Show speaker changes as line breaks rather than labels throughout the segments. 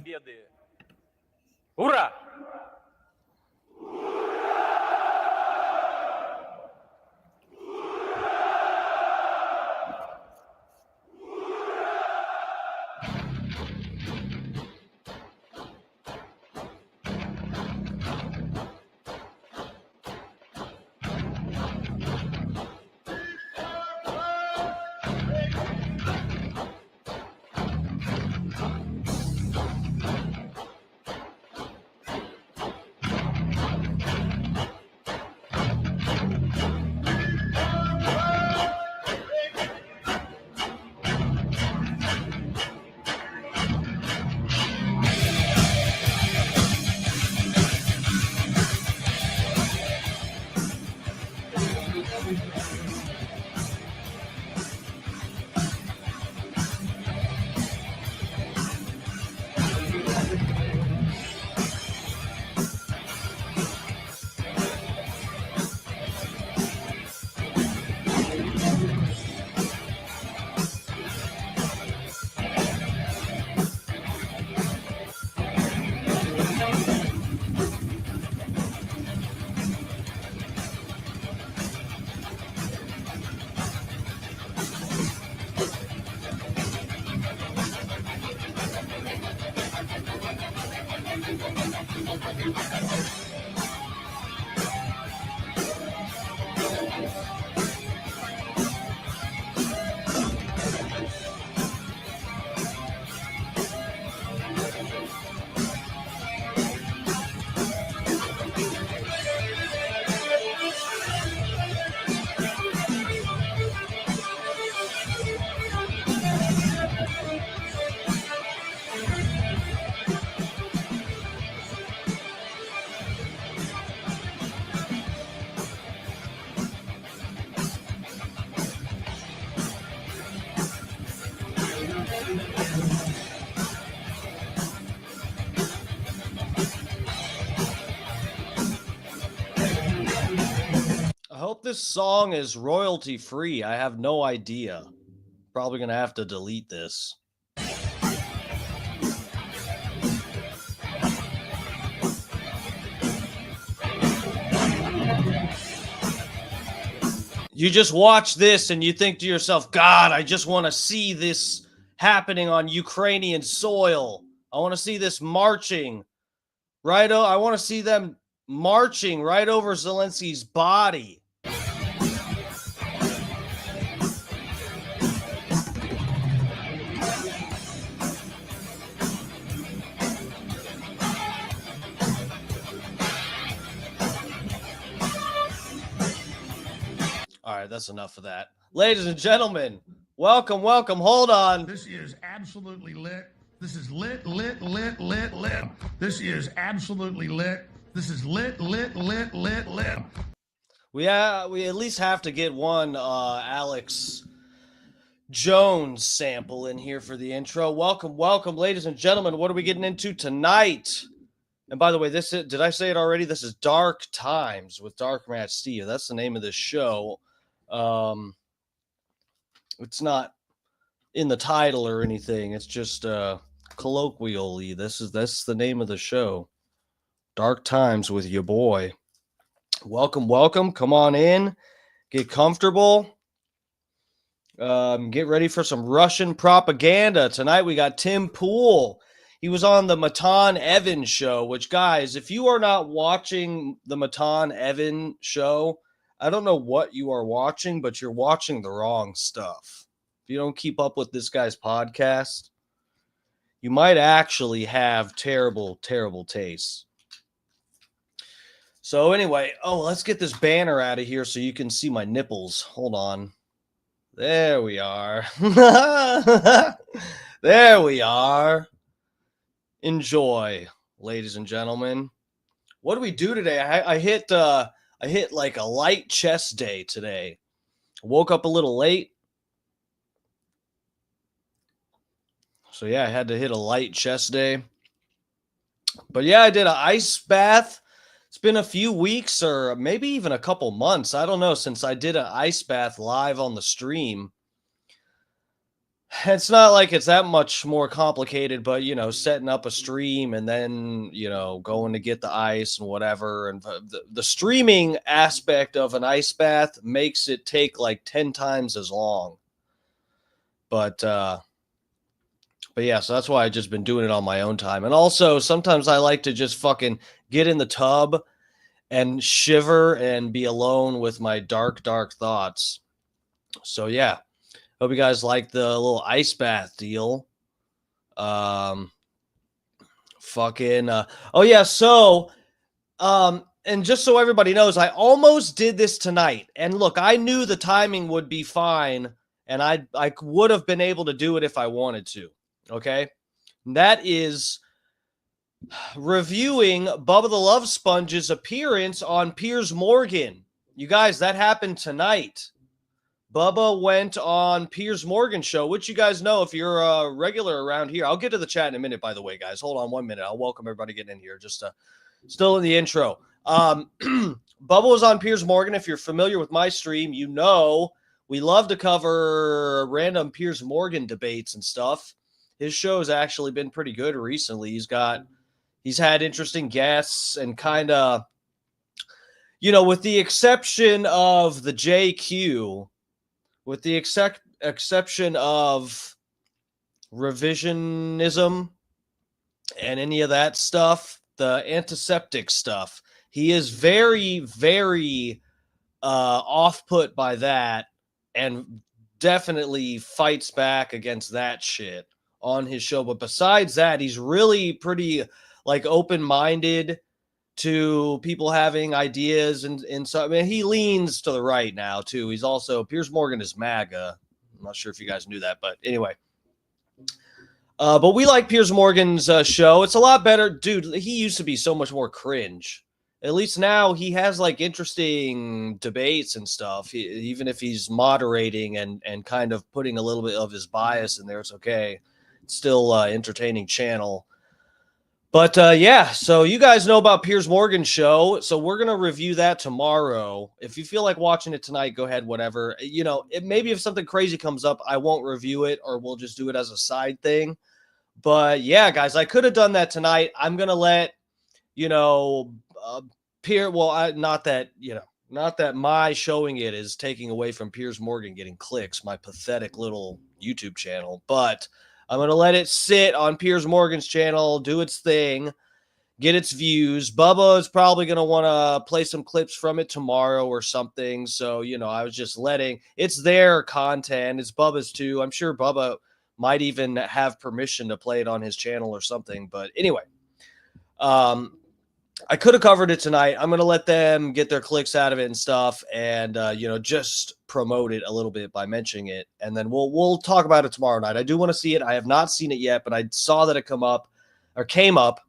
победы. Ура!
I hope this song is royalty free. I have no idea. Probably gonna have to delete this. You just watch this and you think to yourself, God, I just want to see this happening on Ukrainian soil. I want to see this marching right. I want to see them marching right over Zelensky's body. All right, that's enough of that. Ladies and gentlemen, welcome. Hold on.
This is absolutely lit. This is lit. This is absolutely lit. This is lit.
We at least have to get one Alex Jones sample in here for the intro. Welcome, ladies and gentlemen. What are we getting into tonight? And by the way, did I say it already? This is Dark Times with Dark Matt Steve. That's the name of this show. It's not in the title or anything. It's just colloquially. That's the name of the show. Dark Times with your boy. Welcome. Come on in. Get comfortable. Get ready for some Russian propaganda. Tonight we got Tim Pool. He was on the Matan Even show, which, guys, if you are not watching the Matan Even show, I don't know what you are watching, but you're watching the wrong stuff. If you don't keep up with this guy's podcast, you might actually have terrible taste. So anyway, let's get this banner out of here so you can see my nipples. Hold on. There we are. There we are. Enjoy, ladies and gentlemen. What do we do today? I hit like a light chest day today. Woke up a little late. So yeah, I had to hit a light chest day. But yeah, I did an ice bath. It's been a few weeks or maybe even a couple months. I don't know, since I did an ice bath live on the stream. It's not like it's that much more complicated, but setting up a stream and then going to get the ice and whatever, and the streaming aspect of an ice bath makes it take like 10 times as long. But yeah, so that's why I've just been doing it on my own time. And also sometimes I like to just fucking get in the tub and shiver and be alone with my dark thoughts. So yeah. Hope you guys like the little ice bath deal. Oh yeah, so and just so everybody knows, I almost did this tonight. And look, I knew the timing would be fine, and I would have been able to do it if I wanted to. Okay? And that is reviewing Bubba the Love Sponge's appearance on Piers Morgan. You guys, that happened tonight. Bubba went on Piers Morgan show, which you guys know if you're a regular around here. I'll get to the chat in a minute, by the way, guys. Hold on 1 minute. I'll welcome everybody getting in here. Just still in the intro. Bubba was on Piers Morgan. If you're familiar with my stream, you know we love to cover random Piers Morgan debates and stuff. His show has actually been pretty good recently. He's had interesting guests and kind of, with the exception of the JQ, with the exception of revisionism and any of that stuff, the antiseptic stuff, he is very, very off-put by that and definitely fights back against that shit on his show. But besides that, he's really pretty like open-minded to people having ideas and so. I mean, he leans to the right now too. He's also Piers Morgan is MAGA. I'm not sure if you guys knew that, but anyway. But we like Piers Morgan's show. It's a lot better, dude. He used to be so much more cringe. At least now he has like interesting debates and stuff. Even if he's moderating and kind of putting a little bit of his bias in there, it's okay. It's still entertaining channel. But yeah, so you guys know about Piers Morgan's show. So we're going to review that tomorrow. If you feel like watching it tonight, go ahead, whatever. Maybe if something crazy comes up, I won't review it or we'll just do it as a side thing. But yeah, guys, I could have done that tonight. I'm going to let, not that my showing it is taking away from Piers Morgan getting clicks, my pathetic little YouTube channel, but I'm going to let it sit on Piers Morgan's channel, do its thing, get its views. Bubba is probably going to want to play some clips from it tomorrow or something. So, I was just it's their content. It's Bubba's too. I'm sure Bubba might even have permission to play it on his channel or something. But anyway, I could have covered it tonight. I'm going to let them get their clicks out of it and stuff and, just promote it a little bit by mentioning it. And then we'll talk about it tomorrow night. I do want to see it. I have not seen it yet, but I saw that it came up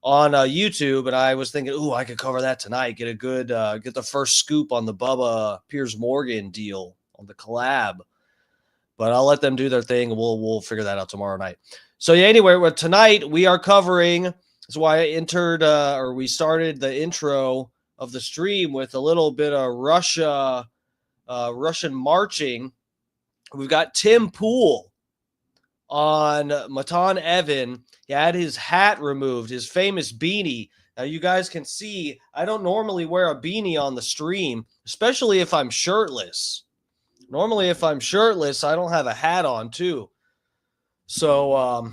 on YouTube. And I was thinking, I could cover that tonight. Get a good, get the first scoop on the Bubba Piers Morgan deal on the collab. But I'll let them do their thing. We'll figure that out tomorrow night. So yeah, anyway, tonight we are covering. That's why I we started the intro of the stream with a little bit of Russian marching. We've got Tim Pool on Matan Even. He had his hat removed, his famous beanie. Now you guys can see, I don't normally wear a beanie on the stream, especially if I'm shirtless. Normally, if I'm shirtless, I don't have a hat on too. So,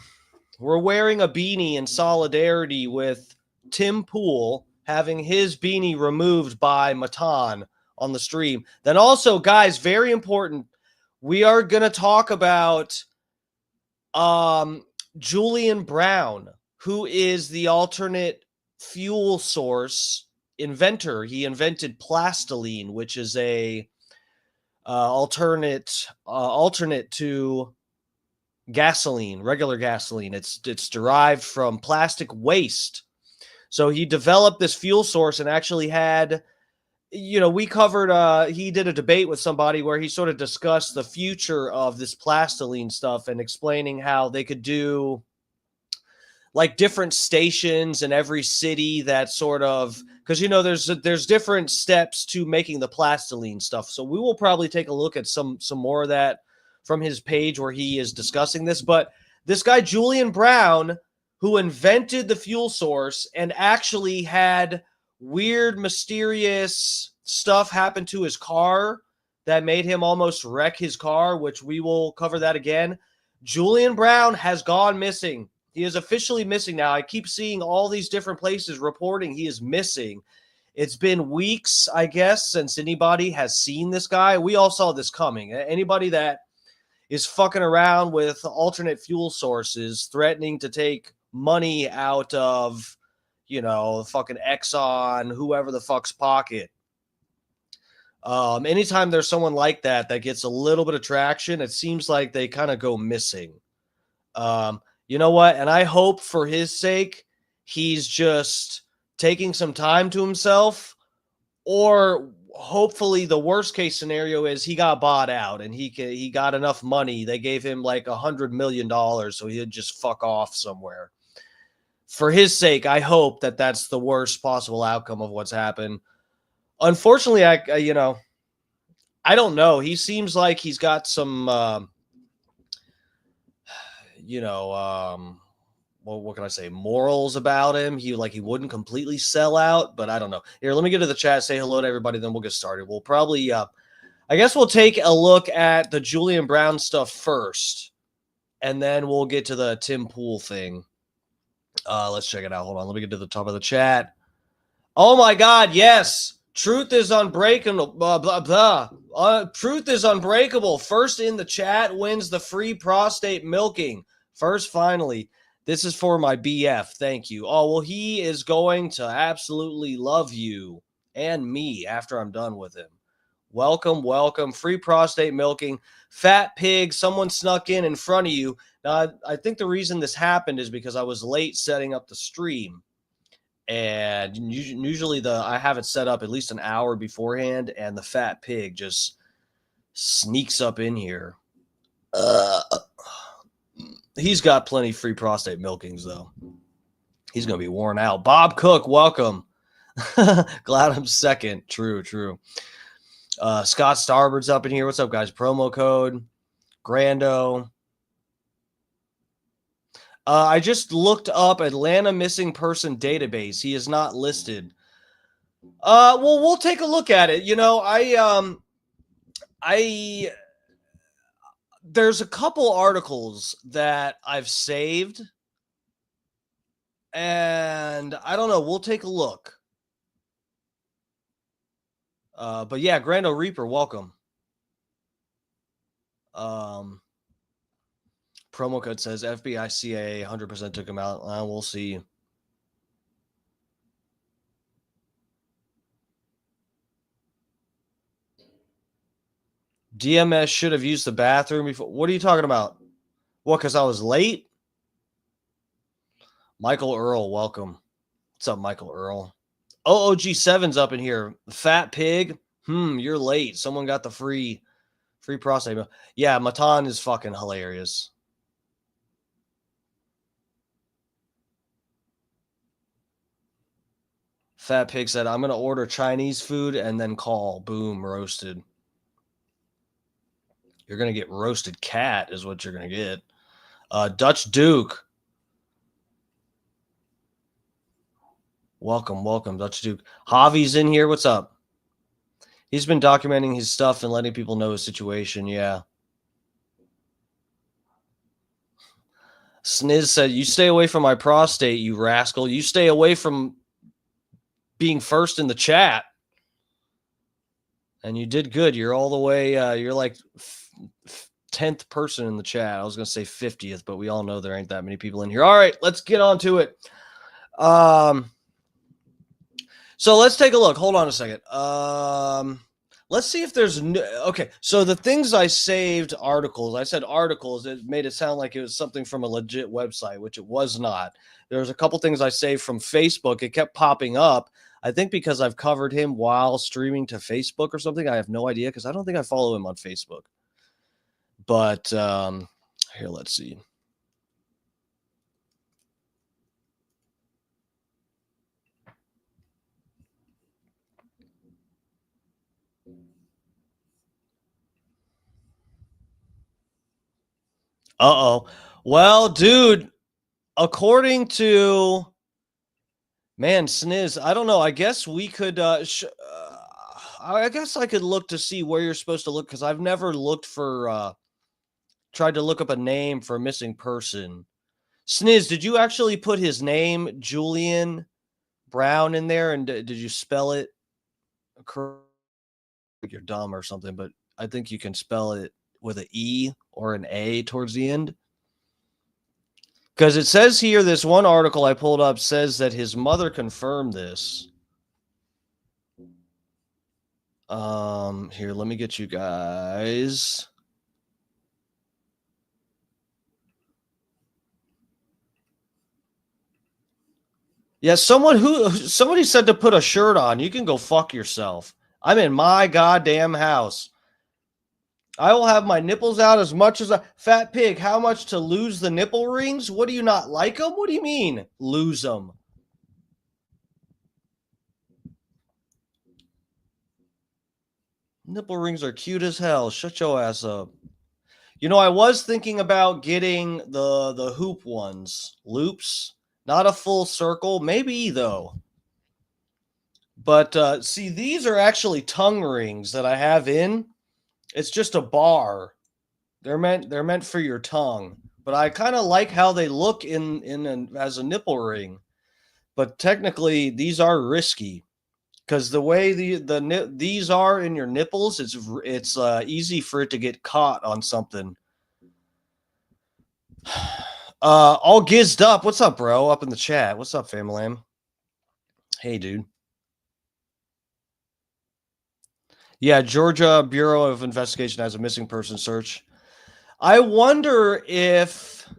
we're wearing a beanie in solidarity with Tim Pool having his beanie removed by Matan on the stream. Then also, guys, very important, we are going to talk about Julian Brown, who is the alternate fuel source inventor. He invented plastoline, which is a alternate to gasoline, regular gasoline. It's derived from plastic waste. So he developed this fuel source and actually had, we covered, he did a debate with somebody where he sort of discussed the future of this plastoline stuff and explaining how they could do like different stations in every city that sort of, because, there's different steps to making the plastoline stuff. So we will probably take a look at some more of that from his page where he is discussing this, but this guy, Julian Brown, who invented the fuel source and actually had weird, mysterious stuff happen to his car that made him almost wreck his car, which we will cover that again. Julian Brown has gone missing. He is officially missing now. I keep seeing all these different places reporting he is missing. It's been weeks, I guess, since anybody has seen this guy. We all saw this coming. Anybody that is fucking around with alternate fuel sources, threatening to take money out of, fucking Exxon, whoever the fuck's pocket. Anytime there's someone like that gets a little bit of traction, it seems like they kind of go missing. You know what? And I hope for his sake, he's just taking some time to himself, or hopefully the worst case scenario is he got bought out and he got enough money. They gave him like $100 million, so he'd just fuck off somewhere. For his sake, I hope that that's the worst possible outcome of what's happened. Unfortunately, I don't know. He seems like he's got some, what can I say, morals about him. He wouldn't completely sell out, but I don't know. Here, let me get to the chat, say hello to everybody, then we'll get started. We'll probably, I guess we'll take a look at the Julian Brown stuff first, and then we'll get to the Tim Pool thing. Let's check it out. Hold on. Let me get to the top of the chat. Oh my God, yes. Truth is unbreakable. Blah, blah, blah. Truth is unbreakable. First in the chat wins the free prostate milking. First, finally. This is for my BF. Thank you. Oh, well, he is going to absolutely love you and me after I'm done with him. Welcome, welcome. Free prostate milking. Fat pig, someone snuck in front of you. Now, I think the reason this happened is because I was late setting up the stream. And usually I have it set up at least an hour beforehand, and the fat pig just sneaks up in here. He's got plenty free prostate milkings, though. He's going to be worn out. Bob Cook, welcome. Glad I'm second. True. Scott Starboard's up in here. What's up, guys? Promo code Grando. I just looked up Atlanta missing person database. He is not listed. Well, we'll take a look at it. There's a couple articles that I've saved, and I don't know. We'll take a look. But yeah, Grando Reaper, welcome. Promo code says FBI CIA 100% took him out. We'll see. DMS should have used the bathroom before. What are you talking about? What, because I was late? Michael Earl, welcome. What's up, Michael Earl? OOG7's up in here. Fat pig. You're late. Someone got the free prostate. Yeah, Matan is fucking hilarious. Fat pig said, I'm going to order Chinese food and then call. Boom, roasted. You're going to get roasted cat is what you're going to get. Dutch Duke. Welcome, Dutch Duke. Javi's in here. What's up? He's been documenting his stuff and letting people know his situation. Yeah. Sniz said, you stay away from my prostate, you rascal. You stay away from being first in the chat. And you did good. You're all the way. You're like 10th person in the chat. I was going to say 50th, but we all know there ain't that many people in here. All right, let's get on to it. So let's take a look. Hold on a second. Let's see if there's okay. So the things I saved articles, I said articles. It made it sound like it was something from a legit website, which it was not. There's a couple things I saved from Facebook. It kept popping up. I think because I've covered him while streaming to Facebook or something. I have no idea because I don't think I follow him on Facebook. But here, let's see. Uh-oh. Well, dude, according to Sniz, I don't know. I guess we could I guess I could look to see where you're supposed to look, because I've never looked for tried to look up a name for a missing person. Sniz, did you actually put his name, Julian Brown, in there, and did you spell it correct? You're dumb or something, but I think you can spell it with an E or an A towards the end. Because it says here, this one article I pulled up says that his mother confirmed this. Here, let me get you guys. Yeah, somebody said to put a shirt on. You can go fuck yourself. I'm in my goddamn house. I will have my nipples out as much as a fat pig. How much to lose the nipple rings? What do you not like them? What do you mean lose them? Nipple rings are cute as hell. Shut your ass up. You know, I was thinking about getting the hoop ones, loops, not a full circle, maybe though. But see, these are actually tongue rings that I have in. It's just a bar. They're meant for your tongue. But I kind of like how they look as a nipple ring. But technically, these are risky, because the way these are in your nipples, it's easy for it to get caught on something. All gizzed up. What's up, bro? Up in the chat. What's up, family? Hey, dude. Yeah, Georgia Bureau of Investigation has a missing person search. I wonder if,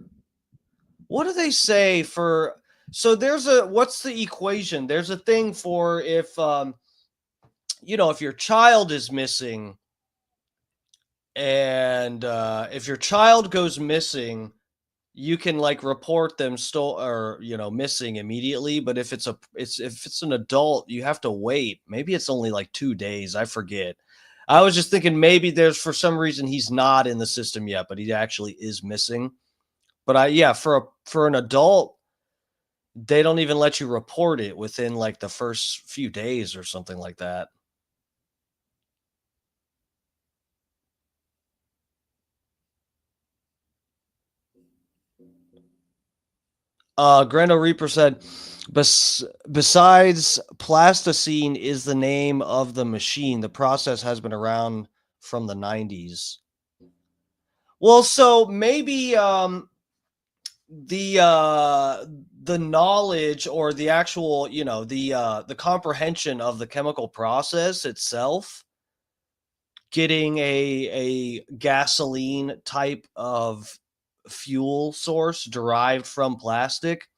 what do they say for, so what's the equation? There's a thing for if, if your child is missing, and if your child goes missing, you can like report them missing immediately. But if if it's an adult, you have to wait. Maybe it's only like 2 days. I forget. I was just thinking maybe there's, for some reason, he's not in the system yet, but he actually is missing. But for an adult, they don't even let you report it within like the first few days or something like that. Grando Reaper said, besides plasticine is the name of the machine. The process has been around from the 90s. Well, so maybe the knowledge, or the actual, the comprehension of the chemical process itself, getting a gasoline type of fuel source derived from plastic.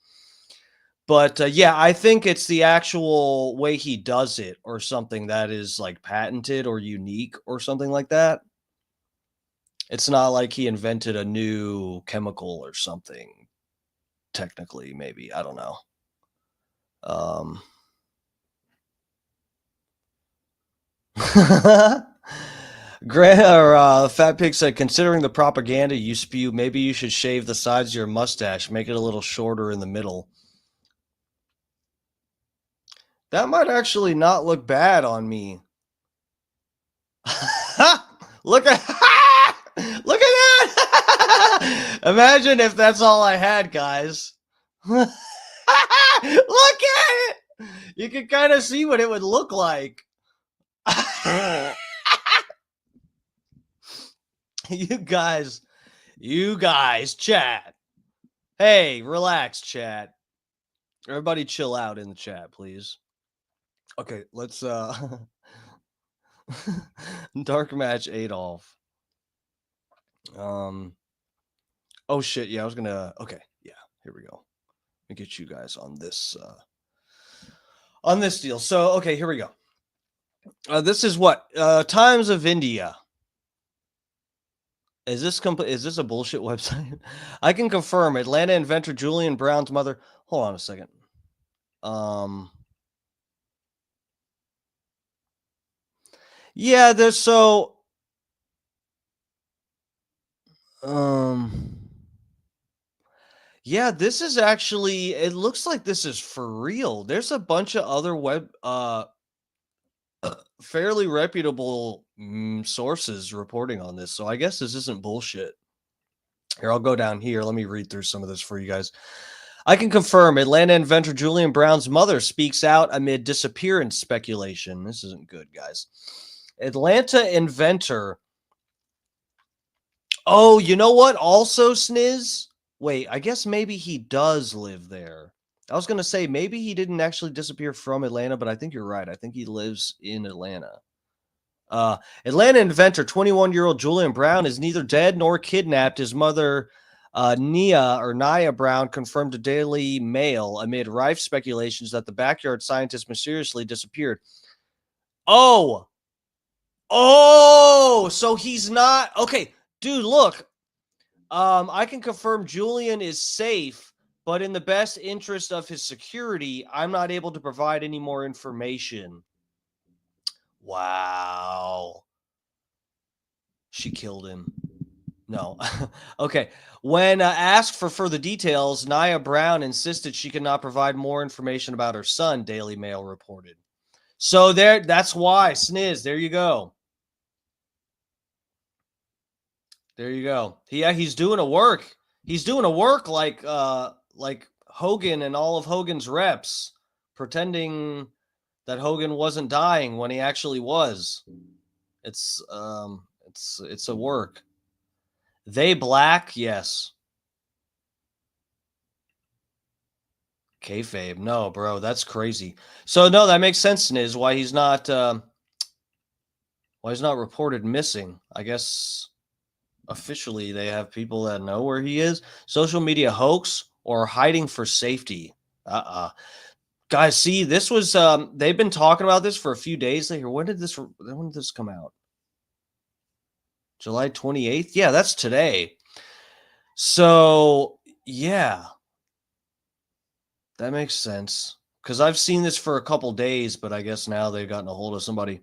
But yeah, I think it's the actual way he does it or something that is like patented or unique or something like that. It's not like he invented a new chemical or something, technically, maybe. I don't know. Fat Pig said, considering the propaganda you spew, maybe you should shave the sides of your mustache, make it a little shorter in the middle. That might actually not look bad on me. Look at look at that! Imagine if that's all I had, guys. Look at it! You can kind of see what it would look like. You guys, chat. Hey, relax, chat. Everybody chill out in the chat, please. Okay, let's Dark Match Adolf. Oh shit, yeah, I was gonna, okay, yeah, here we go. Let me get you guys on this deal. So, okay, here we go. This is what? Times of India. Is this a bullshit website? I can confirm Atlanta inventor Julian Brown's mother. Hold on a second. Yeah, there's so Yeah, this is actually, it looks like this is for real. There's a bunch of other fairly reputable sources reporting on this. So I guess this isn't bullshit. Here, I'll go down here. Let me read through some of this for you guys. I can confirm Atlanta inventor Julian Brown's mother speaks out amid disappearance speculation. This isn't good, guys. Atlanta inventor. Oh, you know what? Also, Sniz. Wait, I guess maybe he does live there. I was going to say maybe he didn't actually disappear from Atlanta, but I think you're right. I think he lives in Atlanta. Atlanta inventor 21-year-old Julian Brown is neither dead nor kidnapped. His mother, Naya Brown, confirmed to Daily Mail amid rife speculations that the backyard scientist mysteriously disappeared. Oh, so he's not okay, dude. Look, I can confirm Julian is safe, but in the best interest of his security, I'm not able to provide any more information. Wow. She killed him. No. Okay. When asked for further details, Naya Brown insisted she could not provide more information about her son, Daily Mail reported. So that's why, Sniz, there you go. There you go. He's doing a work. He's doing a work like Hogan and all of Hogan's reps, pretending that Hogan wasn't dying when he actually was. It's a work. They black, yes. Kayfabe, no, bro, that's crazy. So no, that makes sense. Is why he's not reported missing. I guess officially they have people that know where he is. Social media hoax or hiding for safety. Guys, see, this was they've been talking about this for a few days later. When did this come out? July 28th? Yeah, that's today. So, yeah. That makes sense. Because I've seen this for a couple days, but I guess now they've gotten a hold of somebody.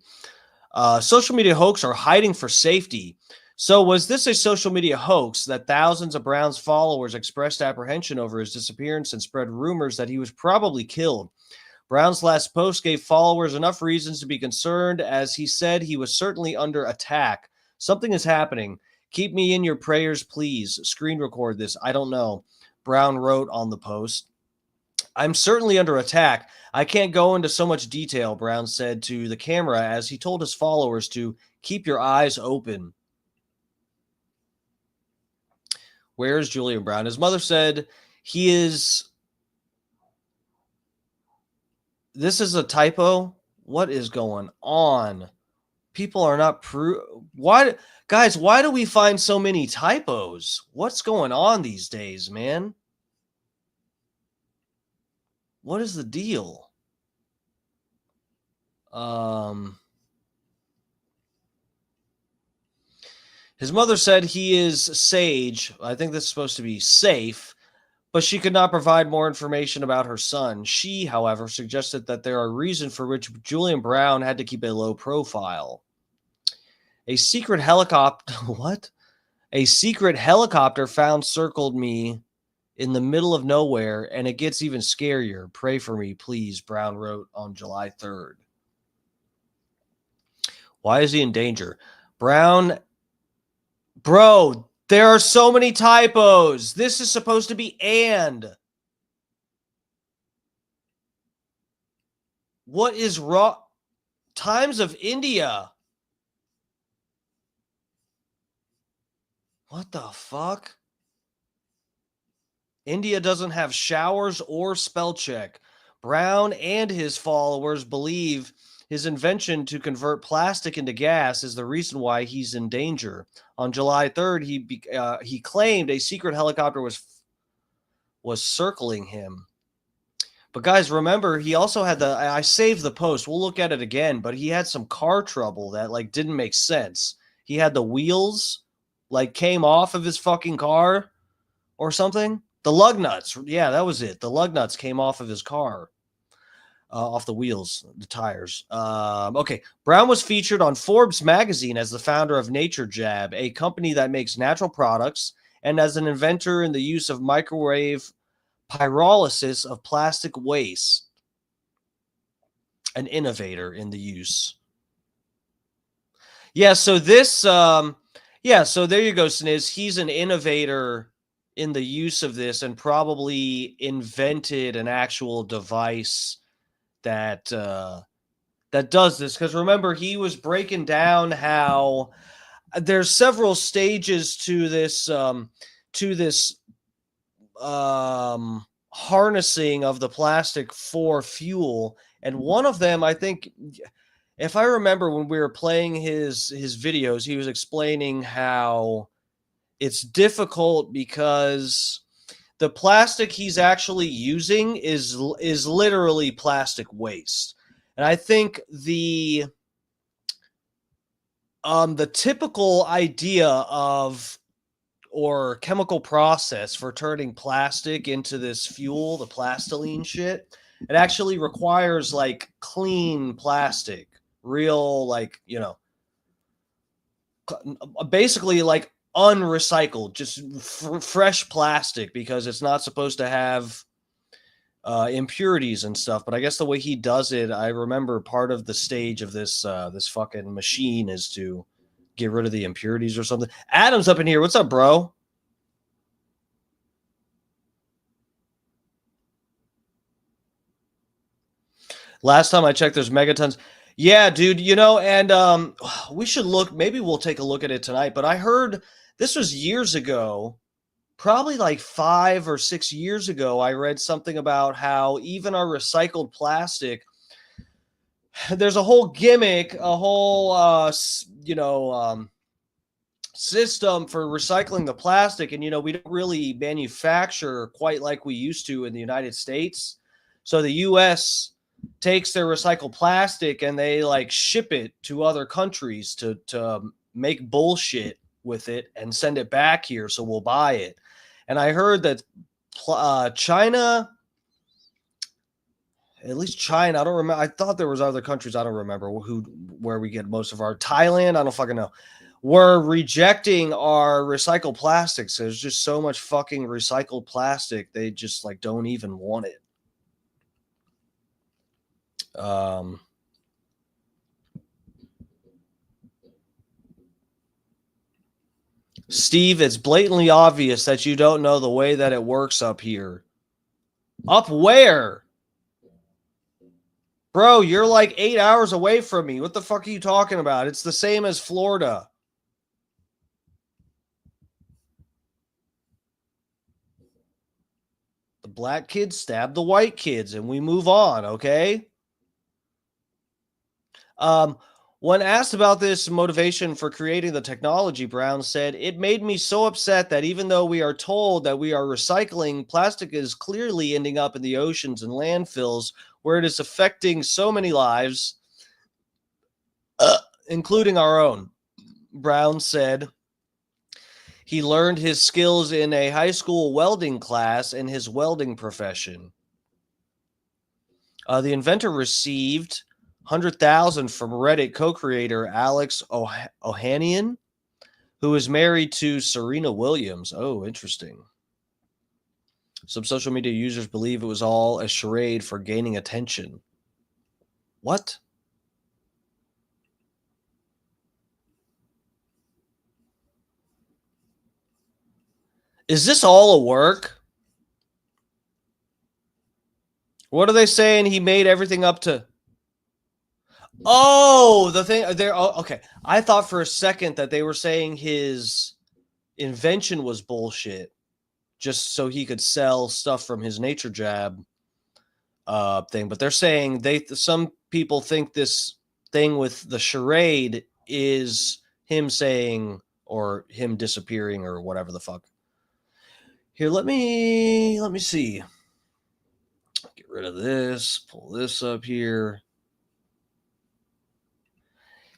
Social media hoax are hiding for safety. So was this a social media hoax that thousands of Brown's followers expressed apprehension over his disappearance and spread rumors that he was probably killed? Brown's last post gave followers enough reasons to be concerned, as he said he was certainly under attack. Something is happening. Keep me in your prayers, please. Screen record this. I don't know. Brown wrote on the post. I'm certainly under attack. I can't go into so much detail, Brown said to the camera as he told his followers to keep your eyes open. Where's Julian Brown? His mother said he is... This is a typo? What is going on? People are not... Why... Guys, why do we find so many typos? What's going on these days, man? What is the deal? His mother said he is sage. I think this is supposed to be safe, but she could not provide more information about her son. She, however, suggested that there are reasons for which Julian Brown had to keep a low profile. A secret helicopter... What? A secret helicopter found circled me in the middle of nowhere, and it gets even scarier. Pray for me, please, Brown wrote on July 3rd. Why is he in danger? Brown... Bro, there are so many typos. This is supposed to be and. What is wrong? Times of India. What the fuck? India doesn't have showers or spell check. Brown and his followers believe his invention to convert plastic into gas is the reason why he's in danger. On July 3rd, he claimed a secret helicopter was circling him. But guys, remember, he also had I saved the post. We'll look at it again, but he had some car trouble that didn't make sense. He had the wheels came off of his fucking car or something. The lug nuts. Yeah, that was it. The lug nuts came off of his car. Off the wheels, the tires. Okay. Brown was featured on Forbes magazine as the founder of Nature Jab, a company that makes natural products and as an inventor in the use of microwave pyrolysis of plastic waste. An innovator in the use. Yeah, so this, so there you go, Sniz. He's an innovator in the use of this and probably invented an actual device that that does this. Because remember, he was breaking down how there's several stages to this harnessing of the plastic for fuel, and one of them, I think, if I remember, when we were playing his videos, he was explaining how it's difficult because the plastic he's actually using is literally plastic waste. And I think the typical idea of or chemical process for turning plastic into this fuel, the plastoline shit, it actually requires like clean plastic, real, like, you know, basically like unrecycled, just fresh plastic, because it's not supposed to have impurities and stuff. But I guess the way he does it, I remember part of the stage of this this fucking machine is to get rid of the impurities or something. Adam's up in here. What's up, bro? Last time I checked, there's megatons. Yeah, dude, you know, and we should look, maybe we'll take a look at it tonight, but I heard this was years ago, probably like 5 or 6 years ago, I read something about how even our recycled plastic, there's a whole gimmick, a whole, system for recycling the plastic. And, you know, we don't really manufacture quite like we used to in the United States. So the U.S. takes their recycled plastic and they like ship it to other countries to make bullshit with it and send it back here. So we'll buy it. And I heard that China, at least China, I don't remember. I thought there was other countries. I don't remember where we get most of our. Thailand, I don't fucking know. We're rejecting our recycled plastics. There's just so much fucking recycled plastic. They just like don't even want it. Steve, it's blatantly obvious that you don't know the way that it works up here. Up where? Bro, you're like 8 hours away from me. What the fuck are you talking about? It's the same as Florida. The black kids stab the white kids and we move on, okay? When asked about this motivation for creating the technology, Brown said, "It made me so upset that even though we are told that we are recycling, plastic is clearly ending up in the oceans and landfills where it is affecting so many lives, including our own." Brown said he learned his skills in a high school welding class in his welding profession. The inventor received 100,000 from Reddit co-creator Alex Ohanian, who is married to Serena Williams. Oh, interesting. Some social media users believe it was all a charade for gaining attention. What? Is this all a work? What are they saying? He made everything up to... Oh, the thing there. Oh, okay. I thought for a second that they were saying his invention was bullshit, just so he could sell stuff from his nature jab thing. But they're saying some people think this thing with the charade is him saying or him disappearing or whatever the fuck. Here, let me see. Get rid of this. Pull this up here.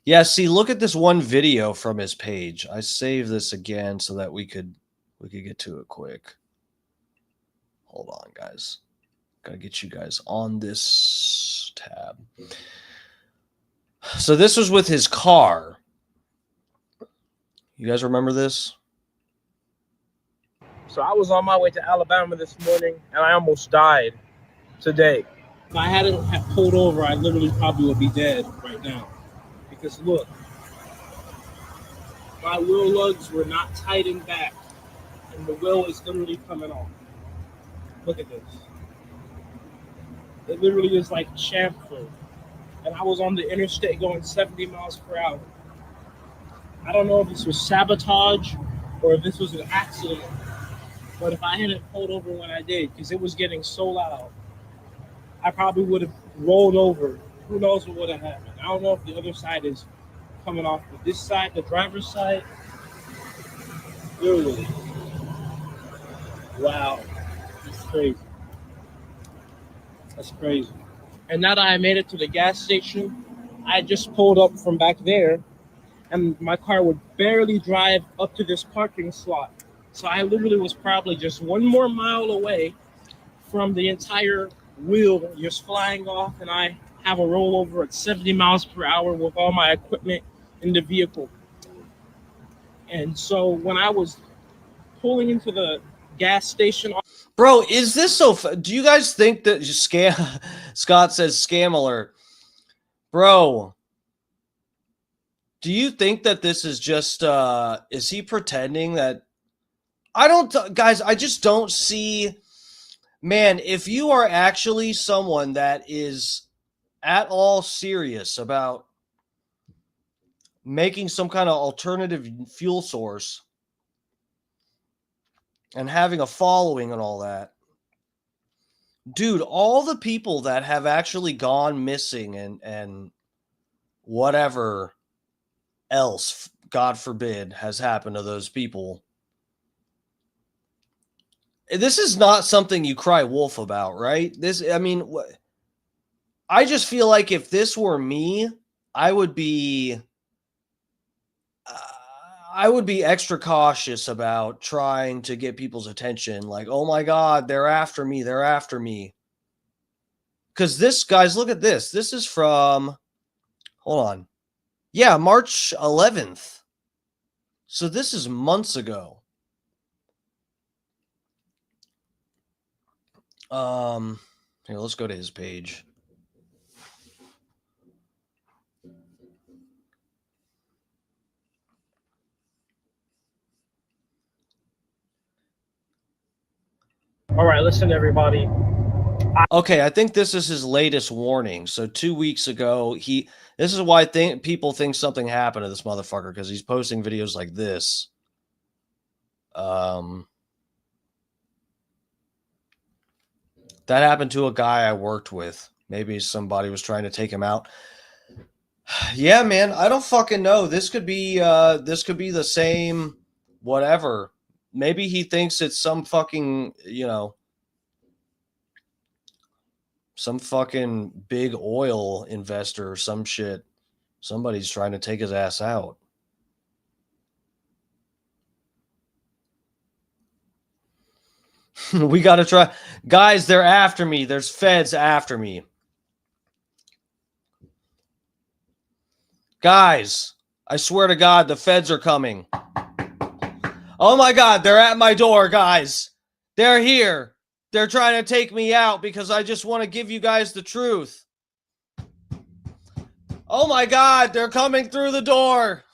Yeah, see, look at this one video from his page. I saved this again so that we could get to it quick. Hold on, guys. Gotta get you guys on this tab. So this was with his car. You guys remember this?
So I was on my way to Alabama this morning, and I almost died today.
If I hadn't pulled over, I literally probably would be dead right now. Because look, my wheel lugs were not tightened back, and the wheel is literally coming off. Look at this. It literally is like chamfer. And I was on the interstate going 70 miles per hour. I don't know if this was sabotage or if this was an accident, but if I hadn't pulled over when I did, because it was getting so loud, I probably would have rolled over. Who knows what would have happened? I don't know if the other side is coming off, but this side, the driver's side, literally, wow, that's crazy. That's crazy. And now that I made it to the gas station, I just pulled up from back there, and my car would barely drive up to this parking slot. So I literally was probably just one more mile away from the entire wheel just flying off, and I have a rollover at 70 miles per hour with all my equipment in the vehicle. And so when I was pulling into the gas station,
bro, is this so? Do you guys think that scam? Scott says scam alert, bro. Do you think that this is just? Is he pretending that? I don't, guys. I just don't see. Man, if you are actually someone that is at all serious about making some kind of alternative fuel source and having a following and all that, dude, all the people that have actually gone missing and whatever else, God forbid, has happened to those people. This is not something you cry wolf about, right? I just feel like if this were me, I would be extra cautious about trying to get people's attention. Like, oh my God, they're after me. They're after me. Because this, guys, look at this. This is from, hold on. Yeah, March 11th. So this is months ago. Here, let's go to his page.
All right, listen, everybody.
Okay, I think this is his latest warning. So 2 weeks ago, this is why people think something happened to this motherfucker, because he's posting videos like this. That happened to a guy I worked with. Maybe somebody was trying to take him out. Yeah, man, I don't fucking know. This could be the same whatever. Maybe he thinks it's some fucking, some fucking big oil investor or some shit. Somebody's trying to take his ass out. We got to try. Guys, they're after me. There's feds after me. Guys, I swear to God, the feds are coming. Oh my God, they're at my door, guys. They're here. They're trying to take me out because I just want to give you guys the truth. Oh my God, they're coming through the door.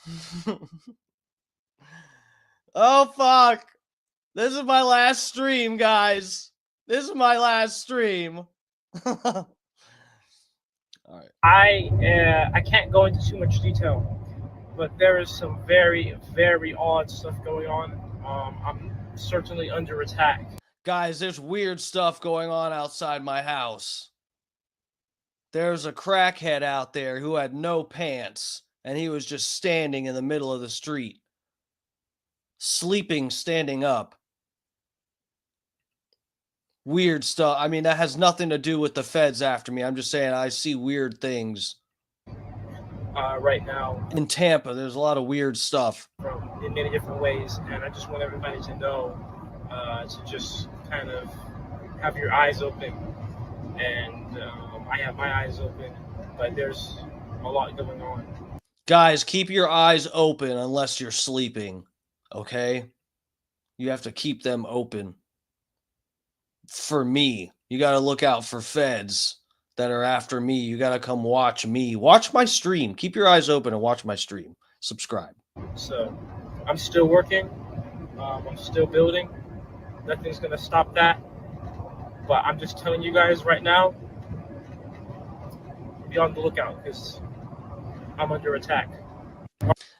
Oh, fuck. This is my last stream, guys. This is my last stream. All right.
I can't go into too much detail, but there is some very, very odd stuff going on. I'm certainly under attack.
Guys, there's weird stuff going on outside my house. There's a crackhead out there who had no pants, and he was just standing in the middle of the street. Sleeping, standing up. Weird stuff. I mean, that has nothing to do with the feds after me. I'm just saying I see weird things.
Right now.
In Tampa, there's a lot of weird stuff.
In many different ways, and I just want everybody to know to just kind of have your eyes open. And I have my eyes open, but there's a lot going on.
Guys, keep your eyes open unless you're sleeping, okay? You have to keep them open. For me, you got to look out for feds that are after me. You got to come watch me. Watch my stream. Keep your eyes open and watch my stream. Subscribe.
So I'm still working. I'm still building. Nothing's going to stop that. But I'm just telling you guys right now, be on the lookout because I'm under attack.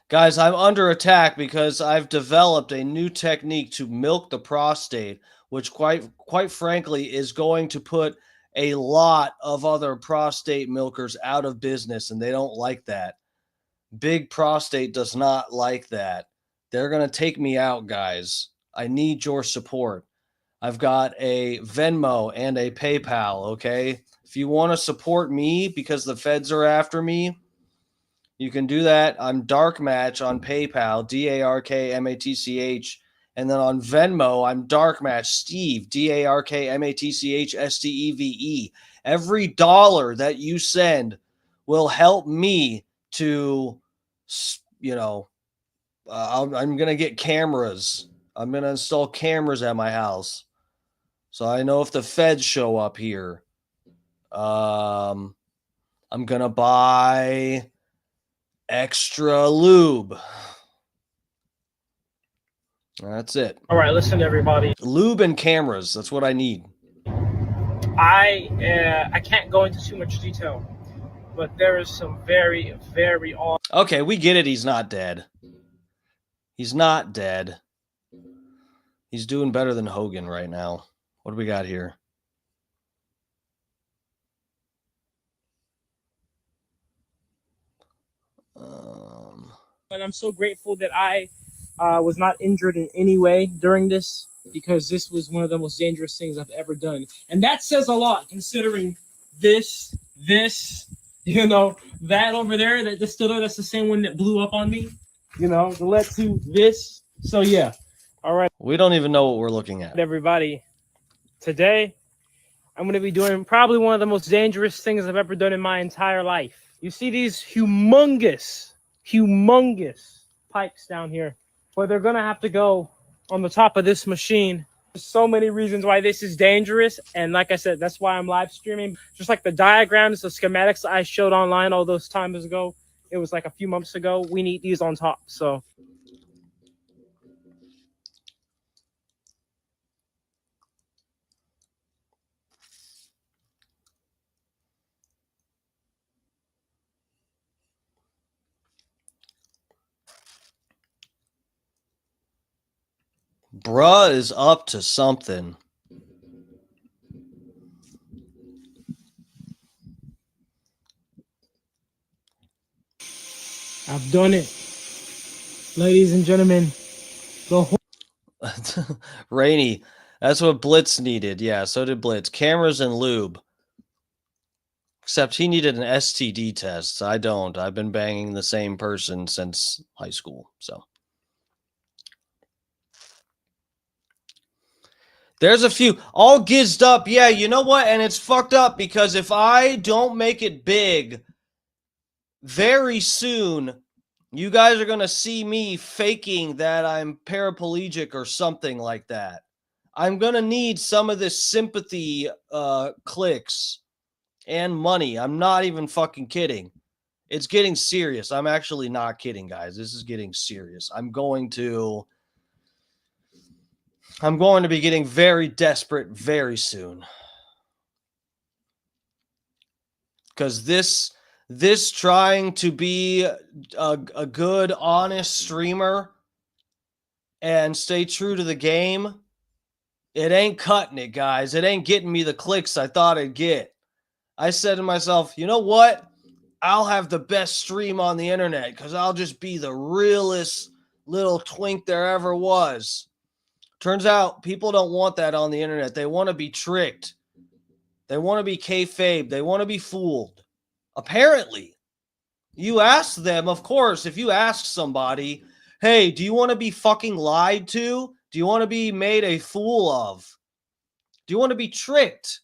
Guys, I'm under attack because I've developed a new technique to milk the prostate, which quite frankly is going to put a lot of other prostate milkers out of business, and they don't like that. Big prostate does not like that. They're going to take me out, guys. I need your support. I've got a Venmo and a PayPal, okay? If you want to support me because the feds are after me, you can do that. I'm Dark Match on PayPal, DARKMATCH. And then on Venmo, I'm Dark Match Steve, DARKMATCHSTEVE. Every dollar that you send will help me to, I'm going to get cameras. I'm going to install cameras at my house. So I know if the feds show up here. I'm going to buy extra lube. That's it.
All right, listen, everybody.
Lube and cameras. That's what I need.
I can't go into too much detail, but there is some very, very awesome.
Okay, we get it. He's not dead. He's not dead. He's doing better than Hogan right now. What do we got here?
And I'm so grateful that I was not injured in any way during this, because this was one of the most dangerous things I've ever done. And that says a lot, considering this, that over there, that distiller, that's the same one that blew up on me, the led to this. So yeah. All right.
We don't even know what we're looking at.
Everybody, today I'm going to be doing probably one of the most dangerous things I've ever done in my entire life. You see these humongous pipes down here, where they're going to have to go on the top of this machine. There's so many reasons why this is dangerous. And like I said, that's why I'm live streaming. Just like the diagrams, the schematics I showed online all those times ago. It was like a few months ago. We need these on top. So
Bruh is up to something.
I've done it. Ladies and gentlemen, the whole
Rainy. That's what Blitz needed. Yeah, so did Blitz. Cameras and lube. Except he needed an STD test. I don't. I've been banging the same person since high school. So there's a few all gizzed up. Yeah, you know what? And it's fucked up because if I don't make it big very soon, you guys are going to see me faking that I'm paraplegic or something like that. I'm going to need some of this sympathy clicks and money. I'm not even fucking kidding. It's getting serious. I'm actually not kidding, guys. This is getting serious. I'm going to be getting very desperate very soon. Because this trying to be a good, honest streamer and stay true to the game, it ain't cutting it, guys. It ain't getting me the clicks I thought I'd get. I said to myself, you know what? I'll have the best stream on the internet because I'll just be the realest little twink there ever was. Turns out people don't want that on the internet. They want to be tricked. They want to be kayfabe. They want to be fooled. Apparently, you ask them, of course, if you ask somebody, hey, do you want to be fucking lied to? Do you want to be made a fool of? Do you want to be tricked?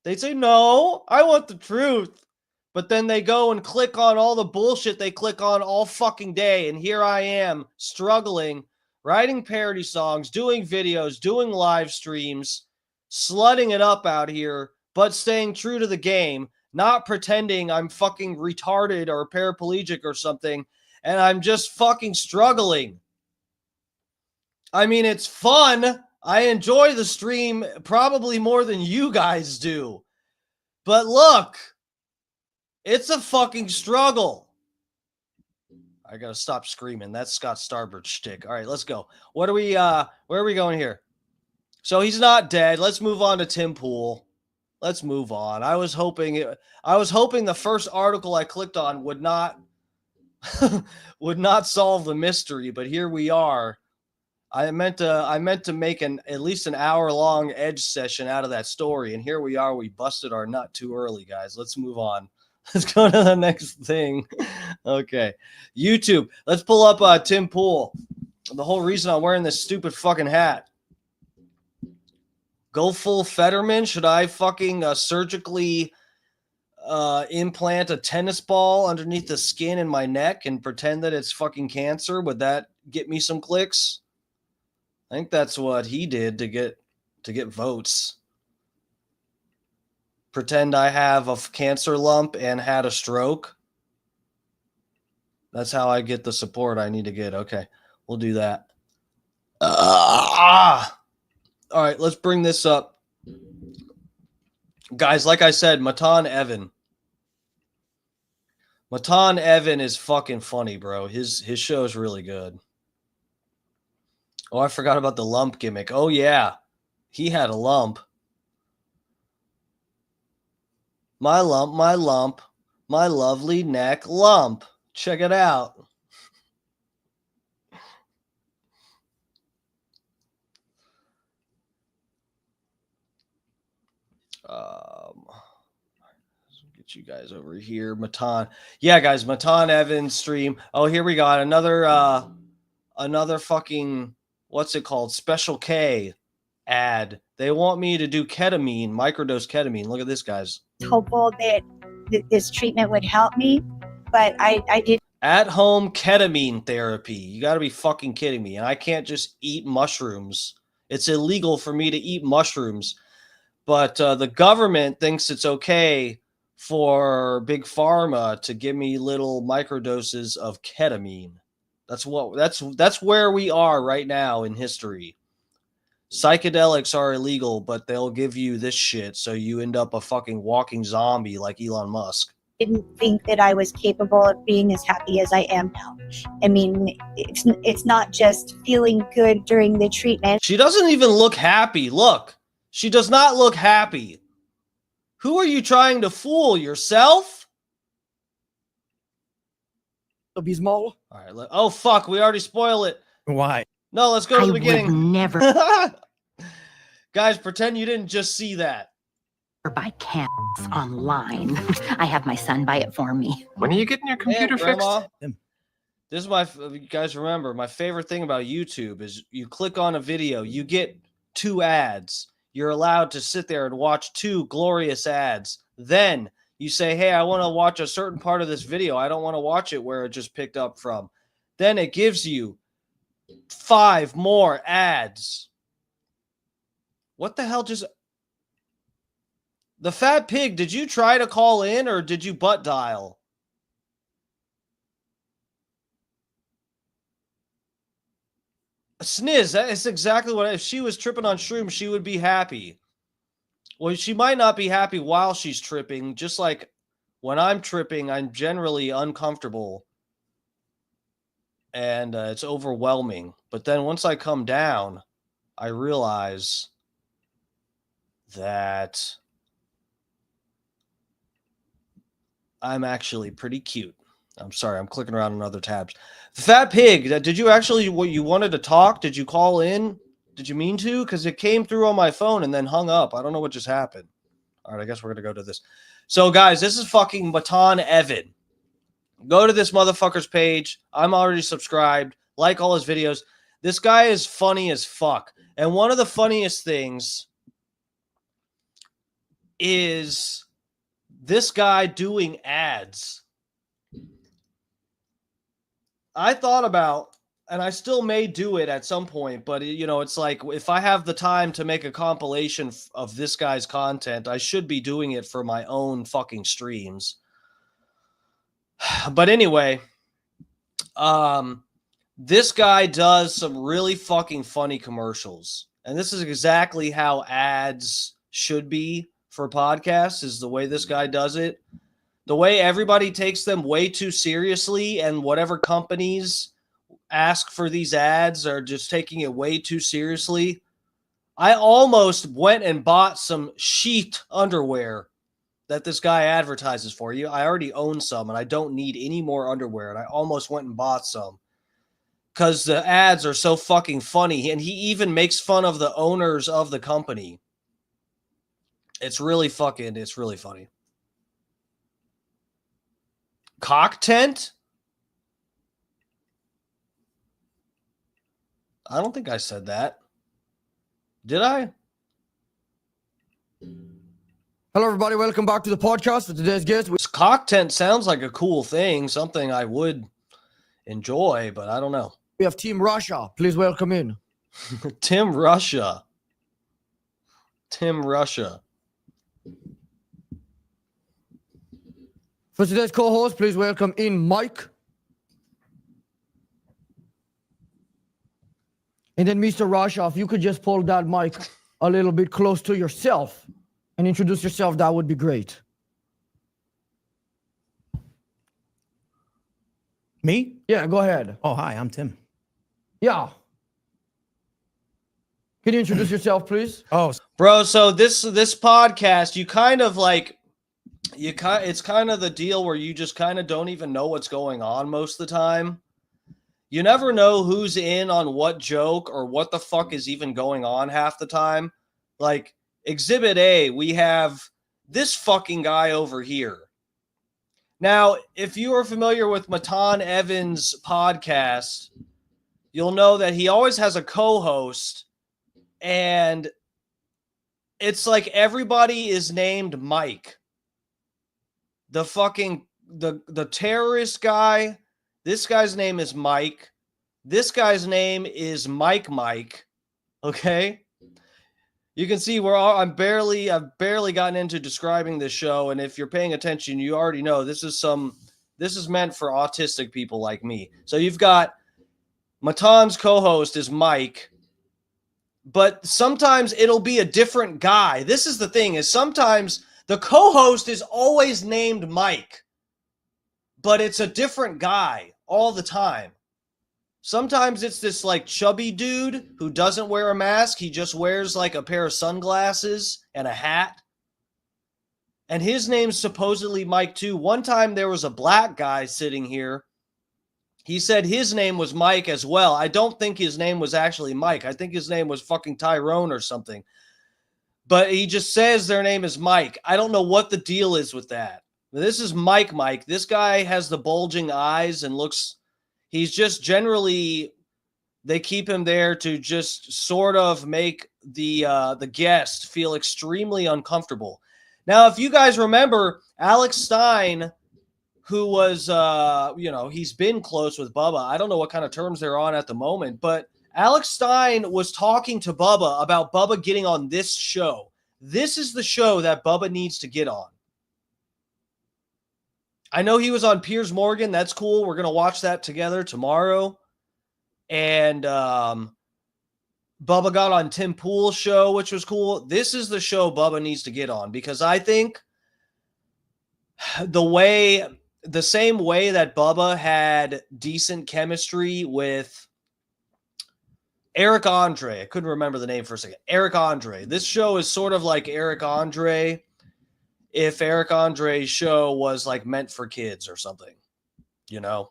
They say, no, I want the truth. But then they go and click on all the bullshit they click on all fucking day. And here I am struggling writing parody songs, doing videos, doing live streams, slutting it up out here, but staying true to the game, not pretending I'm fucking retarded or paraplegic or something, and I'm just fucking struggling. I mean, it's fun. I enjoy the stream probably more than you guys do. But look, it's a fucking struggle. I gotta stop screaming. That's Scott Starbird's shtick. All right, let's go. What are we where are we going here? So he's not dead. Let's move on to Tim Pool. Let's move on. I was hoping the first article I clicked on would not would not solve the mystery, but here we are. I meant to make at least an hour-long edge session out of that story, and here we are. We busted our nut too early, guys. Let's move on. Let's go to the next thing. Okay. YouTube. Let's pull up Tim Pool. The whole reason I'm wearing this stupid fucking hat. Go full Fetterman? Should I fucking surgically implant a tennis ball underneath the skin in my neck and pretend that it's fucking cancer? Would that get me some clicks? I think that's what he did to get votes. Pretend I have a cancer lump and had a stroke. That's how I get the support I need to get. Okay, we'll do that. All right, let's bring this up. Guys, like I said, Matan Even. Matan Even is fucking funny, bro. His show is really good. Oh, I forgot about the lump gimmick. Oh, yeah. He had a lump. My lump, my lovely neck lump. Check it out. Get you guys over here. Matan. Yeah, guys, Matan Evans stream. Oh, here we got another fucking, what's it called? Special K ad. They want me to do ketamine, microdose ketamine. Look at this, guys.
Hopeful that this treatment would help me, but I did.
At home ketamine therapy. You got to be fucking kidding me. And I can't just eat mushrooms. It's illegal for me to eat mushrooms. But the government thinks it's okay for Big Pharma to give me little microdoses of ketamine. That's where we are right now in history. Psychedelics are illegal, but they'll give you this shit, so you end up a fucking walking zombie like Elon Musk.
Didn't think that I was capable of being as happy as I am now. I mean, it's not just feeling good during the treatment.
She doesn't even look happy. Look, she does not look happy. Who are you trying to fool? Yourself?
Abysmal.
All right. Oh, fuck. We already spoil it.
Why?
No, let's go to the beginning.
Would never
Guys, pretend you didn't just see that.
buy cans online. I have my son buy it for me.
When are you getting your computer
Grandma,
fixed?
this is you guys remember, my favorite thing about YouTube is you click on a video, you get 2 ads. You're allowed to sit there and watch 2 glorious ads. Then you say, hey, I want to watch a certain part of this video. I don't want to watch it where it just picked up from. Then it gives you 5 more ads. What the hell just... The Fat Pig, did you try to call in or did you butt dial? Sniz, that is exactly what... If she was tripping on shrooms, she would be happy. Well, she might not be happy while she's tripping. Just like when I'm tripping, I'm generally uncomfortable. And it's overwhelming. But then once I come down, I realize that I'm actually pretty cute. I'm sorry, I'm clicking around on other tabs. The Fat Pig, did you actually, what you wanted to talk? Did you call in? Did you mean to? Because it came through on my phone and then hung up. I don't know what just happened. All right, I guess we're going to go to this. So, guys, this is fucking Matan Even. Go to this motherfucker's page. I'm already subscribed. Like all his videos. This guy is funny as fuck. And one of the funniest things is this guy doing ads. I thought about and I still may do it at some point, but you know, it's like if I have the time to make a compilation of this guy's content, I should be doing it for my own fucking streams. But anyway, this guy does some really fucking funny commercials. And this is exactly how ads should be for podcasts, is the way this guy does it. The way everybody takes them way too seriously, and whatever companies ask for these ads are just taking it way too seriously. I almost went and bought some sheet underwear that this guy advertises for you. I already own some and I don't need any more underwear. And I almost went and bought some because the ads are so fucking funny. And he even makes fun of the owners of the company. It's really funny. Cock tent? I don't think I said that. Did I?
Hello, everybody. Welcome back to the podcast for today's guest.
Cock tent sounds like a cool thing, something I would enjoy, but I don't know.
We have Team Russia. Please welcome in.
Tim Russia.
For today's co-host, please welcome in Mike. And then Mr. Russia, if you could just pull that mic a little bit close to yourself and introduce yourself, that would be great.
Me?
Yeah, go ahead.
Oh, hi, I'm Tim.
Yeah. Can you introduce yourself, please?
Oh,
bro, so this podcast, you kind of like it's kind of the deal where you just kind of don't even know what's going on most of the time. You never know who's in on what joke or what the fuck is even going on half the time. Like Exhibit A, we have this fucking guy over here. Now, if you are familiar with Matan Even's podcast, you'll know that he always has a co-host, and it's like everybody is named Mike. The fucking the terrorist guy, this guy's name is Mike. This guy's name is Mike. Okay? You can see I've barely gotten into describing this show, and if you're paying attention, you already know this is meant for autistic people like me. So you've got Matan's co-host is Mike, but sometimes it'll be a different guy. This is the thing, is sometimes the co-host is always named Mike, but it's a different guy all the time. Sometimes it's this like chubby dude who doesn't wear a mask. He just wears like a pair of sunglasses and a hat. And his name's supposedly Mike too. One time there was a black guy sitting here. He said his name was Mike as well. I don't think his name was actually Mike. I think his name was fucking Tyrone or something. But he just says their name is Mike. I don't know what the deal is with that. This is Mike. This guy has the bulging eyes and he's just generally, they keep him there to just sort of make the guest feel extremely uncomfortable. Now, if you guys remember, Alex Stein, who was, he's been close with Bubba. I don't know what kind of terms they're on at the moment, but Alex Stein was talking to Bubba about Bubba getting on this show. This is the show that Bubba needs to get on. I know he was on Piers Morgan. That's cool. We're going to watch that together tomorrow. And Bubba got on Tim Pool's show, which was cool. This is the show Bubba needs to get on, because I think the same way that Bubba had decent chemistry with Eric Andre. I couldn't remember the name for a second. Eric Andre. This show is sort of like Eric Andre if Eric Andre's show was like meant for kids or something, you know?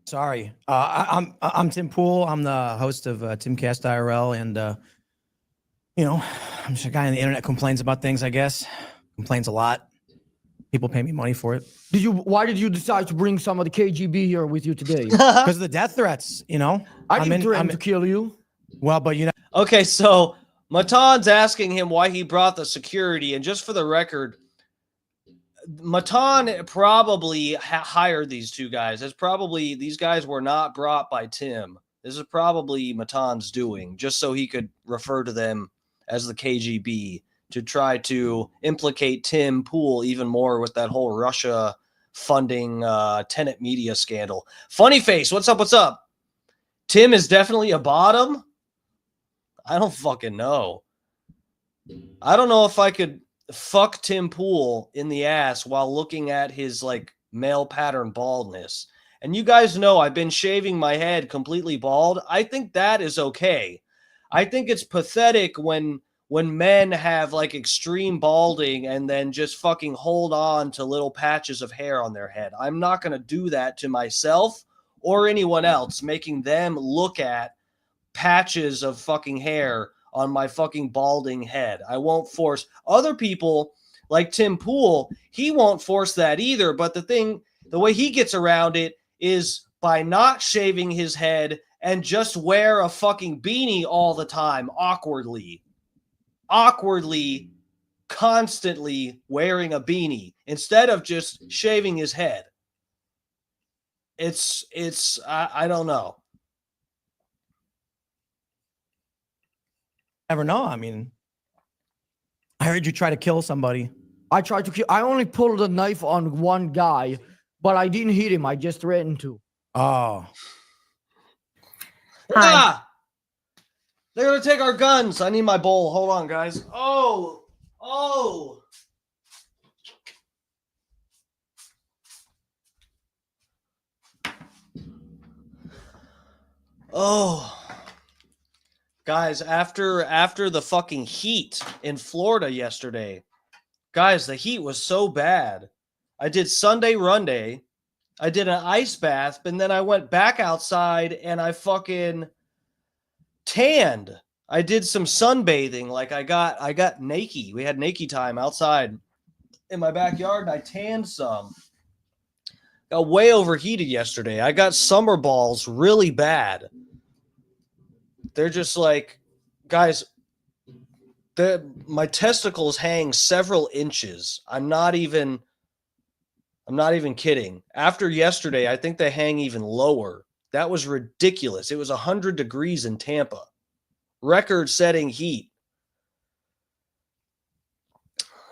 sorry. I'm Tim Pool. I'm the host of Timcast IRL, and I'm just a guy on the internet complains about things. I guess complains a lot. People pay me money for it.
Why did you decide to bring some of the KGB here with you today?
Because of the death threats.
I didn't threaten to kill you.
Well, but
Okay, so Matan's asking him why he brought the security, and just for the record, Matan probably hired these two guys. These guys were not brought by Tim. This is probably Matan's doing, just so he could refer to them as the KGB to try to implicate Tim Pool even more with that whole Russia funding Tenet Media scandal. Funny Face, what's up? What's up? Tim is definitely a bottom? I don't fucking know. I don't know if I could fuck Tim Pool in the ass while looking at his like male pattern baldness. And you guys know I've been shaving my head completely bald. I think that is okay. I think it's pathetic when men have like extreme balding and then just fucking hold on to little patches of hair on their head. I'm not going to do that to myself or anyone else, making them look at patches of fucking hair on my fucking balding head. I won't force other people like Tim Pool. He won't force that either. But the way he gets around it is by not shaving his head and just wear a fucking beanie all the time, awkwardly, constantly wearing a beanie instead of just shaving his head. I don't know.
Never know. I mean, I heard you try to kill somebody.
I tried to kill. I only pulled a knife on one guy, but I didn't hit him. I just threatened to.
Oh.
Ah! They're going to take our guns. I need my bowl. Hold on, guys. Oh. Guys, after the fucking heat in Florida yesterday, guys, the heat was so bad. I did Sunday run day. I did an ice bath, and then I went back outside and I fucking tanned. I did some sunbathing. Like I got naked. We had naked time outside in my backyard, and I tanned some. Got way overheated yesterday. I got summer balls really bad. They're just like, guys, my testicles hang several inches. I'm not even kidding. After yesterday, I think they hang even lower. That was ridiculous. It was 100 degrees in Tampa. Record-setting heat.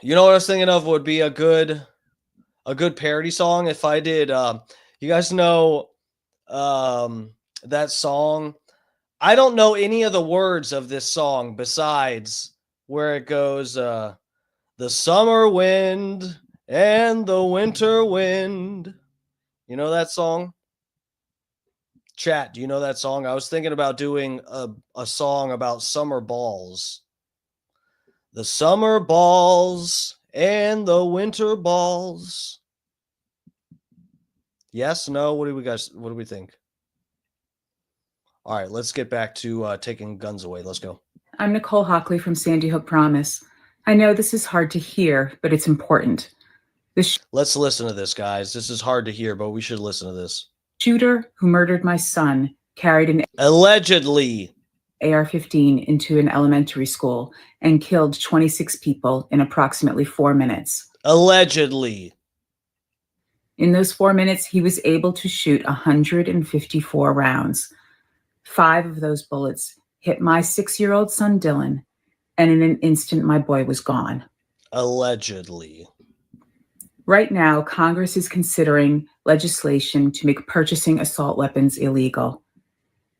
You know what I was thinking of would be a good parody song if I did. You guys know that song? I don't know any of the words of this song besides where it goes, the summer wind and the winter wind. You know that song? Chat, do you know that song? I was thinking about doing a song about summer balls. The summer balls and the winter balls. Yes, no? What do we think? All right, let's get back to taking guns away. Let's go.
I'm Nicole Hockley from Sandy Hook Promise. I know this is hard to hear, but it's important.
Let's listen to this, guys. This is hard to hear, but we should listen to this.
Shooter who murdered my son carried an
allegedly
AR-15 into an elementary school and killed 26 people in approximately 4 minutes.
Allegedly.
In those 4 minutes, he was able to shoot 154 rounds. 5 of those bullets hit my 6-year-old son, Dylan, and in an instant, my boy was gone.
Allegedly.
Right now, Congress is considering legislation to make purchasing assault weapons illegal.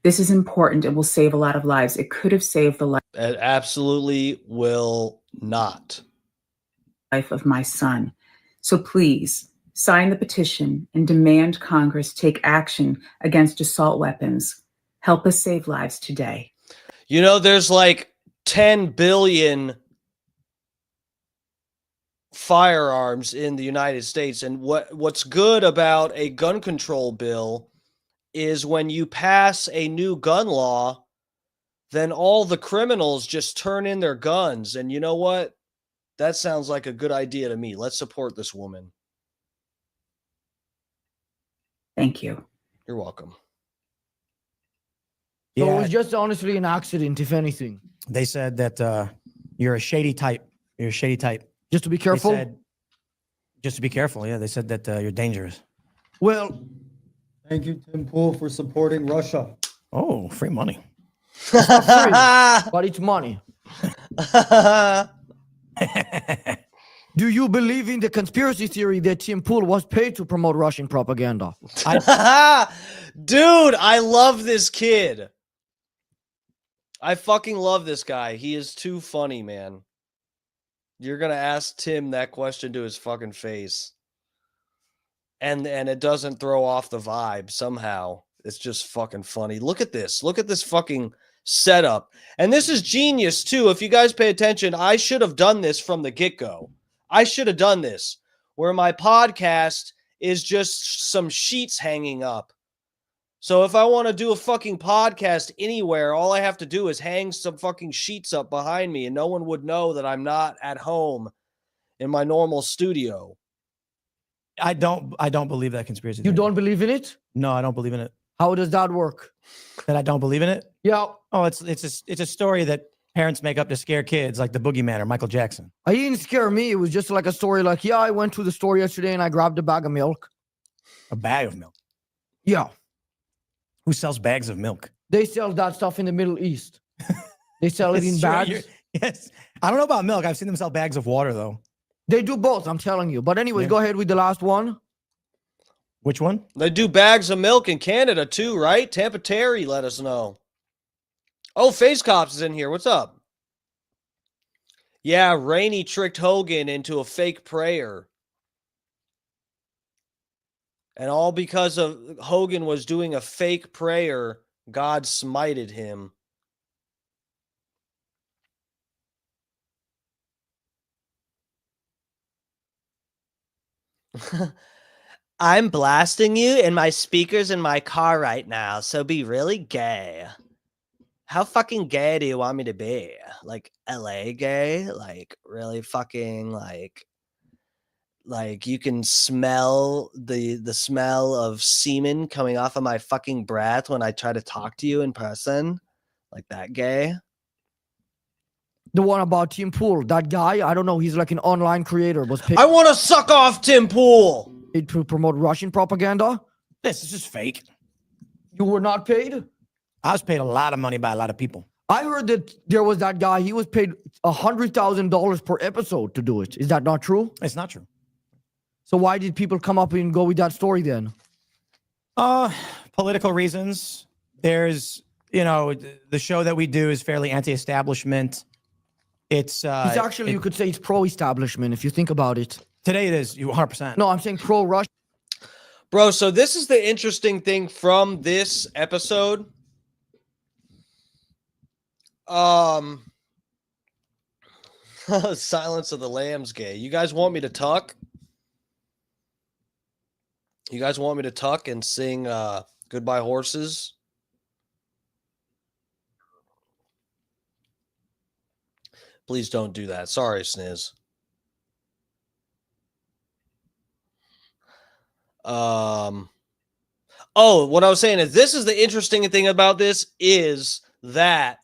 This is important and will save a lot of lives. It could have saved the life.
It absolutely will not.
Life of my son. So please sign the petition and demand Congress take action against assault weapons. Help us save lives today.
You know, there's like 10 billion firearms in the United States. And what's good about a gun control bill is when you pass a new gun law, then all the criminals just turn in their guns. And you know what? That sounds like a good idea to me. Let's support this woman.
Thank you.
You're welcome.
So it was just honestly an accident, if anything.
They said that you're a shady type. You're a shady type.
Just to be careful?
Just to be careful, yeah. They said that you're dangerous.
Well,
thank you, Tim Pool, for supporting Russia.
Oh, free money.
It's not free, but it's money. Do you believe in the conspiracy theory that Tim Pool was paid to promote Russian propaganda?
Dude, I love this kid. I fucking love this guy. He is too funny, man. You're going to ask Tim that question to his fucking face. And it doesn't throw off the vibe somehow. It's just fucking funny. Look at this. Look at this fucking setup. And this is genius too. If you guys pay attention, I should have done this from the get-go. I should have done this where my podcast is just some sheets hanging up. So if I want to do a fucking podcast anywhere, all I have to do is hang some fucking sheets up behind me and no one would know that I'm not at home in my normal studio.
I don't believe that conspiracy theory.
You don't believe in it?
No, I don't believe in it.
How does that work?
That I don't believe in it?
Yeah.
Oh, it's a story that parents make up to scare kids, like the Boogeyman or Michael Jackson.
It didn't scare me. It was just like a story like, yeah, I went to the store yesterday and I grabbed a bag of milk.
A bag of milk?
Yeah.
Who sells bags of milk?
They sell that stuff in the Middle East. They sell it in bags.
Yes. I don't know about milk. I've seen them sell bags of water, though.
They do both, I'm telling you. But anyways, go ahead with the last one.
Which one?
They do bags of milk in Canada too, right? Tampa Terry let us know. Oh, Face Cops is in here. What's up? Yeah, Rainey tricked Hogan into a fake prayer. And all because of Hogan was doing a fake prayer, God smited him. I'm blasting you in my speakers in my car right now, so be really gay. How fucking gay do you want me to be? Like LA gay? Like really fucking like you can smell the smell of semen coming off of my fucking breath when I try to talk to you in person? Like that gay?
The one about Tim Pool, that guy, I don't know, he's like an online creator. Was paid
I want to suck off Tim Pool
to promote Russian propaganda.
This is just fake.
You were not paid?
I was paid a lot of money by a lot of people.
I heard that there was that guy, he was paid $100,000 per episode to do it. Is that not true?
It's not true.
So why did people come up and go with that story then?
Political reasons. There's, the show that we do is fairly anti-establishment. It's
actually, you could say it's pro-establishment if you think about it.
Today it is 100%.
No, I'm saying pro-Russia.
Bro, so this is the interesting thing from this episode. Silence of the Lambs gay. You guys want me to tuck? You guys want me to tuck and sing Goodbye Horses? Please don't do that. Sorry, Sniz. Oh, what I was saying is this is the interesting thing about this is that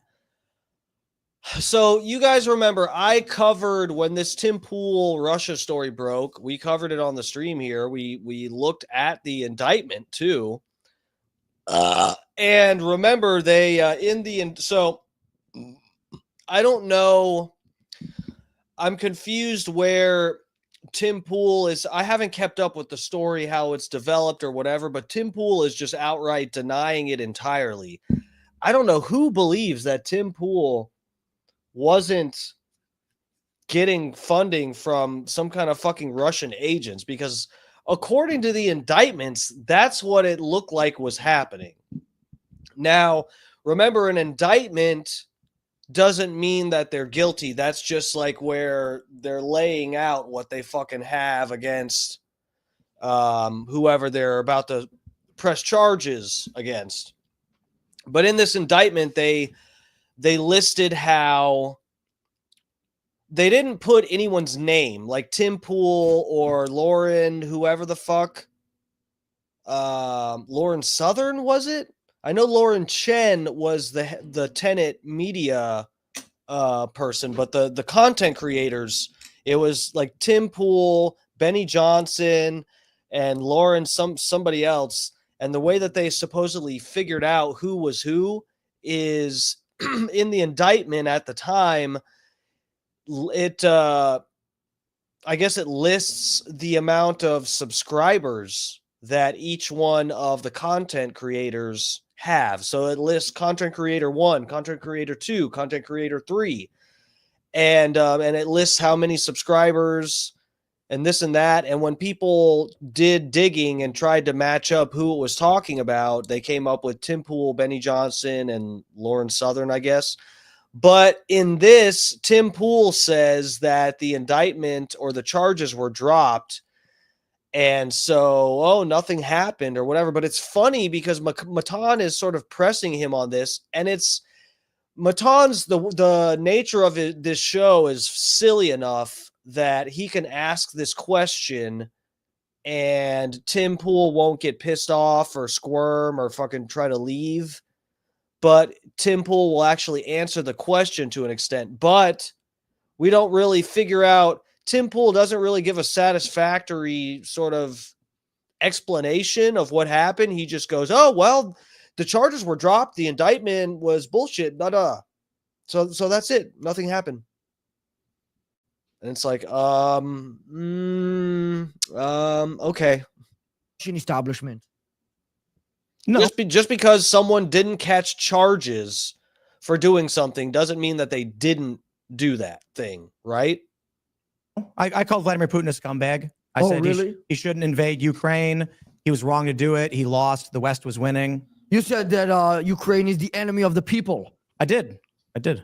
so you guys remember I covered when this Tim Pool Russia story broke, we covered it on the stream here. We looked at the indictment too. And remember they so I don't know. I'm confused where Tim Pool is. I haven't kept up with the story, how it's developed or whatever, but Tim Pool is just outright denying it entirely. I don't know who believes that Tim Pool wasn't getting funding from some kind of fucking Russian agents, because according to the indictments, that's what it looked like was happening. Now, remember, an indictment doesn't mean that they're guilty. That's just like where they're laying out what they fucking have against whoever they're about to press charges against. But in this indictment, they listed how they didn't put anyone's name, like Tim Pool or Lauren, whoever the fuck. Lauren Southern, was it? I know Lauren Chen was the Tenet media person, but the content creators, it was like Tim Pool, Benny Johnson, and Lauren somebody else. And the way that they supposedly figured out who was who is in the indictment at the time. I guess it lists the amount of subscribers that each one of the content creators have. So it lists content creator 1, content creator 2, content creator 3. And it lists how many subscribers and this and that. And when people did digging and tried to match up who it was talking about, they came up with Tim Pool, Benny Johnson, and Lauren Southern, I guess. But in this, Tim Pool says that the indictment or the charges were dropped. And so, nothing happened or whatever. But it's funny because Matan is sort of pressing him on this. And it's Matan's, the nature of this show is silly enough that he can ask this question and Tim Pool won't get pissed off or squirm or fucking try to leave. But Tim Pool will actually answer the question to an extent. But we don't really figure out, Tim Pool doesn't really give a satisfactory sort of explanation of what happened. He just goes, oh, well, the charges were dropped. The indictment was bullshit. So that's it. Nothing happened. And it's like, okay.
Establishment.
No,
Just because someone didn't catch charges for doing something doesn't mean that they didn't do that thing, right?
I called Vladimir Putin a scumbag. I said
really?
he shouldn't invade Ukraine. He was wrong to do it. He lost. The West was winning.
You said that Ukraine is the enemy of the people.
I did. The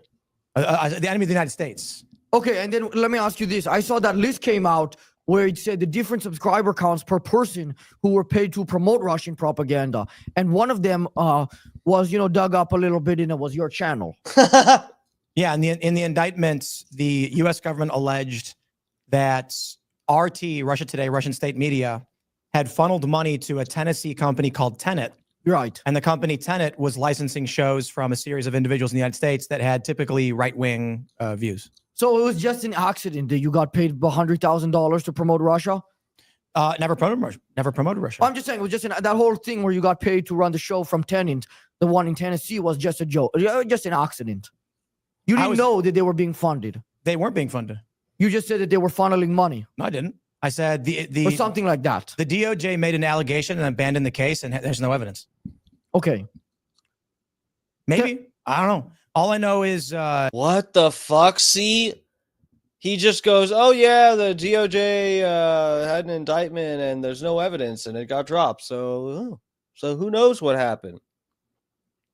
enemy of the United States.
Okay, and then let me ask you this. I saw that list came out where it said the different subscriber counts per person who were paid to promote Russian propaganda. And one of them was, dug up a little bit, and it was your channel.
Yeah, in the indictments, the U.S. government alleged that RT, Russia Today, Russian state media, had funneled money to a Tennessee company called Tenet.
Right.
And the company Tenet was licensing shows from a series of individuals in the United States that had typically right-wing views.
So it was just an accident that you got paid $100,000 to promote Russia?
Never promoted Russia.
I'm just saying, it was just that whole thing where you got paid to run the show from Tenet, the one in Tennessee, was just a joke, just an accident. You didn't know that they were being funded.
They weren't being funded.
You just said that they were funneling money.
No, I didn't. I said
or something like that.
The DOJ made an allegation and abandoned the case, and there's no evidence.
Okay.
Maybe. I don't know. All I know is
what the fuck? See, he just goes, oh yeah, the DOJ had an indictment and there's no evidence and it got dropped. So who knows what happened?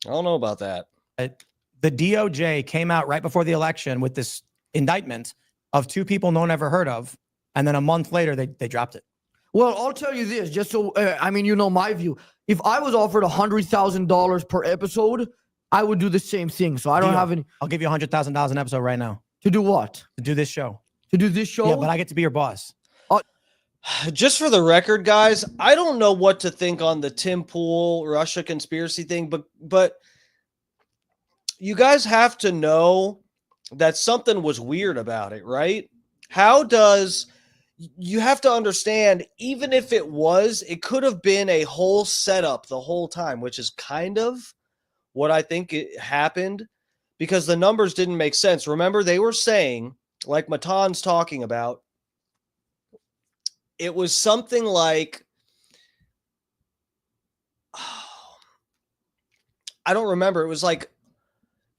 I don't know about that.
The DOJ came out right before the election with this indictment of 2 people no one ever heard of, and then a month later they dropped it.
Well, I'll tell you this, just so my view. If I was offered $100,000 per episode, I would do the same thing. So I don't have any.
I'll give you $100,000 an episode right now.
To do what?
To do this show.
To do this show?
Yeah, but I get to be your boss.
Just for the record, guys, I don't know what to think on the Tim Pool Russia conspiracy thing, but you guys have to know that something was weird about it, right? You have to understand, even if it could have been a whole setup the whole time, which is kind of what I think it happened, because the numbers didn't make sense. Remember, they were saying, like Matan's talking about, it was something like, I don't remember. It was like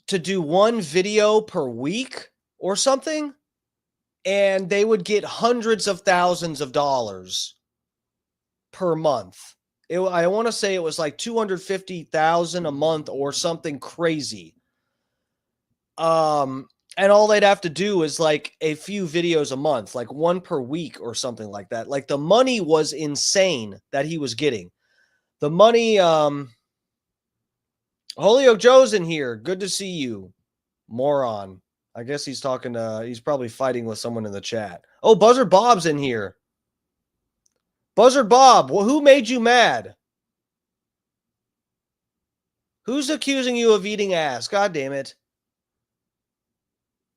to do one video per week or something, and they would get hundreds of thousands of dollars per month. I want to say it was like $250,000 a month or something crazy. And all they'd have to do is like a few videos a month, like one per week or something like that. Like the money was insane that he was getting. The money, Holyoke Joe's in here. Good to see you, moron. I guess he's he's probably fighting with someone in the chat. Oh, Buzzard Bob's in here. Buzzard Bob, well, who made you mad? Who's accusing you of eating ass? God damn it.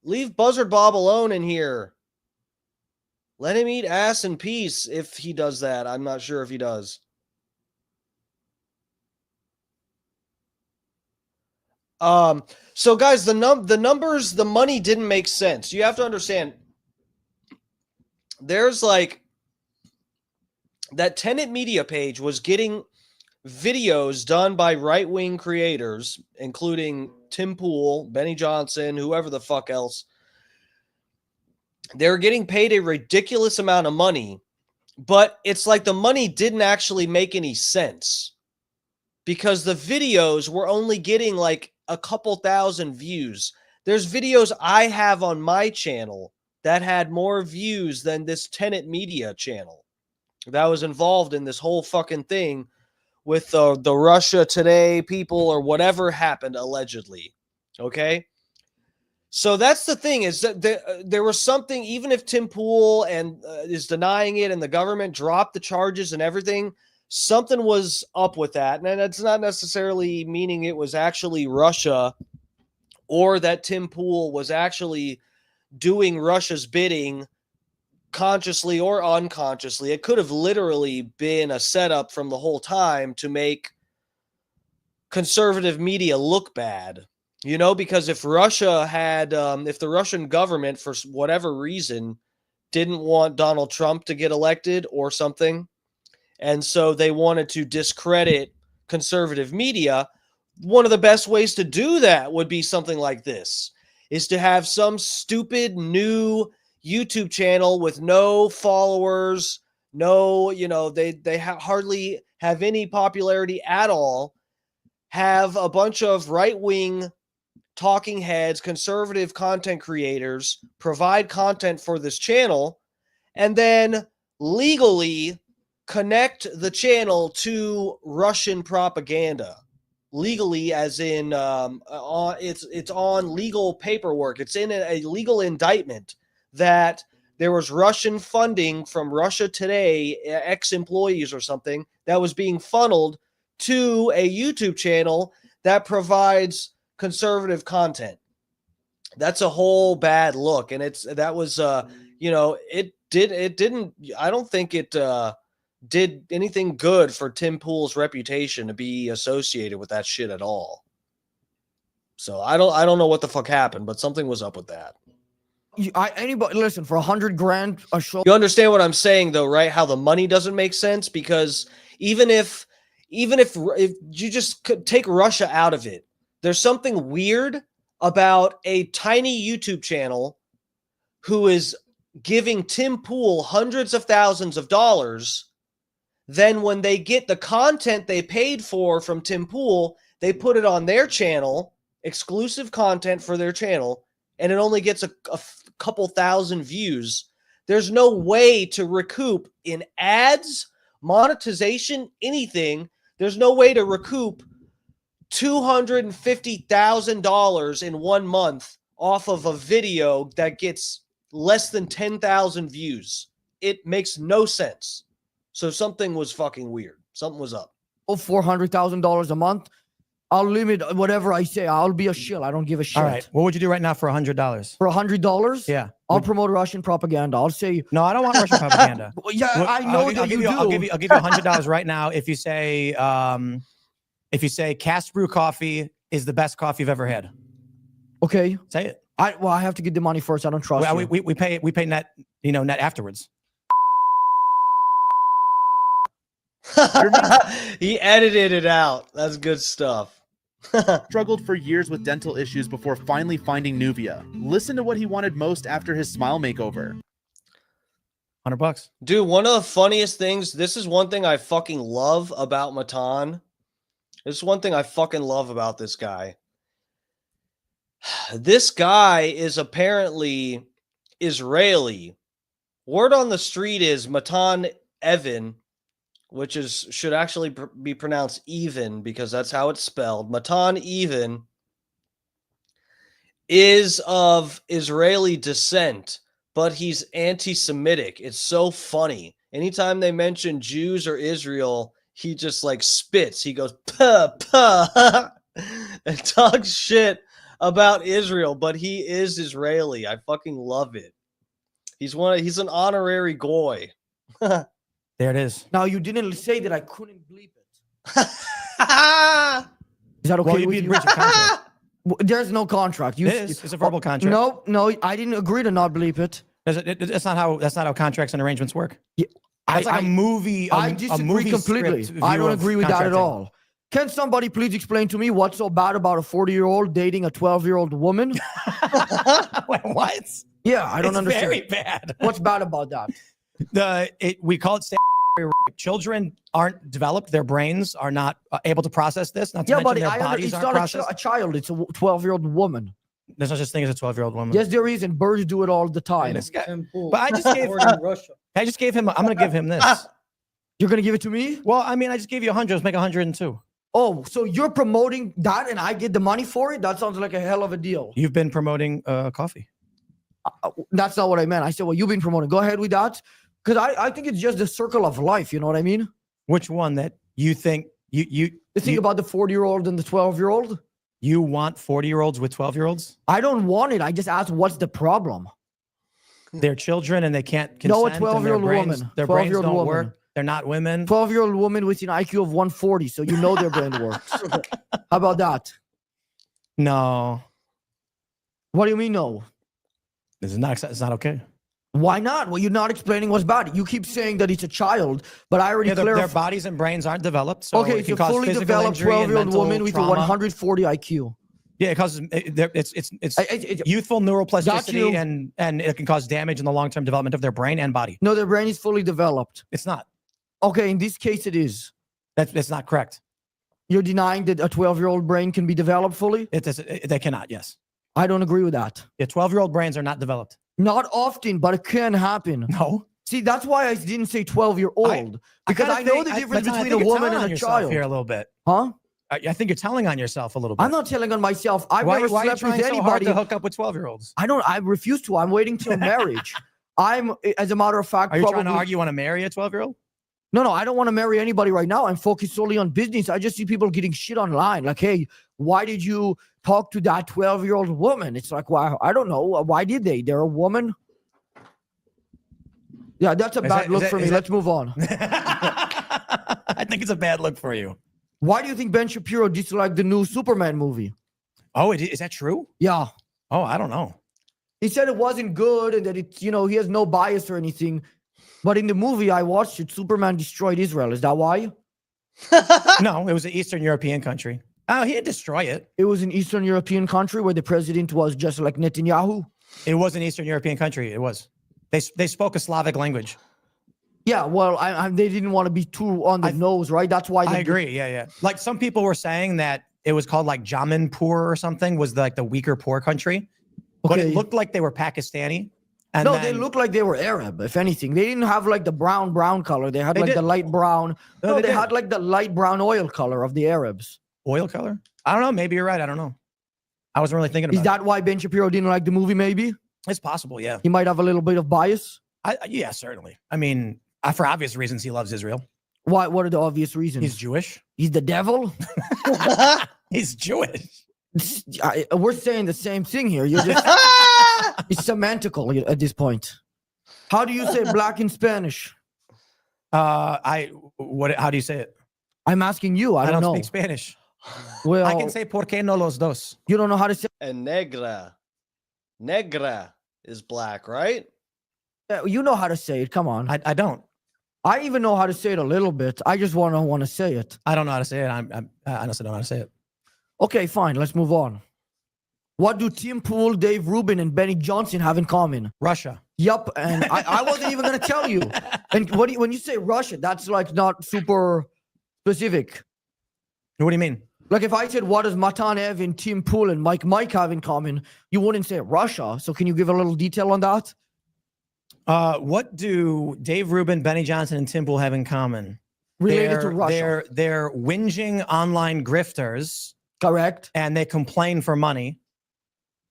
Leave Buzzard Bob alone in here. Let him eat ass in peace if he does that. I'm not sure if he does. So guys, the numbers, the money didn't make sense. You have to understand. There's like that Tenet Media page was getting videos done by right-wing creators, including Tim Pool, Benny Johnson, whoever the fuck else. They're getting paid a ridiculous amount of money, but it's like the money didn't actually make any sense because the videos were only getting like a couple thousand views. There's videos I have on my channel that had more views than this Tenet Media channel that was involved in this whole fucking thing with the Russia Today people or whatever happened allegedly. Okay? So that's the thing, is that there was something, even if Tim Pool and is denying it and the government dropped the charges and everything, something was up with that. And it's not necessarily meaning it was actually Russia or that Tim Pool was actually doing Russia's bidding consciously or unconsciously. It could have literally been a setup from the whole time to make conservative media look bad. You know, because if Russia had, if the Russian government, for whatever reason, didn't want Donald Trump to get elected or something, and so they wanted to discredit conservative media, one of the best ways to do that would be something like this, is to have some stupid new YouTube channel with no followers, no, you know, they hardly have any popularity at all, have a bunch of right-wing talking heads, conservative content creators provide content for this channel, and then legally connect the channel to Russian propaganda. Legally, as in it's on legal paperwork. It's in a legal indictment that there was Russian funding from Russia Today, ex-employees or something, that was being funneled to a YouTube channel that provides conservative content. That's a whole bad look, and that was you know, it didn't, I don't think it did anything good for Tim Pool's reputation to be associated with that shit at all. So I don't know what the fuck happened, but something was up with that.
Anybody listen, for $100,000 a show.
You understand what I'm saying though, right? How the money doesn't make sense, because even if you just could take Russia out of it, there's something weird about a tiny YouTube channel who is giving Tim Pool hundreds of thousands of dollars. Then when they get the content they paid for from Tim Pool, they put it on their channel, exclusive content for their channel, and it only gets a couple thousand views. There's no way to recoup in ads, monetization, anything. There's no way to recoup $250,000 in 1 month off of a video that gets less than 10,000 views. It makes no sense. So something was fucking weird. Something was up.
$400,000 a month. I'll limit whatever I say. I'll be a shill. I don't give a shit.
All right. What would you do right now for $100?
For $100?
Yeah.
I'll promote Russian propaganda. I'll say
no. I don't want Russian propaganda.
Well, yeah, I know that you do.
I'll give you $100 right now if you say Cast Brew coffee is the best coffee you've ever had.
Okay.
Say it.
I have to get the money first. I don't trust you.
We pay net, net afterwards.
He edited it out. That's good stuff.
Struggled for years with dental issues before finally finding Nuvia. Listen to what he wanted most after his smile makeover.
$100.
Dude, one of the funniest things, this is one thing I fucking love about Matan. This is one thing I fucking love about this guy. This guy is apparently Israeli. Word on the street is Matan Even, which should actually be pronounced even because that's how it's spelled. Matan Even is of Israeli descent, but he's anti-Semitic. It's so funny. Anytime they mention Jews or Israel, he just like spits. He goes, puh, puh, and talks shit about Israel, but he is Israeli. I fucking love it. He's an honorary goy.
There it is.
Now, you didn't say that I couldn't bleep it. Is that okay with you? There's no contract.
It's a verbal contract.
No, I didn't agree to not bleep it.
That's not how contracts and arrangements work.
Yeah,
That's like a movie.
I disagree completely. I don't agree with that at all. Can somebody please explain to me what's so bad about a 40-year-old dating a 12-year-old woman?
What?
Yeah, I don't
It's
understand.
very bad.
What's bad about that?
We call it children aren't developed. Their brains are not able to process this. Not to
Yeah,
mention
but
their bodies
it's
aren't
not
processed.
a child. It's a 12-year-old woman.
There's no such thing as a 12-year-old woman.
Yes, there is, and birds do it all the time.
But I just gave him. I'm going to give him this.
You're going to give it to me?
Well, I mean, I just gave you 100. Let's make 102.
Oh, so you're promoting that and I get the money for it? That sounds like a hell of a deal.
You've been promoting coffee.
That's not what I meant. I said, well, you've been promoting. Go ahead with that. Because I think it's just the circle of life. You know what I mean?
Which one that you think you
think about the 40-year-old and the 12-year-old?
You want 40-year-olds with 12-year-olds?
I don't want it. I just asked, what's the problem?
They're children and they can't consent.
No, a 12-year-old woman.
Their brains
12-year-old
don't
woman.
work. They're not women.
12-year-old woman with an IQ of 140, so you know their brain works. How about that?
No.
What do you mean no?
It's not okay.
Why not? Well, you're not explaining what's bad. You keep saying that it's a child, but I already
their
clarified.
bodies and brains aren't developed. So
Okay,
it
it's
can
a
cause
fully
physical
developed
injury and
12-year-old
mental
woman with
trauma.
a 140 IQ.
Yeah, it causes it's youthful neuroplasticity
you.
and it can cause damage in the long-term development of their brain and body.
No, their brain is fully developed.
It's not.
Okay, in this case, it is.
That's not correct.
You're denying that a 12-year-old brain can be developed fully?
They cannot, yes.
I don't agree with that.
Yeah, 12-year-old brains are not developed.
Not often, but it can happen.
No.
See, that's why I didn't say 12-year-old. Because I know the difference between a woman and a child.
Here a little bit.
Huh?
I think you're telling on yourself a little bit.
I'm not telling on myself. I've
why
never
are you
slept
trying
with
so hard
anybody.
to hook up with 12-year-olds?
I refuse to. I'm waiting till marriage. As a matter of fact,
Are you
probably,
trying to argue you want to marry a 12-year-old?
No, I don't want to marry anybody right now. I'm focused solely on business. I just see people getting shit online. Like, hey, why did you talk to that 12-year-old woman? It's like, why? I don't know. Why did they? They're a woman. Yeah, that's a bad look for me. Let's move on.
I think it's a bad look for you.
Why do you think Ben Shapiro disliked the new Superman movie?
Oh, is that true?
Yeah.
Oh, I don't know.
He said it wasn't good and that he has no bias or anything. But in the movie I watched it, Superman destroyed Israel. Is that why?
No, it was an Eastern European country. Oh, he didn't destroy it.
It was an Eastern European country where the president was just like Netanyahu.
It was an Eastern European country. It was. They spoke a Slavic language.
Yeah, well, they didn't want to be too on the nose, right? That's why.
I agree. Yeah. Like some people were saying that it was called like Jamanpur or something, was like the weaker poor country, but it looked like they were Pakistani. And
they looked like they were Arab. If anything, they didn't have like the brown color. They had the light brown. No, they had like the light brown oil color of the Arabs.
Oil color? I don't know. Maybe you're right. I don't know. I wasn't really thinking about it.
Is that why Ben Shapiro didn't like the movie? Maybe
it's possible. Yeah,
he might have a little bit of bias.
Yeah, certainly. I mean, for obvious reasons, he loves Israel.
Why? What are the obvious reasons?
He's Jewish.
He's the devil.
He's Jewish.
We're saying the same thing here. You're just it's semantical at this point. How do you say black in Spanish?
How do you say it?
I'm asking you. I don't know.
Speak Spanish.
Well,
I can say por qué no los dos.
You don't know how to say.
And negra is black, right?
You know how to say it. Come on.
I don't.
I even know how to say it a little bit. I just want to say it.
I don't know how to say it. I honestly don't know how to say it.
Okay, fine. Let's move on. What do Tim Pool, Dave Rubin, and Benny Johnson have in common?
Russia.
Yup. And I wasn't even going to tell you. And when you say Russia, that's like not super specific.
What do you mean?
Like if I said, what does Matan Even, Tim Pool, and Mike have in common? You wouldn't say Russia. So can you give a little detail on that?
What do Dave Rubin, Benny Johnson, and Tim Pool have in common?
Related to Russia.
They're whinging online grifters.
Correct.
And they complain for money.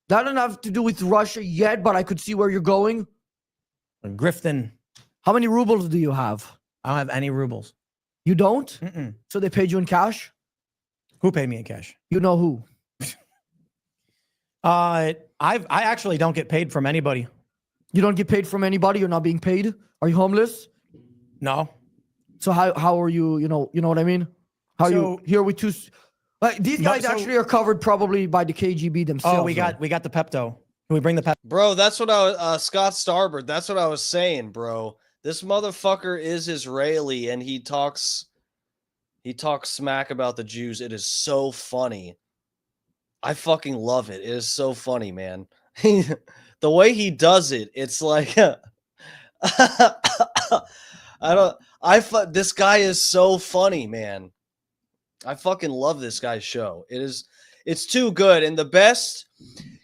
That doesn't have to do with Russia yet, but I could see where you're going.
Grifting.
How many rubles do you have?
I don't have any rubles.
You don't?
Mm-mm.
So they paid you in cash?
Who paid me in cash?
You know who?
I actually don't get paid from anybody.
You don't get paid from anybody? You're not being paid? Are you homeless?
No.
So how are you, you know what I mean? How are you here with two? These guys actually are covered probably by the KGB themselves.
Oh, we got the Pepto. Can we bring the Pepto?
Bro, that's what I was Scott Starboard. That's what I was saying, bro. This motherfucker is Israeli and he talks smack about the Jews. It is so funny. I fucking love it. It is so funny, man. The way he does it, it's like this guy is so funny, man. I fucking love this guy's show. It's too good. And the best,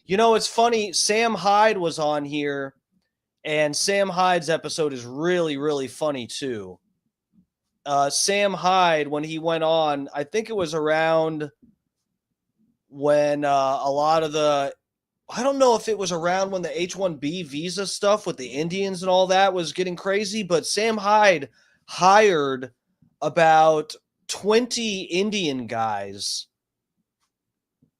it's funny. Sam Hyde was on here, and Sam Hyde's episode is really, really funny too. Sam Hyde, when he went on, I think it was around when a lot of I don't know if it was around when the H-1B visa stuff with the Indians and all that was getting crazy, but Sam Hyde hired about 20 Indian guys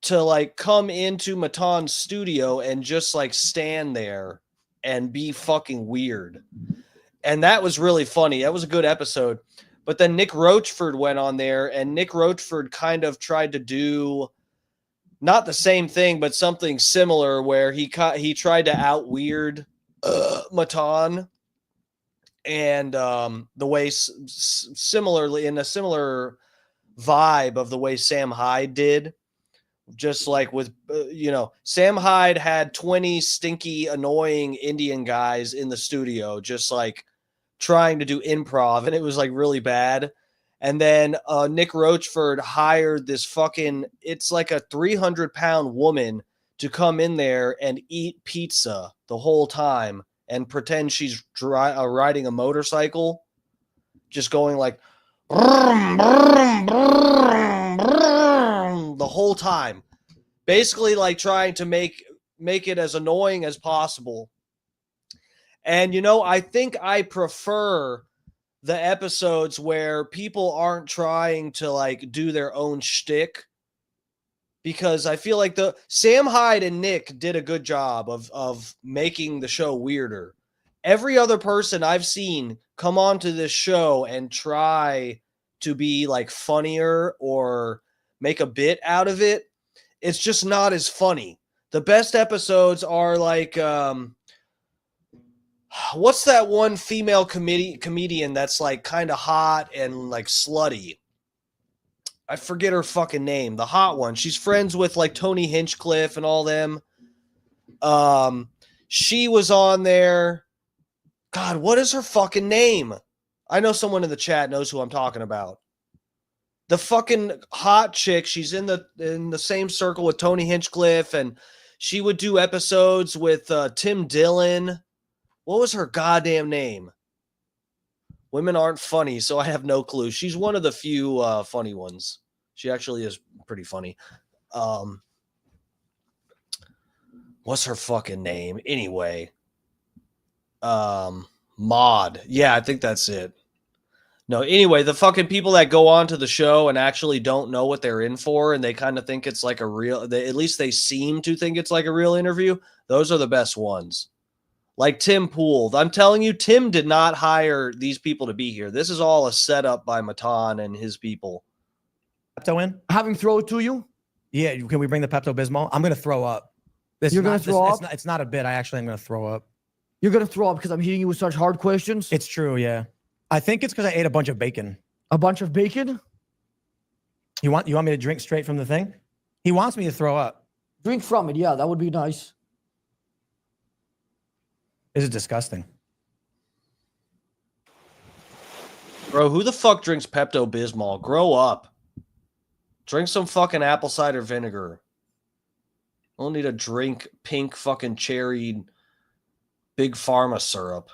to like come into Matan's studio and just like stand there and be fucking weird. And that was really funny. That was a good episode. But then Nick Roachford went on there, and Nick Roachford kind of tried to do not the same thing, but something similar, where he tried to out weird Matan, and the way similarly in a similar vibe of the way Sam Hyde did, just like with Sam Hyde had 20 stinky, annoying Indian guys in the studio, just like trying to do improv, and it was like really bad. And then Nick Roachford hired this it's like a 300-pound woman to come in there and eat pizza the whole time and pretend she's riding a motorcycle, just going like the whole time, basically like trying to make it as annoying as possible. And I think I prefer the episodes where people aren't trying to like do their own shtick, because I feel like the Sam Hyde and Nick did a good job of making the show weirder. Every other person I've seen come onto this show and try to be like funnier or make a bit out of it, it's just not as funny. The best episodes are like what's that one female comedian that's like kind of hot and like slutty? I forget her fucking name. The hot one. She's friends with like Tony Hinchcliffe and all them. She was on there. God, what is her fucking name? I know someone in the chat knows who I'm talking about. The fucking hot chick. She's in the same circle with Tony Hinchcliffe, and she would do episodes with Tim Dillon. What was her goddamn name? Women aren't funny, so I have no clue. She's one of the few funny ones. She actually is pretty funny. What's her fucking name? Anyway. Maud. Yeah, I think that's it. No, anyway, the fucking people that go on to the show and actually don't know what they're in for, and they kind of think it's like a real, at least they seem to think it's like a real interview. Those are the best ones. Like Tim Pool. I'm telling you, Tim did not hire these people to be here. This is all a setup by Matan and his people.
Pepto in?
Having throw it to you?
Yeah, can we bring the Pepto-Bismol? I'm going to throw up.
You're going to throw up?
It's not a bit. I actually am going to throw up.
You're going to throw up because I'm hitting you with such hard questions?
It's true, yeah. I think it's because I ate a bunch of bacon.
A bunch of bacon?
You want me to drink straight from the thing? He wants me to throw up.
Drink from it, yeah. That would be nice.
This is disgusting.
Bro, who the fuck drinks Pepto-Bismol? Grow up. Drink some fucking apple cider vinegar. I don't need to drink pink fucking cherry big pharma syrup.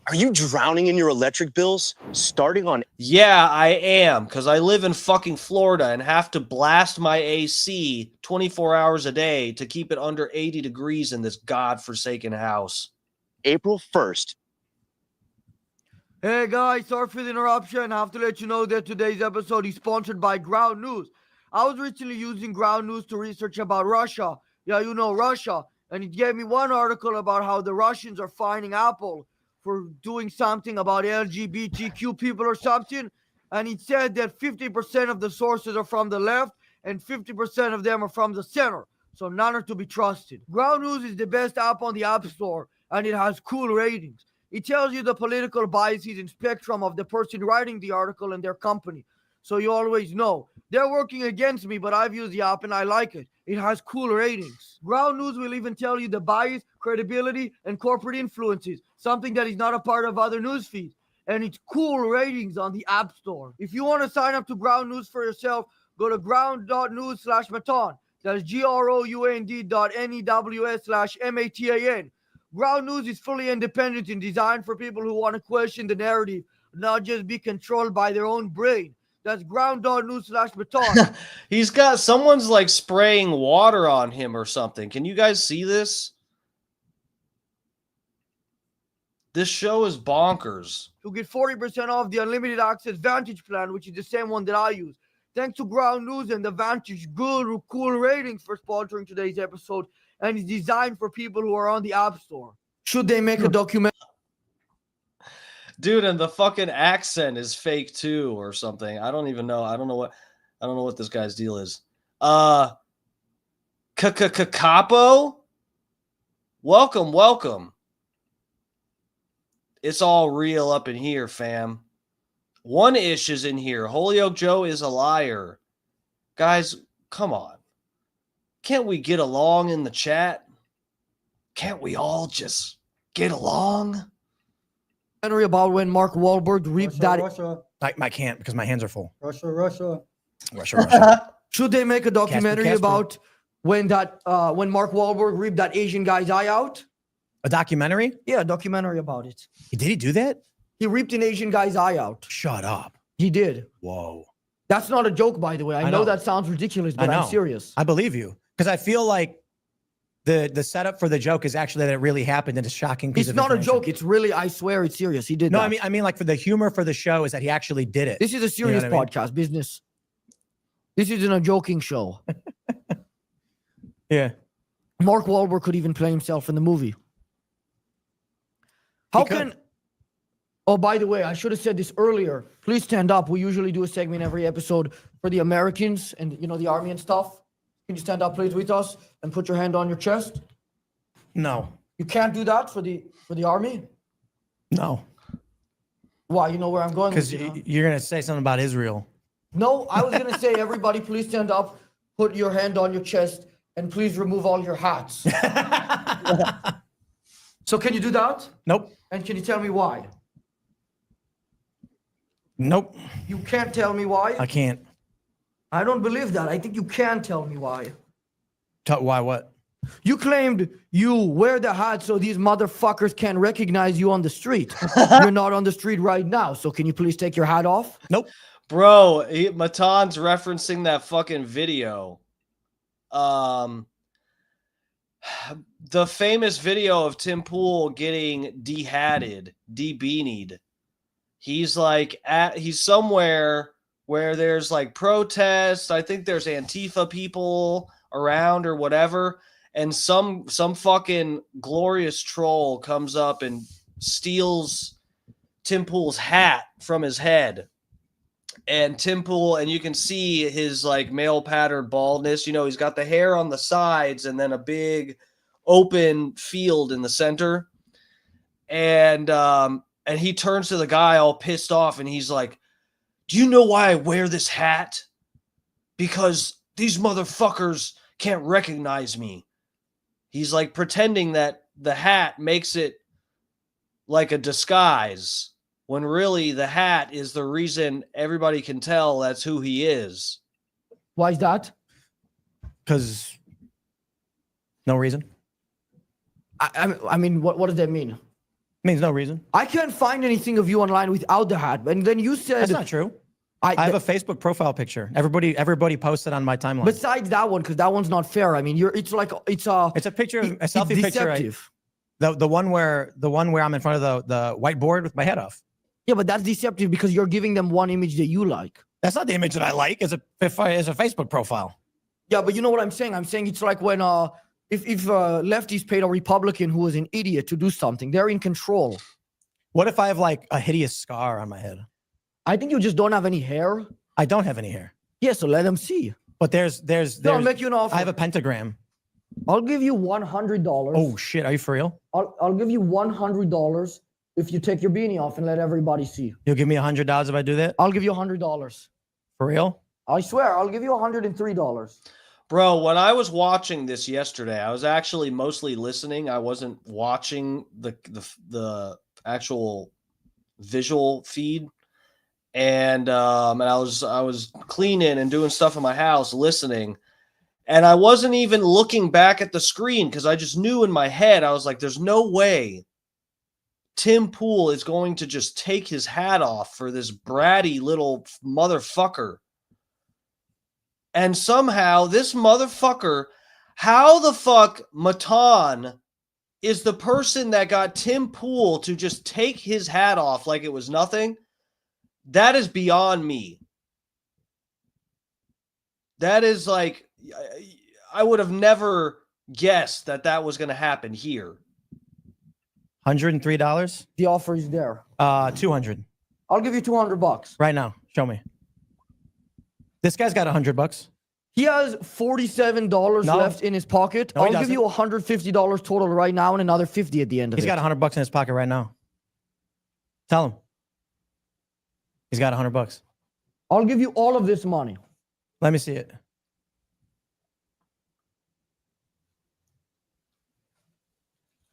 Are you drowning in your electric bills? Starting on...
Yeah, I am, because I live in fucking Florida and have to blast my AC 24 hours a day to keep it under 80 degrees in this godforsaken house.
April 1st.
Hey guys, sorry for the interruption. I have to let you know that today's episode is sponsored by Ground News. I was recently using Ground News to research about Russia. Yeah, you know Russia. And it gave me one article about how the Russians are fining Apple for doing something about LGBTQ people or something. and it said that 50% of the sources are from the left and 50% of them are from the center. So none are to be trusted. Ground News is the best app on the App Store, and it has cool ratings. It tells you the political biases and spectrum of the person writing the article and their company. So you always know. They're working against me, but I've used the app and I like it. It has cool ratings. Ground News will even tell you the bias, credibility, and corporate influences, something that is not a part of other news feeds. And it's cool ratings on the App Store. If you want to sign up to Ground News for yourself, go to ground.news/Matan. That's ground.news/MATAN. Ground News is fully independent and designed for people who want to question the narrative, not just be controlled by their own brain. That's ground.news/Matan.
He's got someone's like spraying water on him or something. Can you guys see this? This show is bonkers.
To get 40% off the unlimited access Vantage plan, which is the same one that I use. Thanks to Ground News and the Vantage good, cool ratings for sponsoring today's episode, and it's designed for people who are on the App Store. Should they make a documentary?
Dude, and the fucking accent is fake too or something. I don't even know. I don't know what this guy's deal is. Capo? Welcome. It's all real up in here, fam. One ish is in here. Holyoke Joe is a liar. Guys, come on. Can't we get along in the chat? Can't we all just get along?
About when Mark Wahlberg reaped
Russia.
I can't because my hands are full.
Russia.
Should they make a documentary about when Mark Wahlberg ripped that Asian guy's eye out?
A documentary?
Yeah, a documentary about it.
Did he do that?
He ripped an Asian guy's eye out.
Shut up.
He did.
Whoa.
That's not a joke, by the way. I know that sounds ridiculous, but I'm serious.
I believe you. Because I feel like the setup for the joke is actually that it really happened and it's shocking piece
It's
of
not a
information.
joke. It's really, I swear it's serious. He did
No,
that.
I mean like for the humor for the show is that he actually did it.
This is a serious
You know what I mean?
podcast, business. This isn't a joking show.
Yeah.
Mark Wahlberg could even play himself in the movie. How can... Oh, by the way, I should have said this earlier. Please stand up. We usually do a segment every episode for the Americans and, the army and stuff. Can you stand up, please, with us and put your hand on your chest?
No.
You can't do that for the army?
No.
Why? You know where I'm going?
Because you're going to say something about Israel.
No, I was going to say, everybody, please stand up, put your hand on your chest, and please remove all your hats. So can you do that?
Nope.
And can you tell me why?
Nope.
You can't tell me why?
I can't.
I don't believe that. I think you can tell me why.
Why what?
You claimed you wear the hat so these motherfuckers can recognize you on the street. You're not on the street right now, so can you please take your hat off?
Nope.
Bro, Matan's referencing that fucking video. The famous video of Tim Pool getting de-hatted, de-beanied. He's like he's somewhere where there's like protests. I think there's Antifa people around or whatever. And some fucking glorious troll comes up and steals Tim Pool's hat from his head. And Tim Pool, and you can see his like male pattern baldness. He's got the hair on the sides and then a big open field in the center. And he turns to the guy all pissed off and he's like, "Do you know why I wear this hat? Because these motherfuckers can't recognize me." He's like pretending that the hat makes it like a disguise when really the hat is the reason everybody can tell that's who he is.
Why is that?
Because no reason.
I mean, what does that mean?
Means no reason.
I can't find anything of you online without the hat. And then you said
that's not true. I have a Facebook profile picture. Everybody posted on my timeline.
Besides that one, because that one's not fair. I mean, it's a
picture, a selfie picture. The one where I'm in front of the whiteboard with my head off.
Yeah, but that's deceptive because you're giving them one image that you like.
That's not the image that I like. It's a Facebook profile.
Yeah, but you know what I'm saying? I'm saying it's like when if lefties paid a Republican who was an idiot to do something, they're in control.
What if I have like a hideous scar on my head?
I think you just don't have any hair.
I don't have any hair.
Yeah, so let them see.
But there's
I'll make you an offer.
I have a pentagram.
I'll give you $100.
Oh shit, are you for real?
I'll give you $100 if you take your beanie off and let everybody see.
You'll give me $100 if I do that?
I'll give you $100.
For real?
I swear, I'll give you $103.
Bro, when I was watching this yesterday, I was actually mostly listening. I wasn't watching the actual visual feed. And I was cleaning and doing stuff in my house, listening. And I wasn't even looking back at the screen because I just knew in my head, I was like, there's no way Tim Pool is going to just take his hat off for this bratty little motherfucker. And somehow this motherfucker, how the fuck Matan is the person that got Tim Pool to just take his hat off like it was nothing? That is beyond me. That is like, I would have never guessed that was going to happen here.
$103?
The offer is there.
200.
I'll give you $200.
Right now. Show me. This guy's got $100.
He has $47 left in his pocket.
No, he
I'll give you $150 total right now and another $50 at the end of it.
He's got $100 in his pocket right now. Tell him. He's got $100.
I'll give you all of this money.
Let me see it.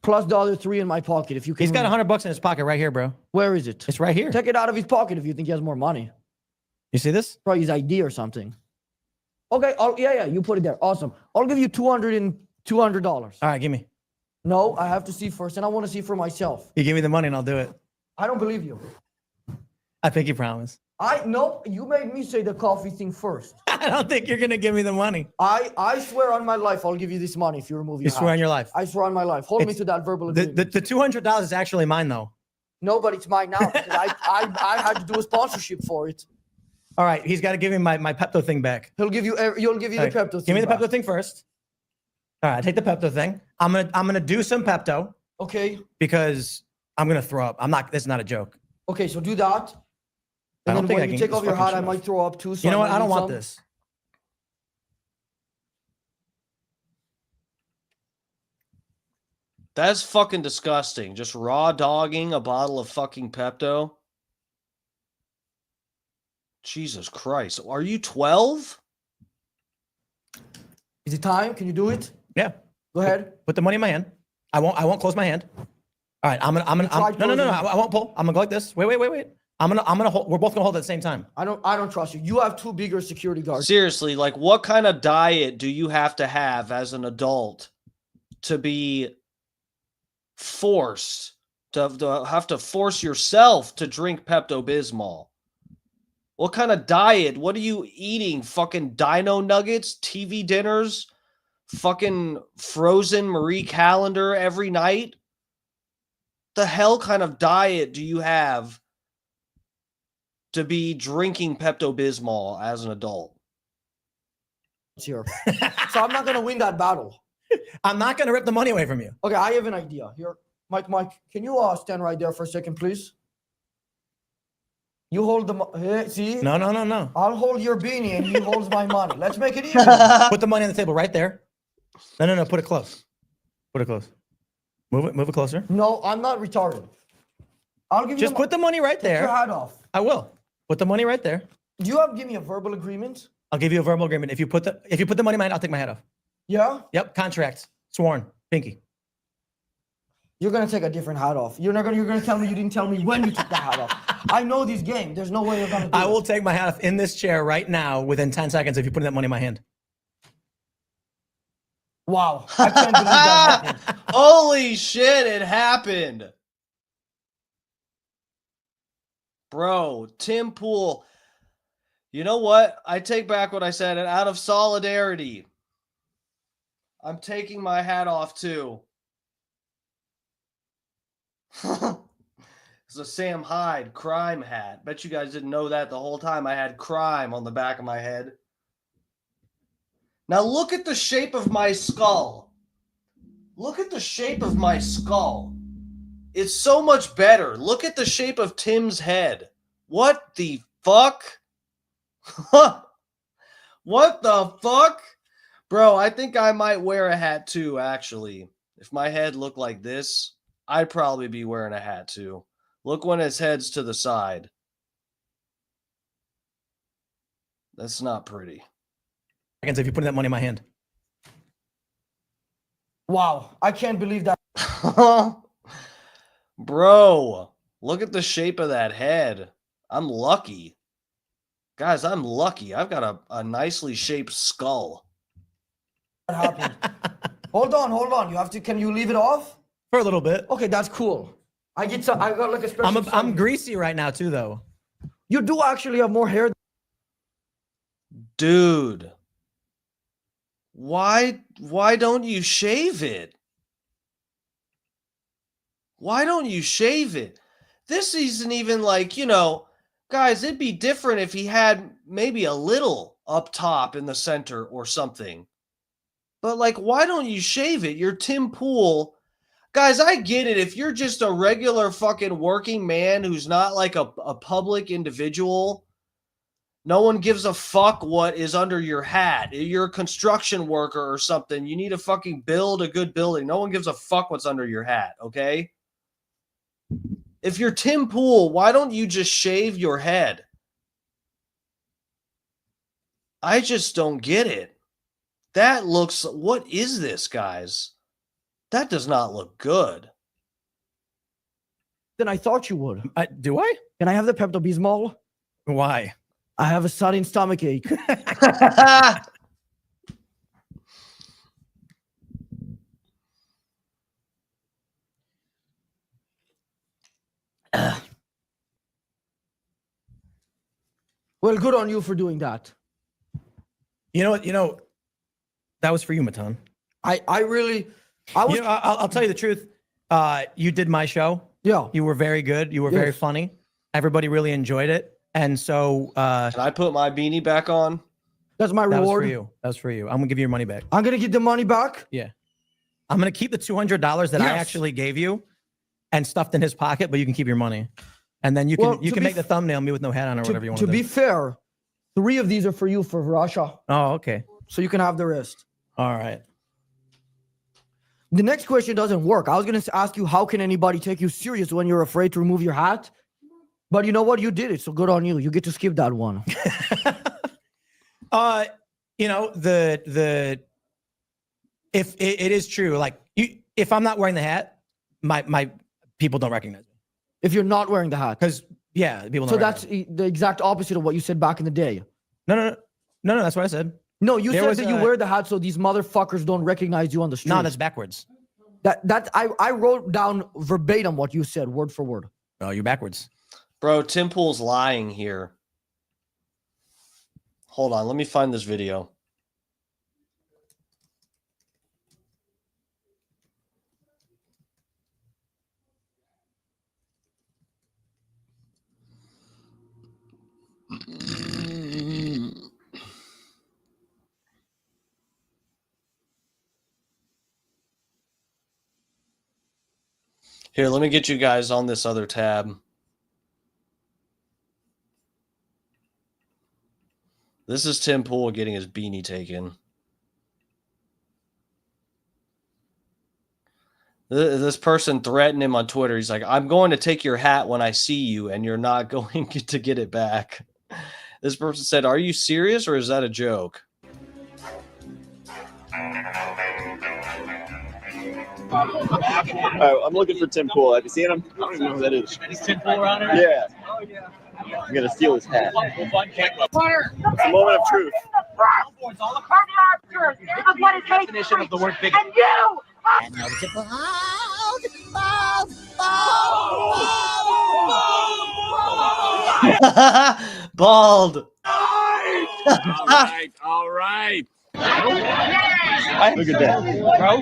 Plus the other $3 in my pocket. If you can.
He's got $100 in his pocket right here, bro.
Where is it?
It's right here.
Take it out of his pocket if you think he has more money.
You see this?
Probably his ID or something. Okay. Yeah. You put it there. Awesome. I'll give you $200.
All right, give me.
No, I have to see first, and I want to see for myself.
You give me the money and I'll do it.
I don't believe you.
I think you promise.
No, you made me say the coffee thing first.
I don't think you're gonna give me the money.
I swear on my life, I'll give you this money if you remove your
You swear on your life.
I swear on my life. Hold me to that verbal agreement.
The $200 is actually mine though.
No, but it's mine now because I had to do a sponsorship for it.
All right, he's got to give me my Pepto thing back.
You'll give you the Pepto thing.
Give me the
back.
Pepto thing first. All right, take the Pepto thing. I'm gonna do some Pepto.
Okay.
Because I'm gonna throw up. This is not a joke.
Okay, so do that. And then when you take off your hat, I might throw up too. So
you know what? I don't want this.
That's fucking disgusting. Just raw dogging a bottle of fucking Pepto. Jesus Christ. Are you 12?
Is it time? Can you do it?
Yeah.
Go ahead.
Put the money in my hand. I won't close my hand. All right. No. I won't pull. I'm gonna go like this. Wait. I'm gonna hold. We're both gonna hold at the same time.
I don't trust you. You have two bigger security guards.
Seriously, like what kind of diet do you have to have as an adult to be forced to have to force yourself to drink Pepto-Bismol? What kind of diet? What are you eating? Fucking dino nuggets, TV dinners, fucking frozen Marie Callender every night? The hell kind of diet do you have to be drinking Pepto-Bismol as an adult?
Here. So I'm not going to win that battle.
I'm not going to rip the money away from you.
Okay, I have an idea. Here, Mike, can you stand right there for a second, please? You hold the see?
No.
I'll hold your beanie and you hold my money. Let's make it easy.
Put the money on the table right there. No. Put it close. Put it close. Move it closer.
No, I'm not retarded. I'll give you.
Just put the money right there.
Take your hat off.
I will. Put the money right there.
Do you give me a verbal agreement?
I'll give you a verbal agreement. If you put the money in mine, I'll take my hat off.
Yeah?
Yep, contract. Sworn. Pinky.
You're gonna take a different hat off. You're gonna tell me you didn't tell me when you took the hat off. I know this game. There's no way you're gonna do
I will take my hat off in this chair right now within 10 seconds if you put that money in my hand.
Wow. I can't believe that happened.
Holy shit, it happened. Bro, Tim Pool. You know what? I take back what I said. And out of solidarity, I'm taking my hat off too. It's a Sam Hyde crime hat. Bet you guys didn't know that the whole time I had crime on the back of my head. Now look at the shape of my skull. Look at the shape of my skull. It's so much better. Look at the shape of Tim's head. What the fuck? What the fuck? Bro, I think I might wear a hat too, actually. If my head looked like this, I'd probably be wearing a hat too. Look when his head's to the side. That's not pretty.
If you're putting that money in my hand.
Wow, I can't believe that.
Bro, look at the shape of that head. I'm lucky. Guys, I'm lucky. I've got a nicely shaped skull.
Happened. Hold on. You have to. Can you leave it off
for a little bit?
Okay, that's cool. I got like a special.
I'm greasy right now too, though.
You do actually have more hair.
Dude, why don't you shave it? Why don't you shave it? This isn't even like, guys, it'd be different if he had maybe a little up top in the center or something. But like, why don't you shave it? You're Tim Pool. Guys, I get it. If you're just a regular fucking working man who's not like a public individual, no one gives a fuck what is under your hat. You're a construction worker or something. You need to fucking build a good building. No one gives a fuck what's under your hat, okay? If you're Tim Pool, why don't you just shave your head? I just don't get it. That looks, what is this, guys? That does not look good.
Then I thought you would.
Do I?
Can I have the Pepto-Bismol?
Why?
I have a sudden stomach ache. Well, good on you for doing that.
You know what? That was for you, Matan. I'll tell you the truth. You did my show.
Yeah.
You were very good. You were very funny. Everybody really enjoyed it. And so
can I put my beanie back on?
That's my reward.
That was for you. That was for you. I'm gonna give you your money back.
I'm gonna get the money back?
Yeah. I'm gonna keep the $200 that I actually gave you and stuffed in his pocket, but you can keep your money. And then you can make the thumbnail me with no hat on or whatever you want to do.
To be fair, 3 of these are for you for Russia.
Oh, okay.
So you can have the rest.
All right.
The next question doesn't work. I was going to ask you, how can anybody take you serious when you're afraid to remove your hat? But you know what? You did it. So good on you. You get to skip that one.
If it is true, like if I'm not wearing the hat, my people don't recognize me.
If you're not wearing the hat.
Because people don't
So that's the exact opposite of what you said back in the day.
No, that's what I said.
No, you said that you wear the hat so these motherfuckers don't recognize you on the street.
No, that's backwards.
I wrote down verbatim what you said, word for word.
Oh, you're backwards.
Bro, Tim Pool's lying here. Hold on, let me find this video. Here, let me get you guys on this other tab. This is Tim Pool getting his beanie taken. This person threatened him on Twitter. He's like, I'm going to take your hat when I see you, and you're not going to get it back. This person said, are you serious, or is that a joke?
I'm looking for Tim Pool. Have you seen him? I don't even know who that is.
Is Tim Pool around here?
Yeah. Oh, yeah. I'm going to steal his hat. It's a moment of truth.
Definition of the word bigot.
And you!
Bald.
All right.
Look at that.
Bro,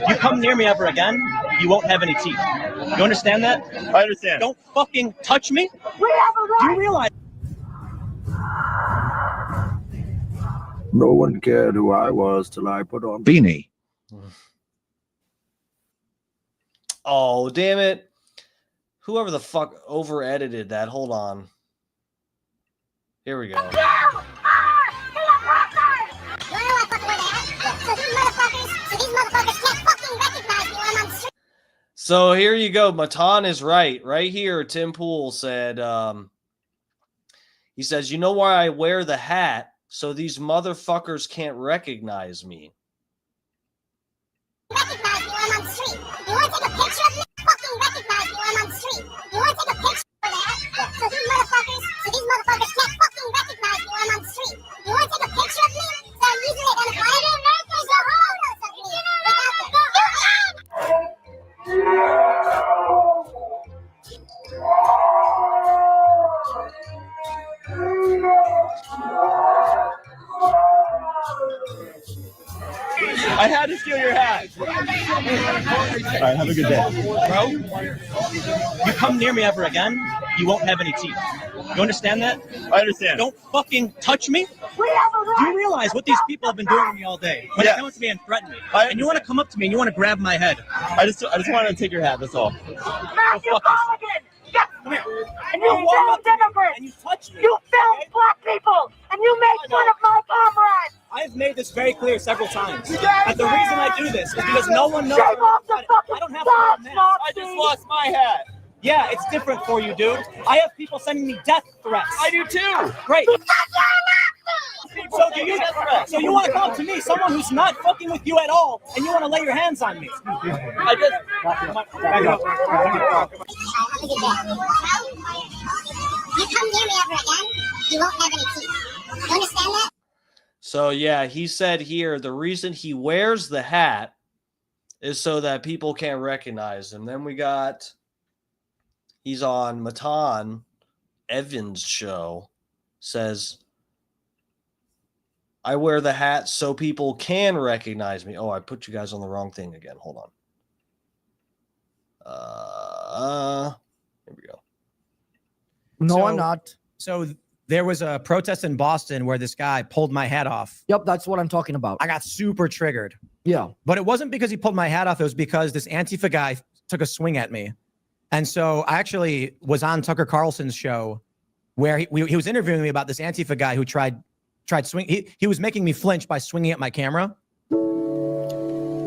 you come near me ever again, you won't have any teeth. You understand that?
I understand.
Don't fucking touch me. Do you realize?
No one cared who I was till I put on
beanie.
Oh, damn it. Whoever the fuck over edited that. Hold on. Here we go. So here you go. Matan is right. Right here, Tim Pool said, he says, you know why I wear the hat? So these motherfuckers can't recognize me.
Recognize me when I'm on the street. You want to take a picture of me? Fucking recognize me when I'm on the street. You want to take a picture of that? So these motherfuckers can't fucking recognize me when I'm on the street. You want to take a picture of me? So I'm using it on a fire. There's a photos of me without the
I had to steal your hat. All right, have a good day.
Bro, you come near me ever again, you won't have any teeth. You understand that?
I understand.
Don't fucking touch me. Do you realize what these people have been doing to me all day? When they come up to me and threaten me. And you want to come up to me and you want to grab my head.
I just wanted to take your hat, that's all.
Matthew Mulligan! Come here. And you filmed immigrants! And you touched me! You filmed black people! And you made fun of my comrades!
I've made this very clear several times. That the reason I do this is because no one knows.
Shave off the fucking
I don't have to wear a mask.
I just lost my hat.
Yeah, it's different for you, dude. I have people sending me death threats.
I do too.
Great. So you want to come up to me, someone who's not fucking with you at all, and you want to lay your hands on me? I just. Back up.
You come near me ever again, you won't have any teeth. You understand that?
So yeah, he said here the reason he wears the hat is so that people can't recognize him. Then we got, he's on Matan Even's show, says, I wear the hat so people can recognize me. Oh, I put you guys on the wrong thing again. Hold on. Here we go.
No, I'm not.
So there was a protest in Boston where this guy pulled my hat off.
Yep, that's what I'm talking about.
I got super triggered.
Yeah.
But it wasn't because he pulled my hat off. It was because this Antifa guy took a swing at me. And so I actually was on Tucker Carlson's show where he was interviewing me about this Antifa guy who tried swing. He was making me flinch by swinging at my camera.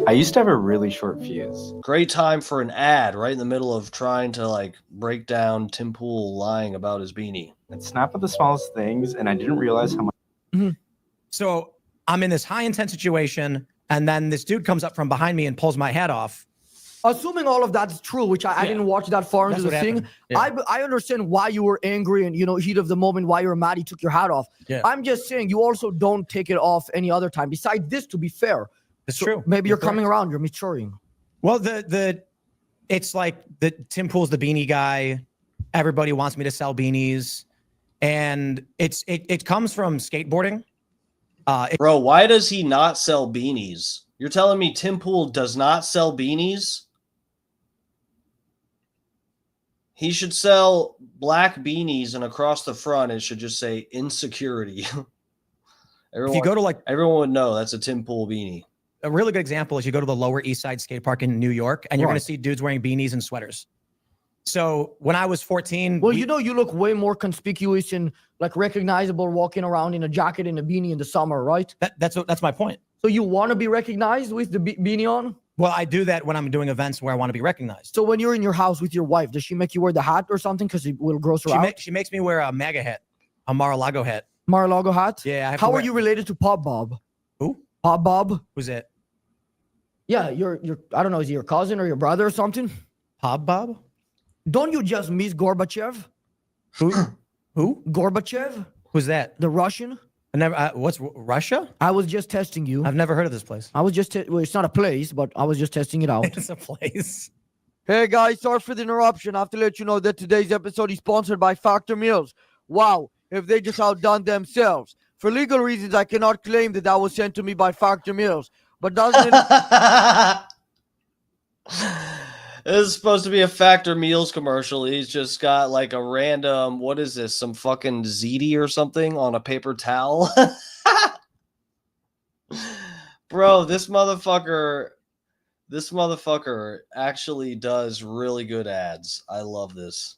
I used to have a really short fuse.
Great time for an ad right in the middle of trying to like break down Tim Pool lying about his beanie.
I'd snap at the smallest things, and I didn't realize how much.
So I'm in this high intense situation, and then this dude comes up from behind me and pulls my hat off.
Assuming all of that's true, which I didn't watch that far into the thing, I understand why you were angry and, heat of the moment, why you were mad he took your hat off.
Yeah.
I'm just saying you also don't take it off any other time. Besides this, to be fair.
It's true.
Maybe you're coming around, you're maturing.
Well, it's like the Tim Pool's the beanie guy. Everybody wants me to sell beanies. And it comes from skateboarding.
Bro, why does he not sell beanies? You're telling me Tim Pool does not sell beanies? He should sell black beanies, and across the front it should just say insecurity.
If you go to
everyone would know that's a Tim Pool beanie.
A really good example is you go to the Lower East Side skate park in New York, and you're going to see dudes wearing beanies and sweaters. So when I was 14,
well, you look way more conspicuous and like recognizable walking around in a jacket and a beanie in the summer, right?
That's my point.
So you want to be recognized with the beanie on?
Well, I do that when I'm doing events where I want to be recognized.
So when you're in your house with your wife, does she make you wear the hat or something because it will gross her out?
She makes me wear a MAGA hat, a Mar-a-Lago hat.
Mar-a-Lago hat?
Yeah.
How are you related to Pop Bob?
Who?
Pop Bob?
Who's it?
Yeah, you're I don't know, is he your cousin or your brother or something?
Pop Bob?
Don't you just miss Gorbachev?
Who?
Gorbachev?
Who's that?
The Russian?
I never. What's Russia?
I was just testing you.
I've never heard of this place.
I was just well, it's not a place, but I was just testing it out.
It's a place.
Hey guys, sorry for the interruption. I have to let you know that today's episode is sponsored by Factor Meals. Wow, if they just outdone themselves. For legal reasons, I cannot claim that was sent to me by Factor Meals. But doesn't it?
This is supposed to be a Factor Meals commercial. He's just got like a random, what is this? Some fucking ziti or something on a paper towel. Bro, this motherfucker actually does really good ads. I love this.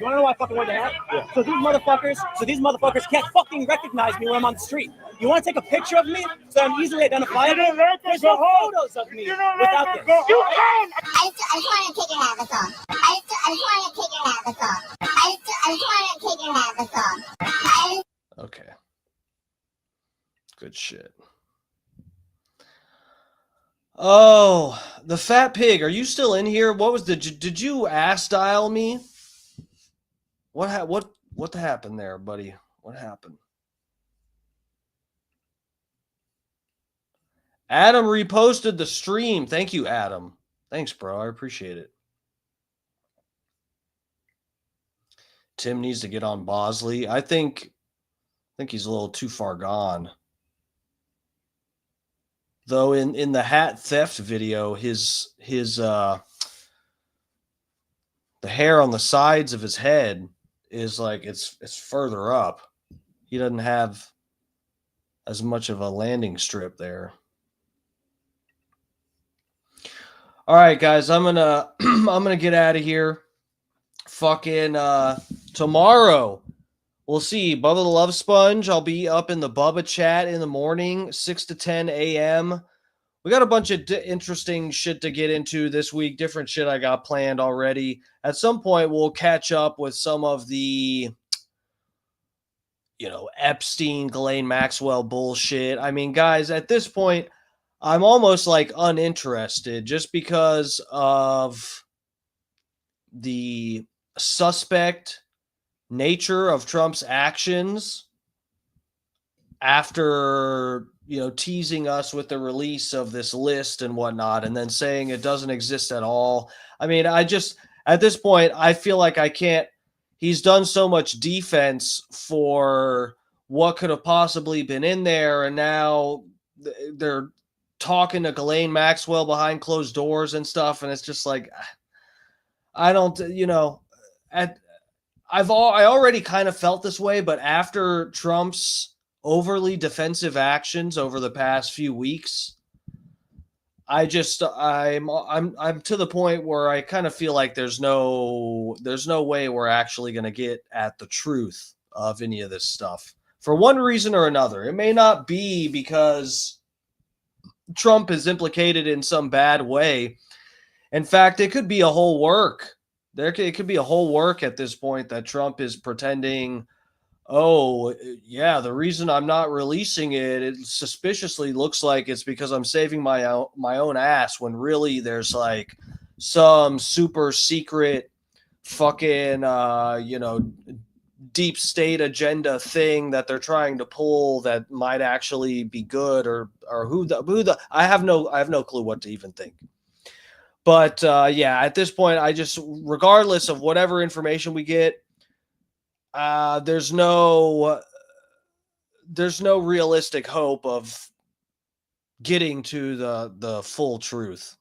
You want to know why I fucking wear the hat? Yeah. So these motherfuckers can't fucking recognize me when I'm on the street. You want to take a picture of me so I'm easily identifiable? There's no photos of me without this.
You can! I just want to take your hat, that's all. I just want to take your hat, that's all. I just want to take your hat, that's all.
Okay. Good shit. Oh, the fat pig. Are you still in here? What was did you ass dial me? What happened there, buddy? What happened? Adam reposted the stream. Thank you, Adam. Thanks, bro. I appreciate it. Tim needs to get on Bosley. I think he's a little too far gone. Though in the hat theft video, his the hair on the sides of his head is like it's further up. He doesn't have as much of a landing strip there. All right, guys, I'm gonna get out of here. Fucking tomorrow, we'll see. Bubba the Love Sponge. I'll be up in the Bubba chat in the morning, 6 to 10 a.m. We got a bunch of interesting shit to get into this week. Different shit I got planned already. At some point, we'll catch up with some of the, Epstein, Ghislaine Maxwell bullshit. I mean, guys, at this point, I'm almost like uninterested just because of the suspect nature of Trump's actions after, teasing us with the release of this list and whatnot, and then saying it doesn't exist at all. I mean, at this point, I feel like I can't. He's done so much defense for what could have possibly been in there, and now they're talking to Ghislaine Maxwell behind closed doors and stuff, and it's just like, I don't, I already kind of felt this way, but after Trump's overly defensive actions over the past few weeks, I'm to the point where I kind of feel like there's no way we're actually going to get at the truth of any of this stuff for one reason or another. It may not be because Trump is implicated in some bad way. In fact, it could be a whole work. It could be a whole work at this point that Trump is pretending, oh, yeah, the reason I'm not releasing it suspiciously looks like it's because I'm saving my own ass, when really there's like some super secret fucking, deep state agenda thing that they're trying to pull that might actually be good or I have no clue what to even think. But at this point, I just, regardless of whatever information we get, there's no realistic hope of getting to the full truth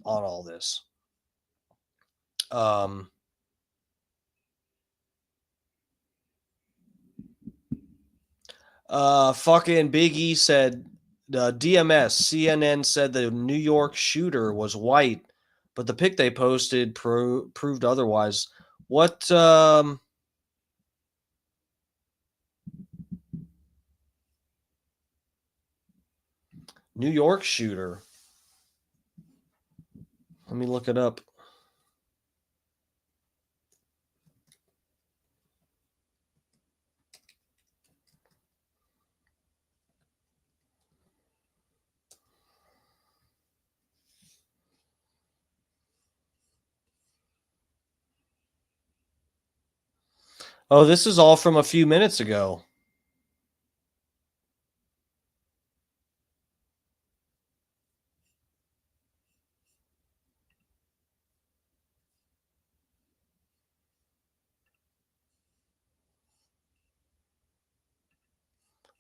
on all this. Fucking Big E said, DMS, CNN said the New York shooter was white, but the pic they posted proved otherwise. What, New York shooter? Let me look it up. Oh, this is all from a few minutes ago.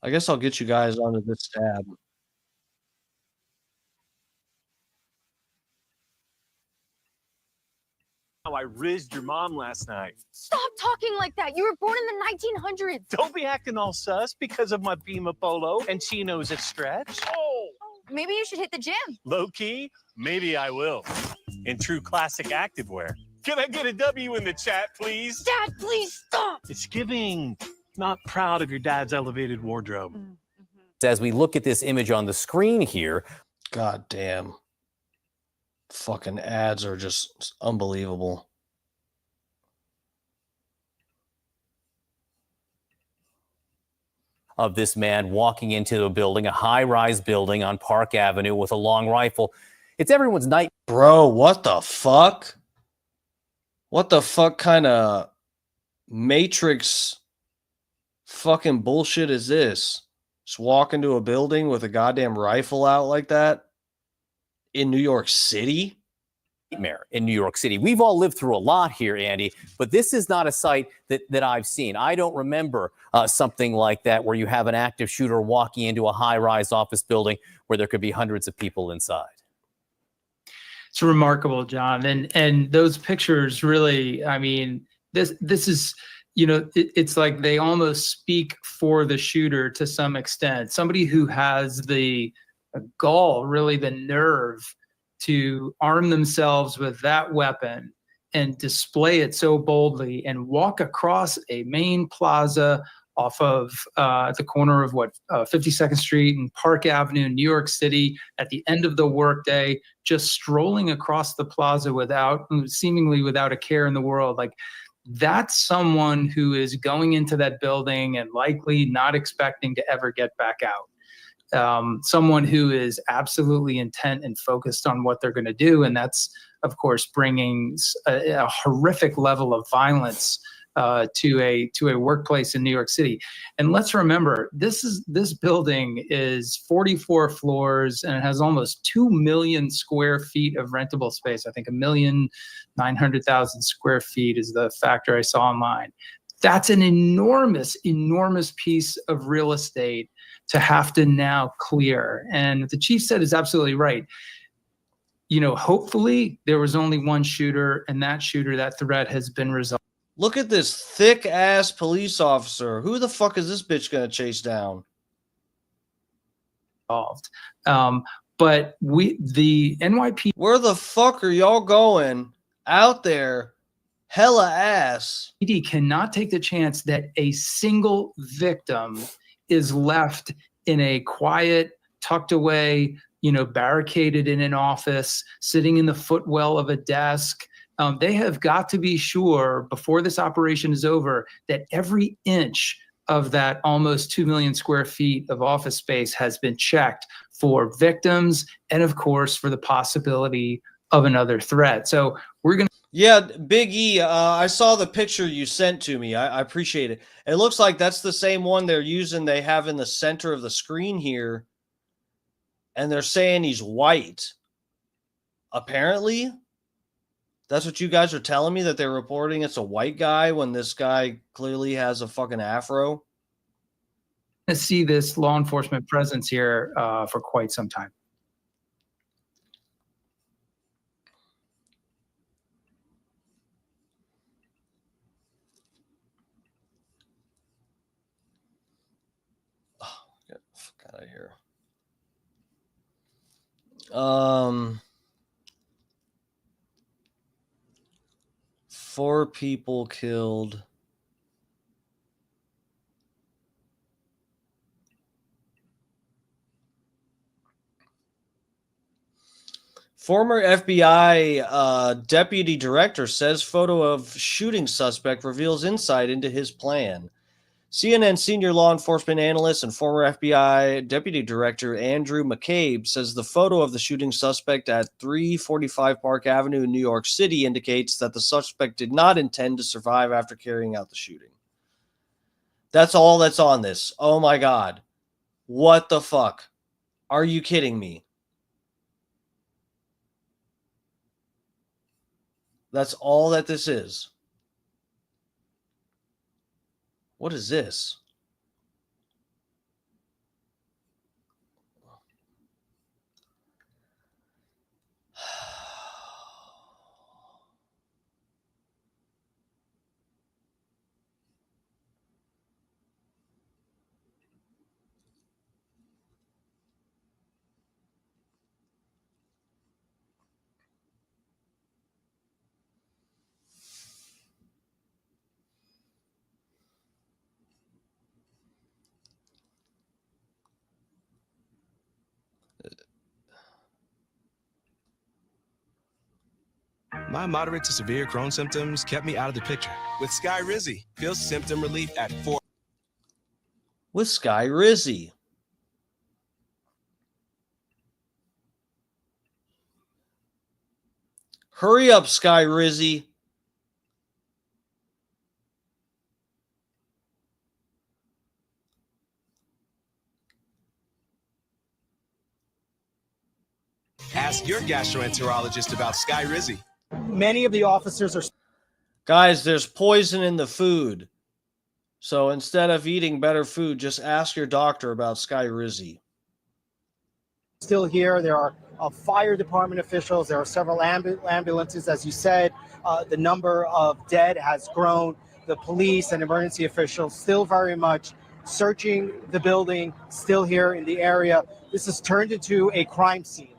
I guess I'll get you guys onto this tab.
I rizzed your mom last night.
Stop talking like that. You were born in the 1900s.
Don't be acting all sus because of my Pima Polo and chinos at Stretch.
Oh, maybe you should hit the gym.
Low key, maybe I will. In true classic activewear. Can I get a W in the chat, please?
Dad, please stop.
It's giving not proud of your dad's elevated wardrobe.
As we look at this image on the screen here,
God damn. Fucking ads are just unbelievable.
of this man walking into a building, a high-rise building on Park Avenue with a long rifle. It's everyone's night.
Bro, what the fuck? What the fuck kind of Matrix fucking bullshit is this? Just walk into a building with a goddamn rifle out like that in New York City?
Nightmare in New York City. We've all lived through a lot here, Andy, but this is not a sight that I've seen. I don't remember something like that where you have an active shooter walking into a high-rise office building where there could be hundreds of people inside.
It's remarkable, John, and those pictures really. I mean, this is, you know, it's like they almost speak for the shooter to some extent. Somebody who has the gall, really the nerve, to arm themselves with that weapon and display it so boldly and walk across a main plaza off of the corner of 52nd Street and Park Avenue in New York City at the end of the workday, just strolling across the plaza seemingly without a care in the world. Like, that's someone who is going into that building and likely not expecting to ever get back out. Someone who is absolutely intent and focused on what they're going to do. And that's, of course, bringing a horrific level of violence to a workplace in New York City. And let's remember, this building is 44 floors and it has almost 2 million square feet of rentable space. I think 1,900,000 square feet is the factor I saw online. That's an enormous, enormous piece of real estate to have to now clear. And what the chief said is absolutely right. You know, hopefully there was only one shooter, and that threat has been resolved.
Look at this thick ass police officer. Who the fuck is this bitch gonna chase down?
But the NYPD.
Where the fuck are y'all going out there? Hella ass.
PD cannot take the chance that a single victim is left in a quiet, tucked away, barricaded in an office, sitting in the footwell of a desk. They have got to be sure before this operation is over that every inch of that almost 2 million square feet of office space has been checked for victims and, of course, for the possibility of another threat. So we're going to.
Yeah, Big E, I saw the picture you sent to me. I appreciate it. It looks like that's the same one they have in the center of the screen here. And they're saying he's white. Apparently, that's what you guys are telling me, that they're reporting it's a white guy when this guy clearly has a fucking afro.
To see this law enforcement presence here for quite some time.
Get the fuck out of here. 4 people killed. Former FBI deputy director says photo of shooting suspect reveals insight into his plan. CNN senior law enforcement analyst and former FBI deputy director Andrew McCabe says the photo of the shooting suspect at 345 Park Avenue in New York City indicates that the suspect did not intend to survive after carrying out the shooting. That's all that's on this. Oh my God. What the fuck? Are you kidding me? That's all that this is. What is this?
My moderate to severe Crohn's symptoms kept me out of the picture. With Skyrizi, feel symptom relief at 4.
With Skyrizi. Hurry up, Skyrizi.
Ask your gastroenterologist about Skyrizi.
Many of the officers are
Guys, there's poison in the food. So instead of eating better food, just ask your doctor about Skyrizi.
still here. There are fire department officials. There are several ambulances. As you said, the number of dead has grown. The police and emergency officials still very much searching the building, still here in the area. This has turned into a crime scene.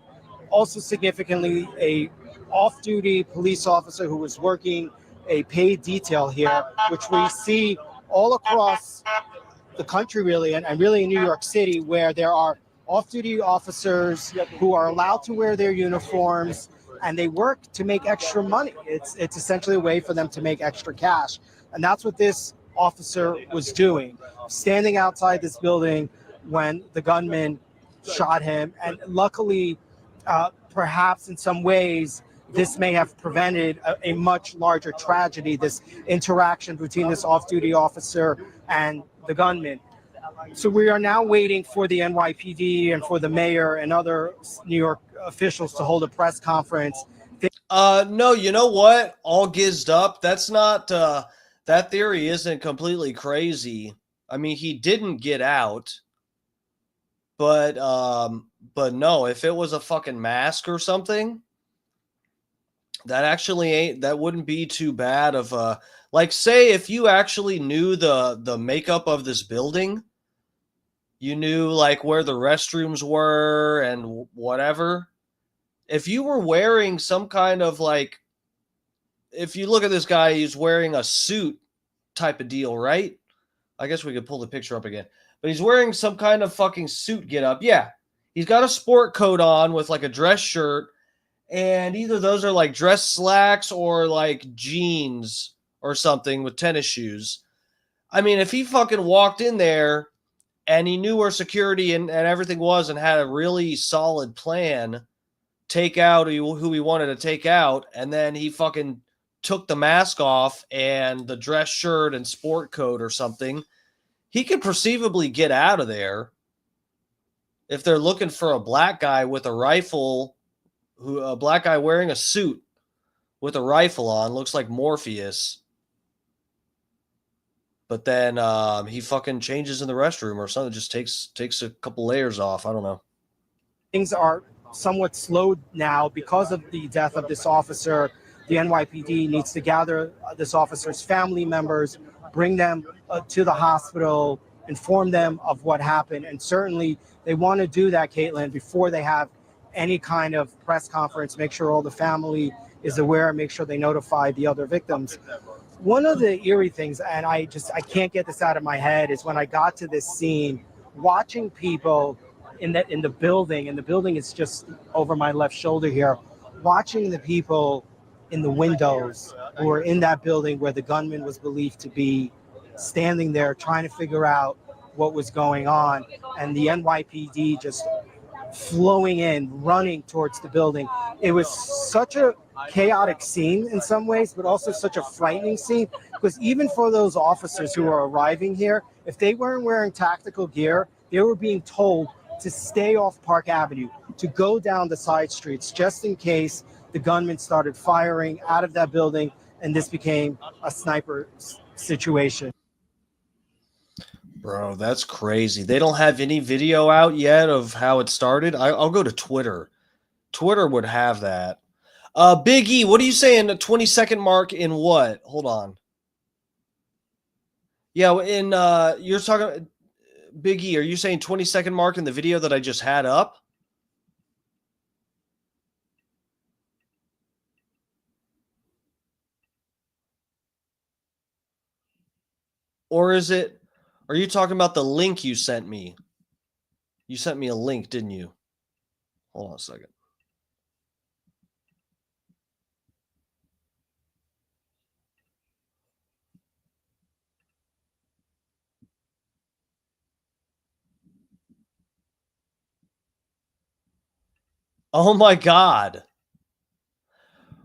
Also significantly, a off-duty police officer who was working a paid detail here, which we see all across the country really, and really in New York City, where there are off-duty officers who are allowed to wear their uniforms and they work to make extra money. It's essentially a way for them to make extra cash. And that's what this officer was doing, standing outside this building when the gunman shot him. And luckily, perhaps in some ways, this may have prevented a much larger tragedy, this interaction between this off-duty officer and the gunman. So we are now waiting for the NYPD and for the mayor and other New York officials to hold a press conference.
No, you know what? All gizzed up. That's not, that theory isn't completely crazy. I mean, he didn't get out, but no, if it was a fucking mask or something, that wouldn't be too bad of a, like, say if you actually knew the makeup of this building, you knew like where the restrooms were and whatever. If you were wearing some kind of like, if you look at this guy, he's wearing a suit type of deal, right? I guess we could pull the picture up again, but he's wearing some kind of fucking suit get up. Yeah. He's got a sport coat on with like a dress shirt, and either those are like dress slacks or like jeans or something with tennis shoes. I mean, if he fucking walked in there and he knew where security and everything was and had a really solid plan, take out who he wanted to take out, and then he fucking took the mask off and the dress shirt and sport coat or something, he could perceivably get out of there. If they're looking for a black guy with a rifle, a black guy wearing a suit with a rifle on, looks like Morpheus. But then he fucking changes in the restroom or something, just takes a couple layers off. I don't know.
Things are somewhat slowed now because of the death of this officer. The NYPD needs to gather this officer's family members, bring them to the hospital, inform them of what happened. And certainly they want to do that, Caitlin, before they have any kind of press conference, make sure all the family is aware, make sure they notify the other victims. One of the eerie things, and I can't get this out of my head, is when I got to this scene, watching people in the building, and the building is just over my left shoulder here, watching the people in the windows who were in that building where the gunman was believed to be, standing there trying to figure out what was going on, and the NYPD just flowing in, running towards the building. It was such a chaotic scene in some ways, but also such a frightening scene, because even for those officers who are arriving here, if they weren't wearing tactical gear, they were being told to stay off Park Avenue, to go down the side streets, just in case the gunman started firing out of that building and this became a sniper situation.
Bro, that's crazy. They don't have any video out yet of how it started. I'll go to Twitter. Twitter would have that. Big E, what are you saying? The 20-second mark in what? Hold on. Yeah, in you're talking Big E, are you saying 20-second mark in the video that I just had up? Or is it, are you talking about the link you sent me? You sent me a link, didn't you? Hold on a second. Oh my God.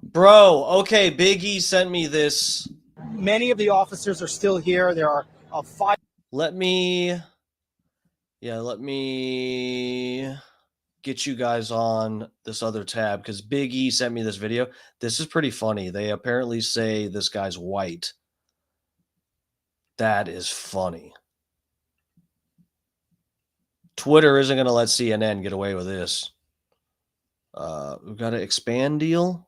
Bro, okay, Big E sent me this.
Many of the officers are still here. There are 5.
Let me get you guys on this other tab because Big E sent me this video. This is pretty funny. They apparently say this guy's white. That is funny. Twitter isn't going to let CNN get away with this. We've got an expand deal.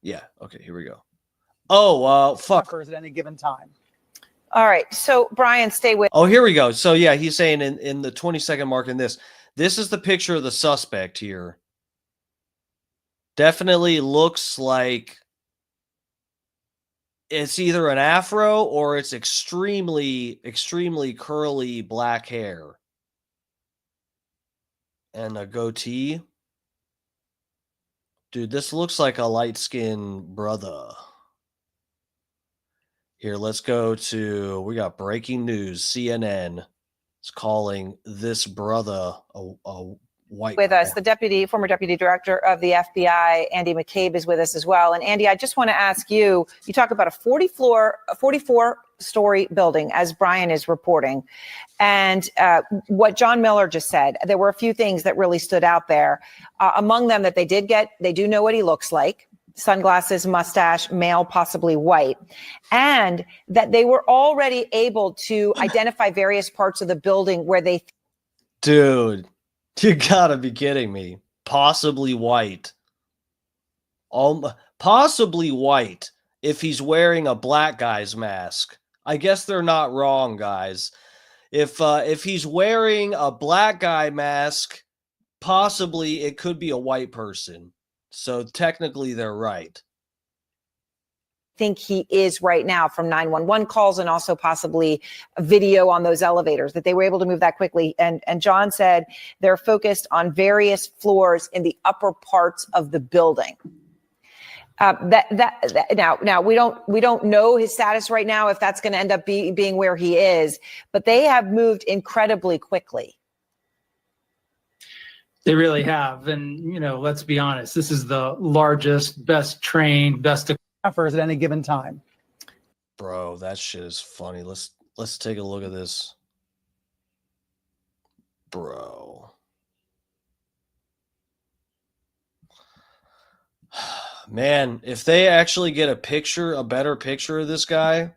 Yeah. Okay, here we go. Oh, fuck.
At any given time.
All right. So, Brian, stay with.
Oh, here we go. So, yeah, he's saying in the 20-second mark in this is the picture of the suspect here. Definitely looks like it's either an afro or it's extremely, extremely curly black hair. And a goatee. Dude, this looks like a light-skinned brother. Here, let's go to, we got breaking news. CNN is calling this brother a white
With
guy.
us, the former deputy director of the FBI, Andy McCabe, is with us as well. And Andy, I just want to ask you, you talk about a 44-story building, as Brian is reporting. And what John Miller just said, there were a few things that really stood out there. Among them that they do know what he looks like. Sunglasses, mustache, male, possibly white, and that they were already able to identify various parts of the building where they.
Dude, you gotta be kidding me. Possibly white. Possibly white if he's wearing a black guy's mask. I guess they're not wrong, guys. If he's wearing a black guy mask, possibly it could be a white person. So technically they're right.
Think he is right now from 911 calls and also possibly a video on those elevators, that they were able to move that quickly. And John said they're focused on various floors in the upper parts of the building. Now we don't know his status right now, if that's going to end up being where he is, but they have moved incredibly quickly.
They really have. And, let's be honest, this is the largest, best trained, best
Offers at any given time.
Bro, that shit is funny. Let's take a look at this. Bro. Man, if they actually get a better picture of this guy,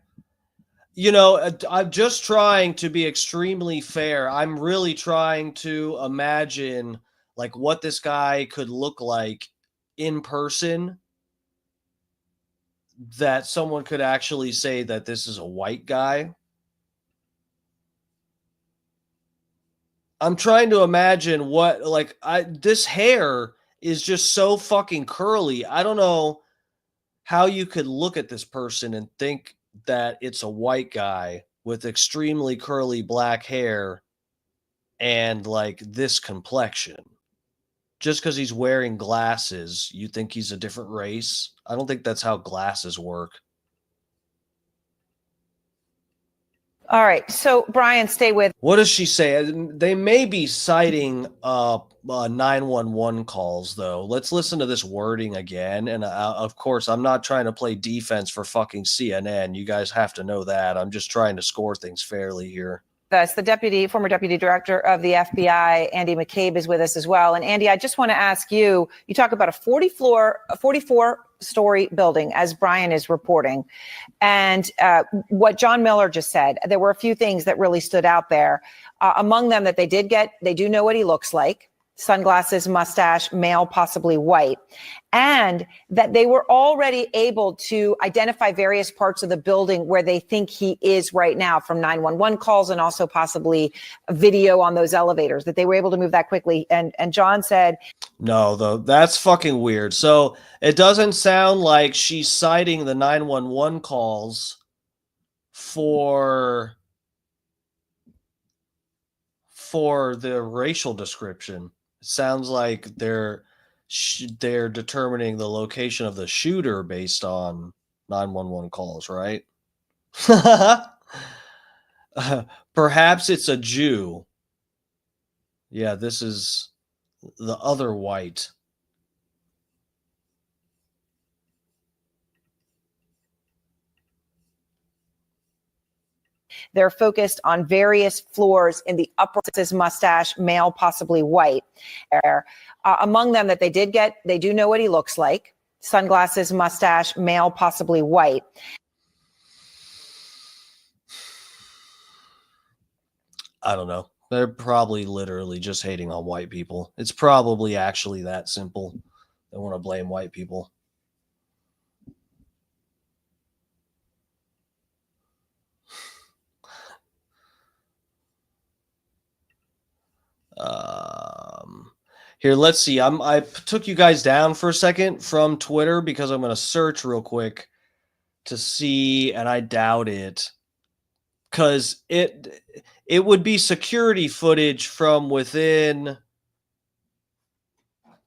I'm just trying to be extremely fair. I'm really trying to imagine like what this guy could look like in person, that someone could actually say that this is a white guy. I'm trying to imagine this hair is just so fucking curly. I don't know how you could look at this person and think that it's a white guy with extremely curly black hair and like this complexion. Just because he's wearing glasses, you think he's a different race? I don't think that's how glasses work.
All right. So, Brian, stay with.
What does she say? They may be citing 911 calls, though. Let's listen to this wording again. And of course, I'm not trying to play defense for fucking CNN. You guys have to know that. I'm just trying to score things fairly here.
Us, the former deputy director of the FBI, Andy McCabe, is with us as well. And Andy, I just want to ask you, you talk about a 44-story building, as Brian is reporting. And what John Miller just said, there were a few things that really stood out there. Among them that they do know what he looks like. Sunglasses, mustache, male, possibly white, and that they were already able to identify various parts of the building where they think he is right now from 911 calls and also possibly a video on those elevators, that they were able to move that quickly. And John said,
no, though, that's fucking weird. So it doesn't sound like she's citing the 911 calls for the racial description. It sounds like they're determining the location of the shooter based on 911 calls, right? Perhaps it's a Jew. Yeah, this is the other white.
They're focused on various floors in the upper mustache, male, possibly white. Among them that they did get, they do know what he looks like. Sunglasses, mustache, male, possibly white.
I don't know. They're probably literally just hating on white people. It's probably actually that simple. They want to blame white people. Here, let's see. I took you guys down for a second from Twitter because I'm going to search real quick to see, and I doubt it, because it would be security footage from within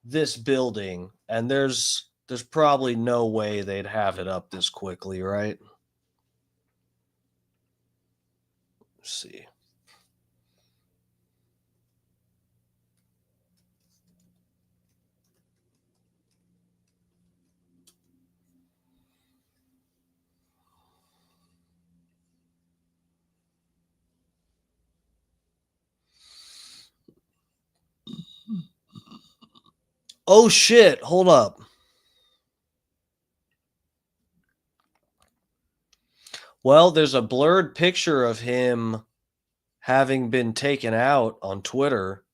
this building, and there's probably no way they'd have it up this quickly, right? Let's see. Oh shit, hold up. Well, there's a blurred picture of him having been taken out on Twitter.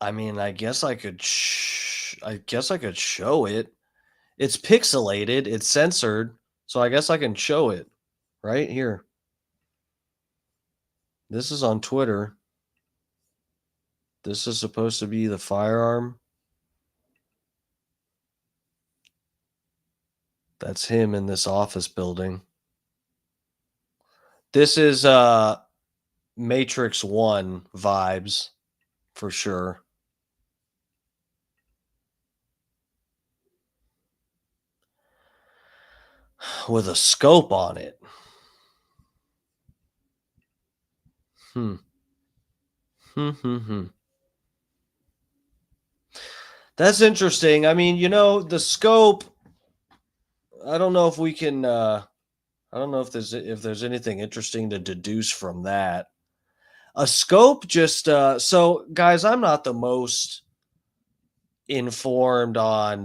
I mean, I guess I could show it. It's pixelated, it's censored, so I guess I can show it right here. This is on Twitter. This is supposed to be the firearm. That's him in this office building. This is Matrix 1 vibes for sure. With a scope on it. That's interesting. I mean, the scope, I don't know if we can I don't know if there's anything interesting to deduce from that. A scope just so guys, I'm not the most informed on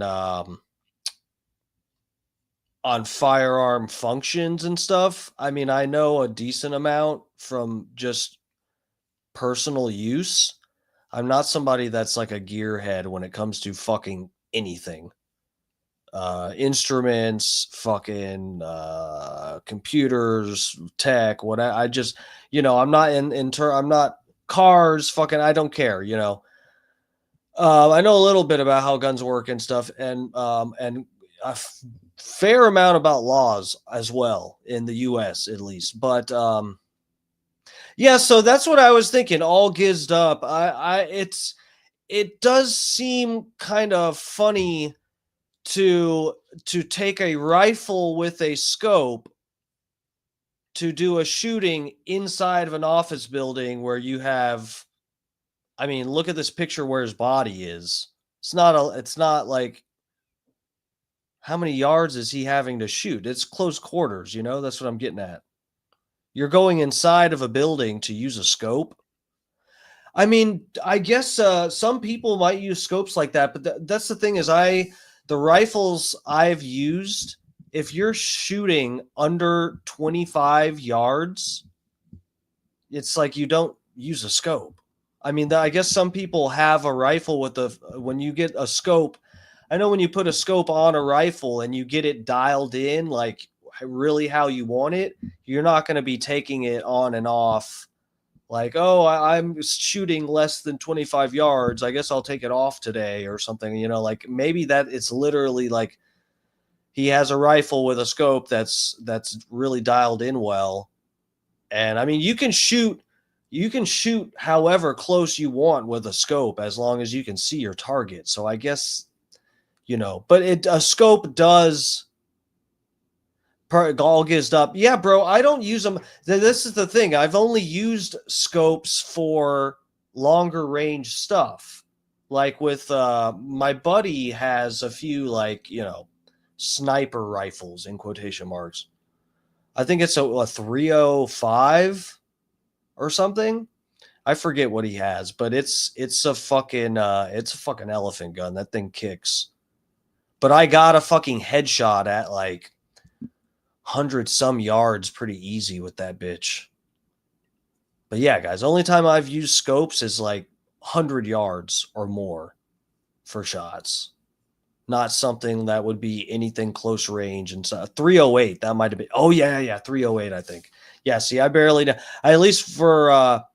firearm functions and stuff. I mean, I know a decent amount from just personal use. I'm not somebody that's like a gearhead when it comes to fucking anything. Instruments, fucking computers, tech, what I just, I'm not I'm not cars, fucking, I don't care, I know a little bit about how guns work and stuff, and a fair amount about laws as well in the US at least. But yeah, so that's what I was thinking, all gizzed up. It does seem kind of funny to take a rifle with a scope to do a shooting inside of an office building where you have, I mean, look at this picture where his body is. It's not like, how many yards is he having to shoot? It's close quarters, that's what I'm getting at. You're going inside of a building to use a scope. I mean, I guess some people might use scopes like that, but that's the thing is the rifles I've used, if you're shooting under 25 yards, it's like you don't use a scope. I mean, I guess some people have a rifle when you get a scope. I know when you put a scope on a rifle and you get it dialed in, like really how you want it, you're not going to be taking it on and off. Like, oh, I'm shooting less than 25 yards. I guess I'll take it off today or something, like maybe that it's literally like he has a rifle with a scope that's really dialed in well. And I mean, you can shoot however close you want with a scope as long as you can see your target. So I guess, but a scope does all gizzed up. Yeah, bro, I don't use them. This is the thing. I've only used scopes for longer range stuff. Like with my buddy has a few sniper rifles in quotation marks. I think it's a 305 or something. I forget what he has, but it's a fucking elephant gun. That thing kicks. But I got a fucking headshot at like 100 some yards pretty easy with that bitch. But yeah, guys, only time I've used scopes is like 100 yards or more for shots. Not something that would be anything close range. And so 308, that might have been. Oh yeah, 308, I think. Yeah, see, I barely know. At least for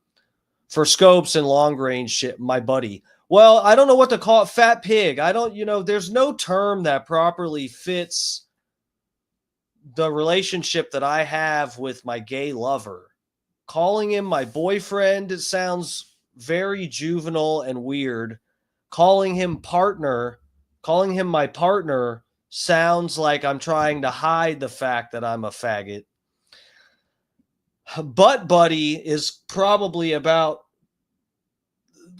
scopes and long range shit, my buddy. Well, I don't know what to call it. Fat pig. I don't, there's no term that properly fits the relationship that I have with my gay lover. Calling him my boyfriend, it sounds very juvenile and weird. Calling him my partner sounds like I'm trying to hide the fact that I'm a faggot. Butt buddy is probably about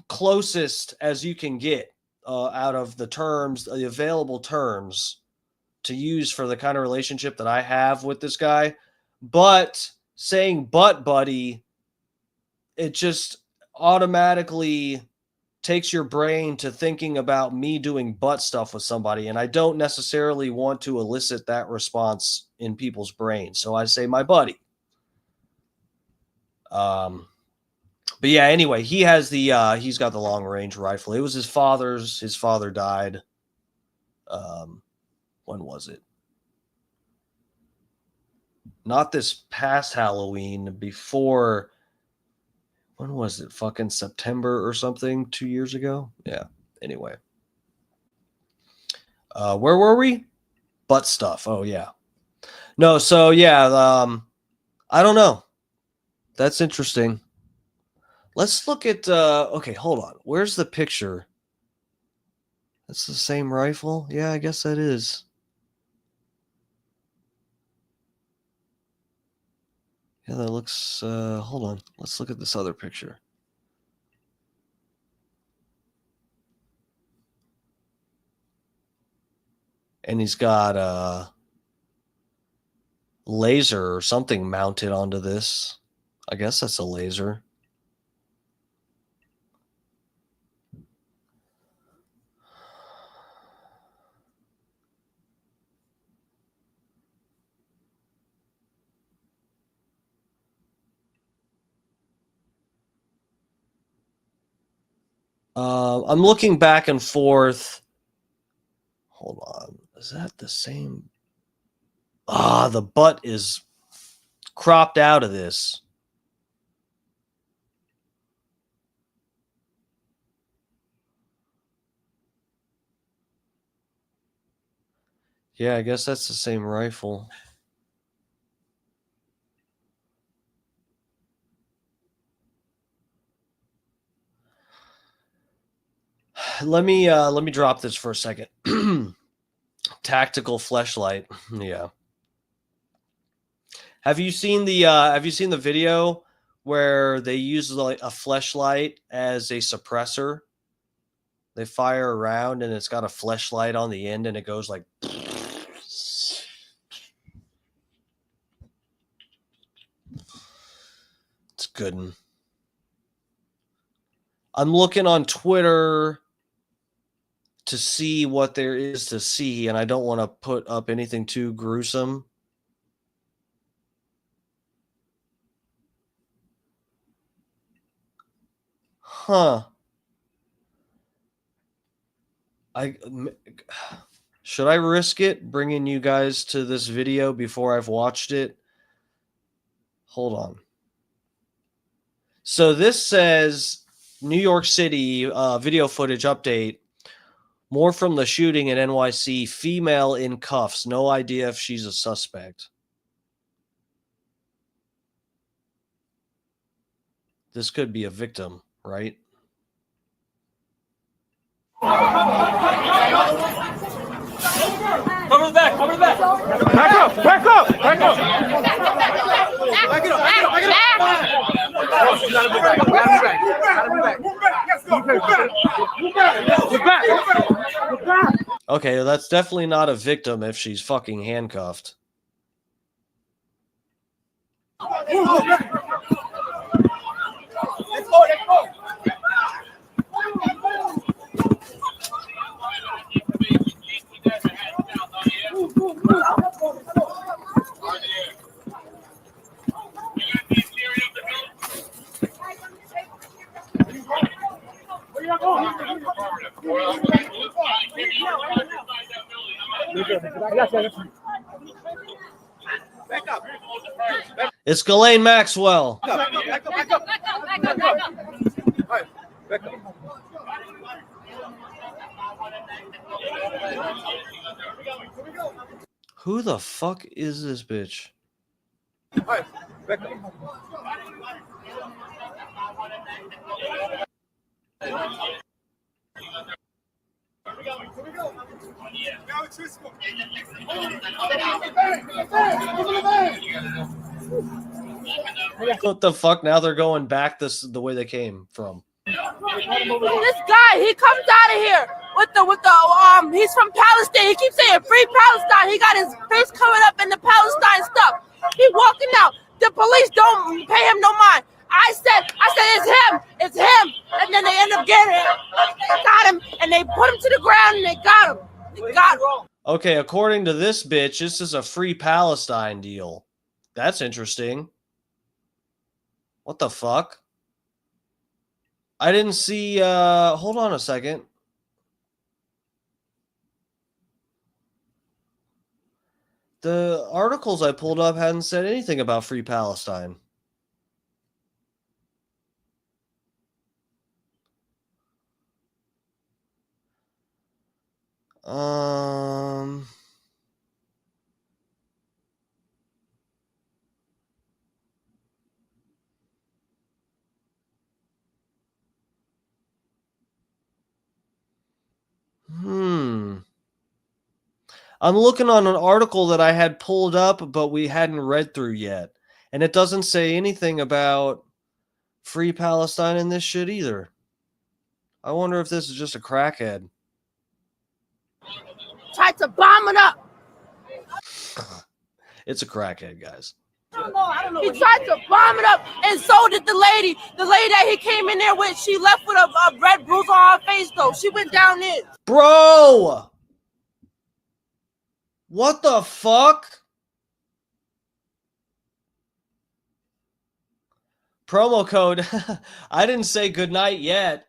closest as you can get out of the available terms to use for the kind of relationship that I have with this guy. But saying butt buddy, it just automatically takes your brain to thinking about me doing butt stuff with somebody, and I don't necessarily want to elicit that response in people's brains. So I say my buddy. But yeah, anyway, he has he's got the long range rifle. It was his father's. His father died. When was it? Not this past Halloween, before. When was it? Fucking September or something, 2 years ago? Yeah. Anyway. Where were we? Butt stuff. Oh, yeah. No, so yeah, I don't know. That's interesting. Let's look at, okay, hold on. Where's the picture? That's the same rifle? Yeah, I guess that is. Yeah, that looks, hold on. Let's look at this other picture. And he's got a laser or something mounted onto this. I guess that's a laser. I'm looking back and forth. Hold on. Is that the same? Ah, the butt is cropped out of this. Yeah, I guess that's the same rifle. Let me drop this for a second. Tactical fleshlight. Yeah. Have you seen the video where they use like a fleshlight as a suppressor? They fire around and it's got a fleshlight on the end and it goes like. It's good. I'm looking on Twitter to see what there is to see, and I don't want to put up anything too gruesome. Huh. Should I risk it bringing you guys to this video before I've watched it? Hold on. So this says New York City video footage update. More from the shooting in NYC. Female in cuffs. No idea if she's a suspect. This could be a victim, right?
Cover the back. Cover the back.
Back up. Back up. Back up.
Back it up. Back it up. Back it up.
Okay, that's definitely not a victim if she's fucking handcuffed.
Let's go, let's go.
It's Ghislaine Maxwell. Who the fuck is this bitch? What the fuck? Now they're going back the way they came from.
This guy, he comes out of here with the he's from Palestine. He keeps saying free Palestine. He got his face covered up in the Palestine stuff. He walking out. The police don't pay him no mind. I said it's him, and then they end up getting him. They got him, and they put him to the ground, and they got him. They got him.
Okay, according to this bitch, this is a free Palestine deal. That's interesting. What the fuck? I didn't see, hold on a second. The articles I pulled up hadn't said anything about free Palestine. I'm looking on an article that I had pulled up, but we hadn't read through yet. And it doesn't say anything about free Palestine in this shit either. I wonder if this is just a crackhead.
Tried to bomb it up.
It's a crackhead, guys.
He tried to bomb it up, and so did the lady. The lady that he came in there with, she left with a red bruise on her face, though. She went down there.
Bro! What the fuck? Promo code. I didn't say goodnight yet.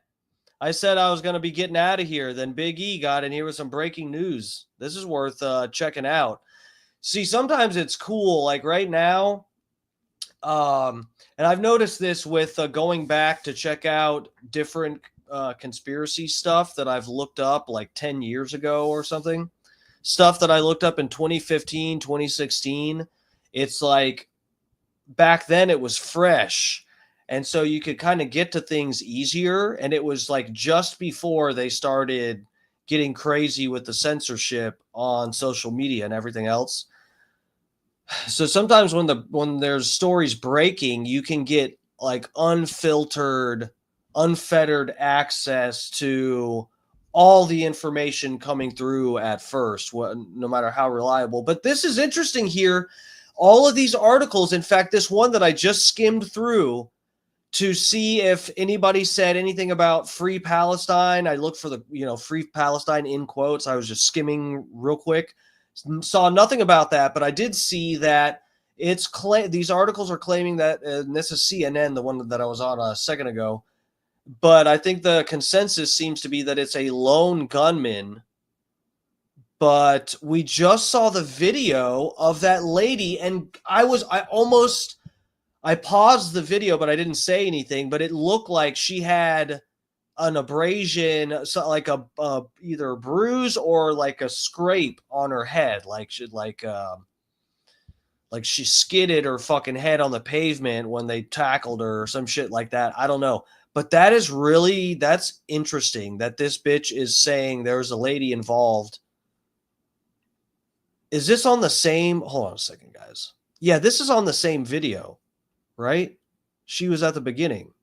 I said I was going to be getting out of here. Then Big E got in here with some breaking news. This is worth checking out. See, sometimes it's cool. Like right now, and I've noticed this with going back to check out different conspiracy stuff that I've looked up like 10 years ago or something. Stuff that I looked up in 2015, 2016. It's like back then it was fresh. And so you could kind of get to things easier. And it was like just before they started getting crazy with the censorship on social media and everything else. So sometimes when there's stories breaking, you can get like unfiltered, unfettered access to all the information coming through at first, no matter how reliable. But this is interesting here. All of these articles, in fact, this one that I just skimmed through to see if anybody said anything about free Palestine. I looked for the, free Palestine in quotes. I was just skimming real quick. Saw nothing about that, but I did see that these articles are claiming that, and this is CNN, the one that I was on a second ago, but I think the consensus seems to be that it's a lone gunman. But we just saw the video of that lady, and I paused the video, but I didn't say anything, but it looked like she had an abrasion, so like either a bruise or like a scrape on her head, like she skidded her fucking head on the pavement when they tackled her or some shit like that. I don't know. But that's interesting that this bitch is saying there's a lady involved. Is this on the same? Hold on a second, guys. Yeah, this is on the same video, right? She was at the beginning.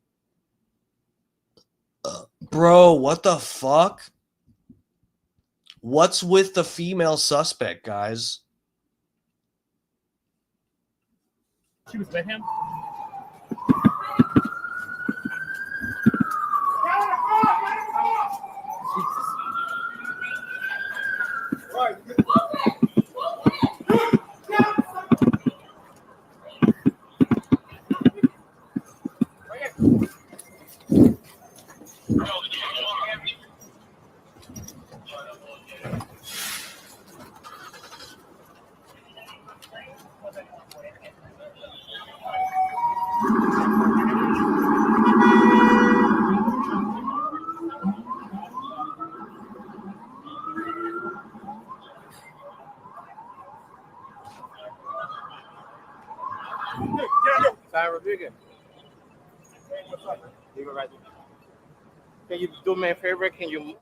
Bro, what the fuck? What's with the female suspect, guys?
She was with him.
Can you do me a favor? Can you?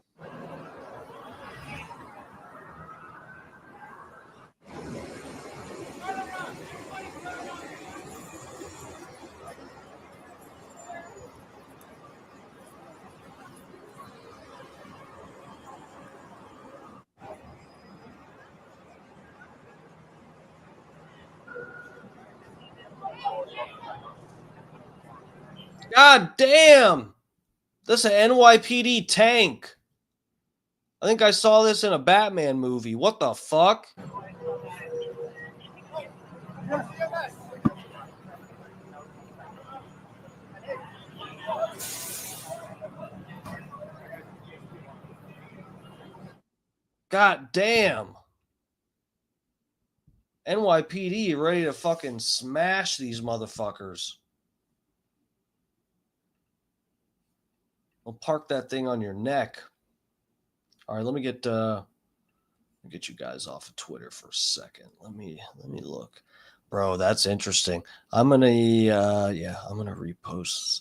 God damn! This is an NYPD tank. I think I saw this in a Batman movie. What the fuck? God damn. NYPD ready to fucking smash these motherfuckers. I'll park that thing on your neck. All right, let me get you guys off of Twitter for a second. Let me look. Bro, that's interesting. I'm gonna I'm gonna repost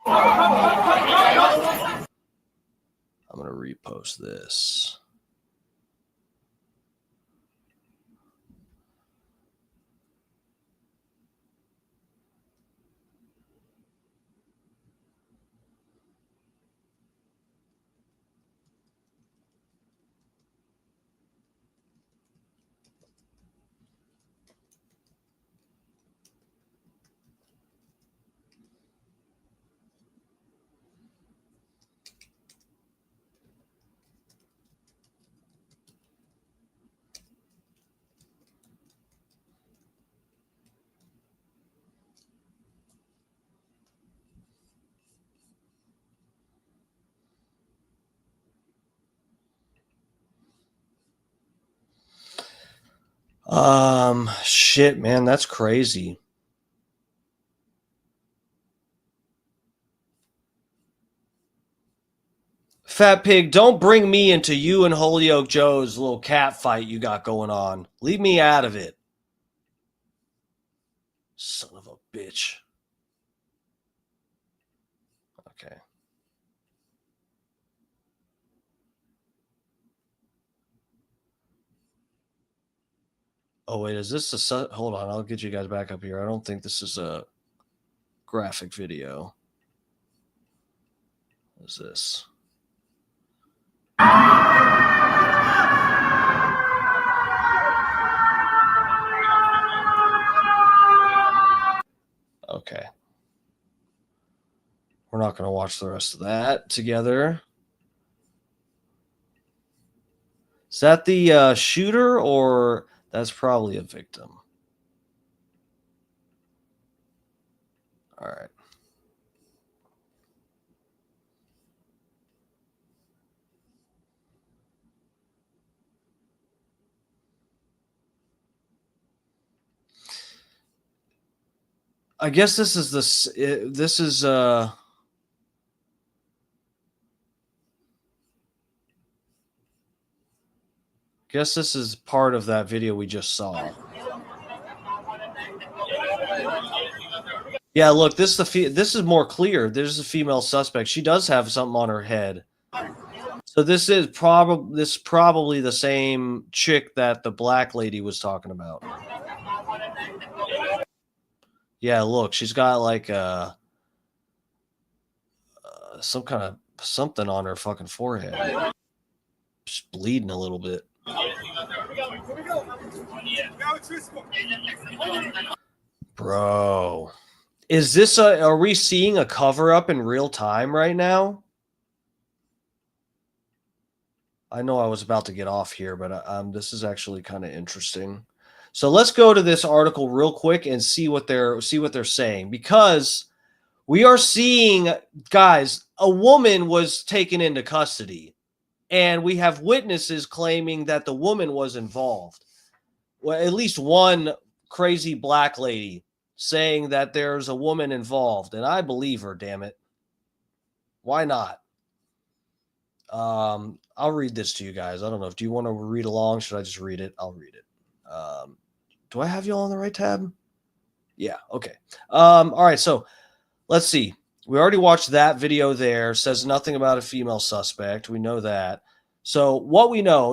I'm gonna repost this. Shit, man, that's crazy. Fat Pig, don't bring me into you and Holyoke Joe's little cat fight you got going on. Leave me out of it. Son of a bitch. Okay. Oh, wait, is this a... Hold on, I'll get you guys back up here. I don't think this is a graphic video. What is this? Okay. We're not going to watch the rest of that together. Is that the shooter, or that's probably a victim? All right. I guess this is guess this is part of that video we just saw. Yeah, look, this is more clear. There's a female suspect. She does have something on her head. So this is probably the same chick that the black lady was talking about. Yeah, look, she's got like some kind of something on her fucking forehead. She's bleeding a little bit. Bro, is this are we seeing a cover up in real time right now? I know I was about to get off here, but this is actually kind of interesting. So let's go to this article real quick and see what they're saying, because we are seeing, guys, a woman was taken into custody, and we have witnesses claiming that the woman was involved. Well, at least one crazy black lady saying that there's a woman involved, and I believe her, damn it. Why not? I'll read this to you guys. I don't know. Do you want to read along? Should I just read it? I'll read it. Do I have you all on the right tab? Yeah. Okay. All right. So let's see. We already watched that video there. Says nothing about a female suspect. We know that. So what we know,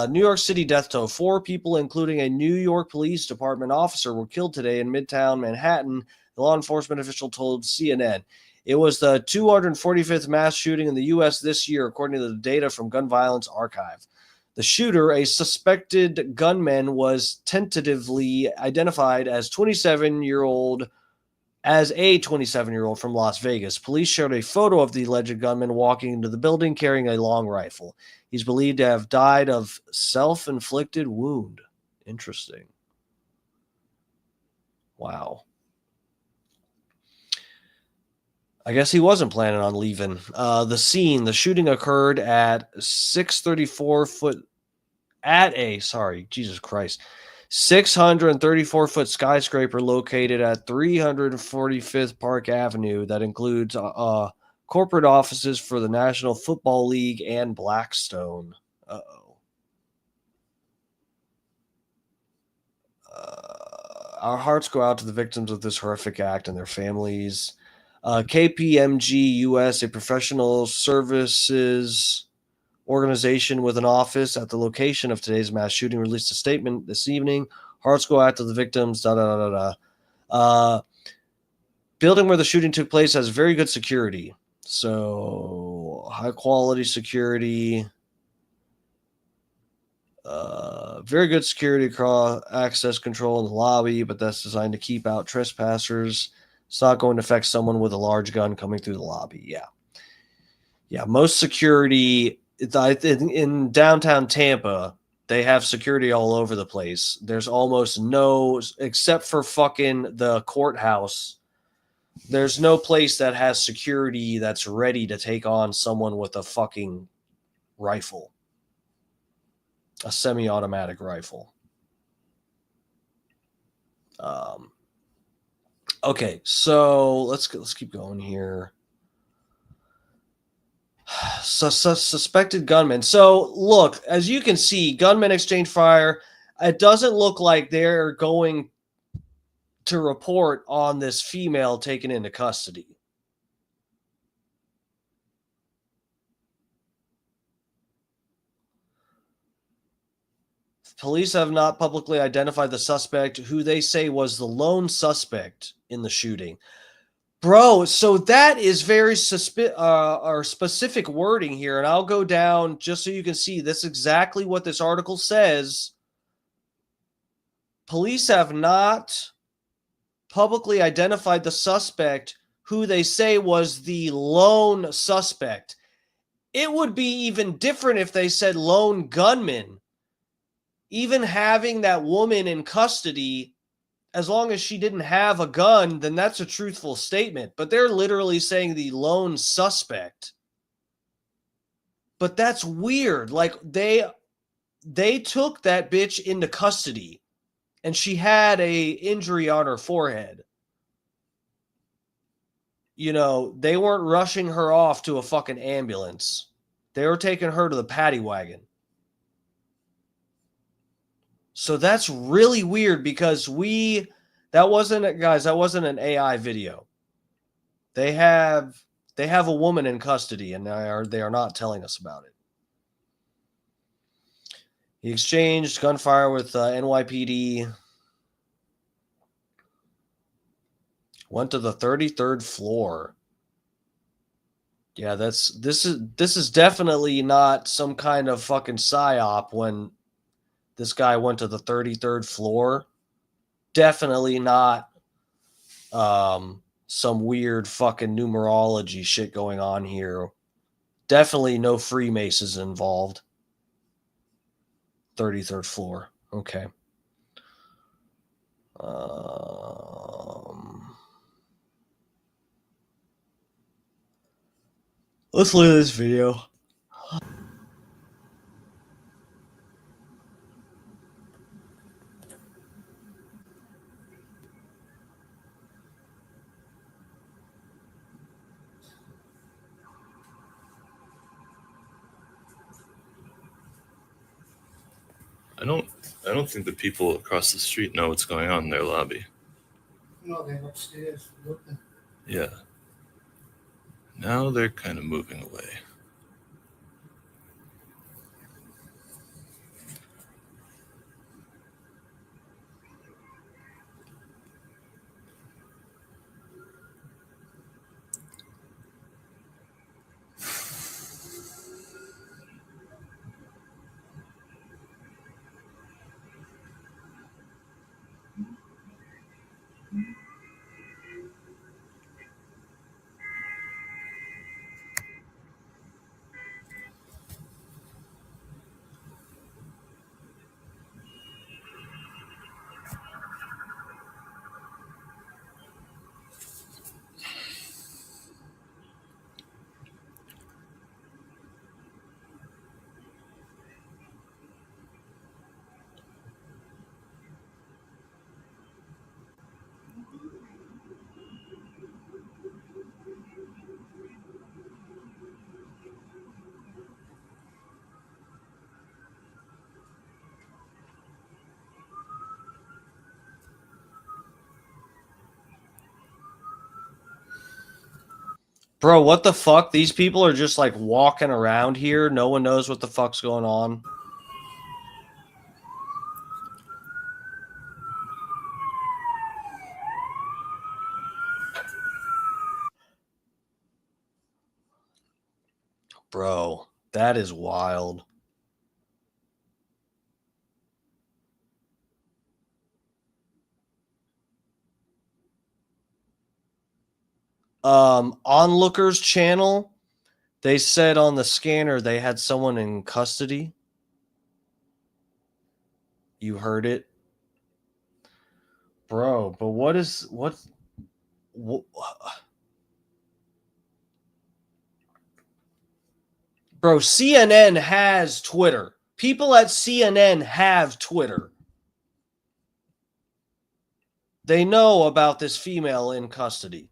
New York City death toll. 4 people, including a New York Police Department officer, were killed today in Midtown Manhattan. The law enforcement official told CNN. It was the 245th mass shooting in the U.S. this year, according to the data from Gun Violence Archive. The shooter, a suspected gunman, was tentatively identified as a 27-year-old from Las Vegas. Police showed a photo of the alleged gunman walking into the building carrying a long rifle. He's believed to have died of self-inflicted wound. Interesting. Wow. I guess he wasn't planning on leaving. The shooting occurred at 634-foot skyscraper located at 345th Park Avenue that includes corporate offices for the National Football League and Blackstone. Our hearts go out to the victims of this horrific act and their families. KPMG US, a professional services organization with an office at the location of today's mass shooting, released a statement this evening. Hearts go out to the victims. Building where the shooting took place has very good security. So high quality security. Very good security across access control in the lobby, but that's designed to keep out trespassers. It's not going to affect someone with a large gun coming through the lobby. Yeah. Most security in downtown Tampa, they have security all over the place. There's almost no, except for fucking the courthouse, there's no place that has security that's ready to take on someone with a fucking rifle, a semi-automatic rifle. Okay, so let's keep going here. Suspected gunman. So look, as you can see, gunmen exchange fire. It doesn't look like they're going to report on this female taken into custody. Police have not publicly identified the suspect, who they say was the lone suspect in the shooting. Bro, so that is very specific wording here, and I'll go down just so you can see. That's exactly what this article says. Police have not publicly identified the suspect, who they say was the lone suspect. It would be even different if they said lone gunman. Even having that woman in custody, as long as she didn't have a gun, then that's a truthful statement. But they're literally saying the lone suspect. But that's weird. Like they took that bitch into custody, and she had a injury on her forehead. You know, they weren't rushing her off to a fucking ambulance. They were taking her to the paddy wagon. So that's really weird, because that wasn't an AI video. They have a woman in custody, and they are not telling us about it. He exchanged gunfire with NYPD. Went to the 33rd floor. Yeah, this is definitely not some kind of fucking psyop when this guy went to the 33rd floor. Definitely not some weird fucking numerology shit going on here. Definitely no Freemasons involved. 33rd floor. Okay. Let's look at this video.
I don't think the people across the street know what's going on in their lobby.
No, they're upstairs looking.
Yeah. Now they're kind of moving away.
Bro, what the fuck? These people are just like walking around here. No one knows what the fuck's going on. Bro, that is wild. Onlookers channel, they said on the scanner they had someone in custody. You heard it, bro. But what? Bro, CNN has Twitter. People at CNN have Twitter. They know about this female in custody.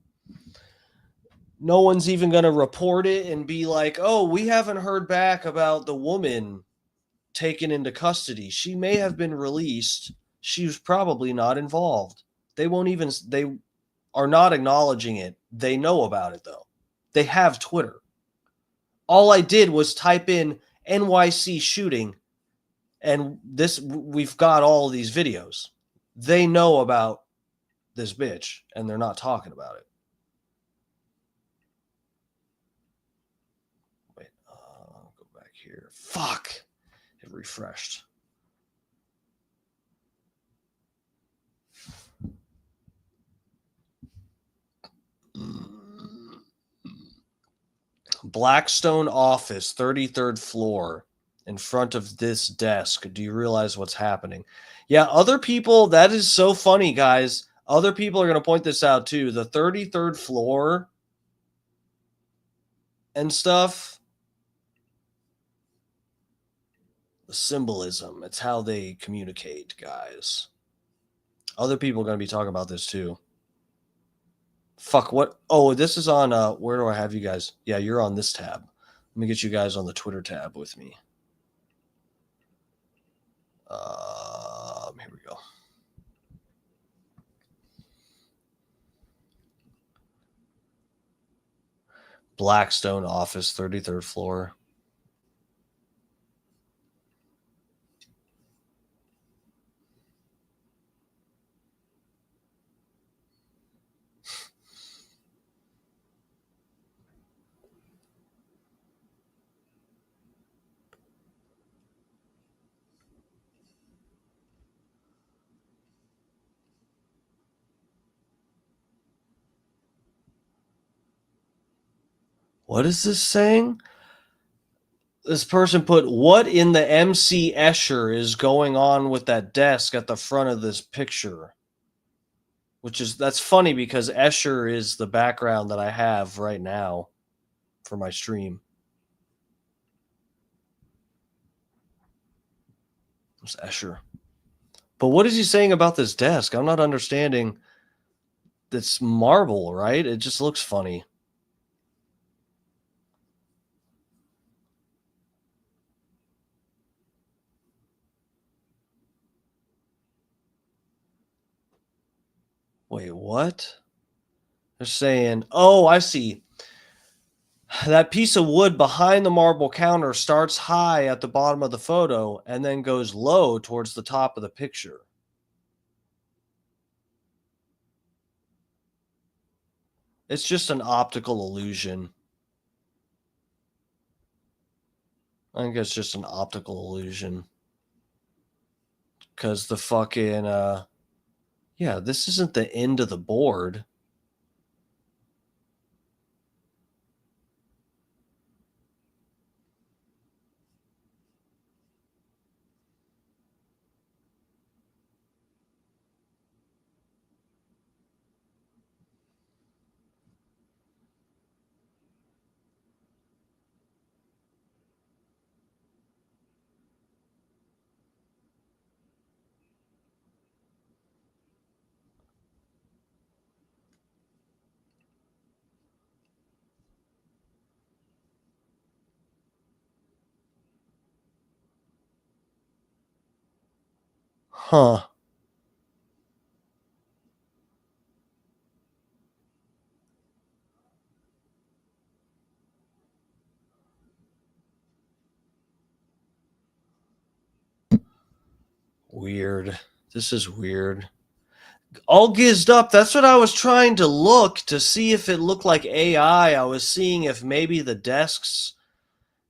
No one's even going to report it and be like, oh, we haven't heard back about the woman taken into custody. She may have been released. She was probably not involved. They are not acknowledging it. They know about it, though. They have Twitter. All I did was type in NYC shooting, and we've got all these videos. They know about this bitch, and they're not talking about it. Wait, I'll go back here. Fuck. It refreshed. Blackstone office, 33rd floor, in front of this desk. Do you realize what's happening? Yeah, other people, that is so funny, guys. Other people are going to point this out too. The 33rd floor and stuff. The symbolism. It's how they communicate, guys. Other people are going to be talking about this too. Fuck, what? Oh, this is on, where do I have you guys? Yeah, you're on this tab. Let me get you guys on the Twitter tab with me. Here we go. Blackstone office, 33rd floor. What is this saying? This person put, what in the MC Escher is going on with that desk at the front of this picture? That's funny because Escher is the background that I have right now for my stream. It's Escher. But what is he saying about this desk? I'm not understanding. It's marble, right? It just looks funny. Wait, what? They're saying, oh, I see. That piece of wood behind the marble counter starts high at the bottom of the photo and then goes low towards the top of the picture. It's just an optical illusion. I think it's just an optical illusion. Because the fucking, yeah, this isn't the end of the board. Huh. Weird. This is weird. All gizzed up. That's what I was trying to look to see if it looked like AI. I was seeing if maybe the desks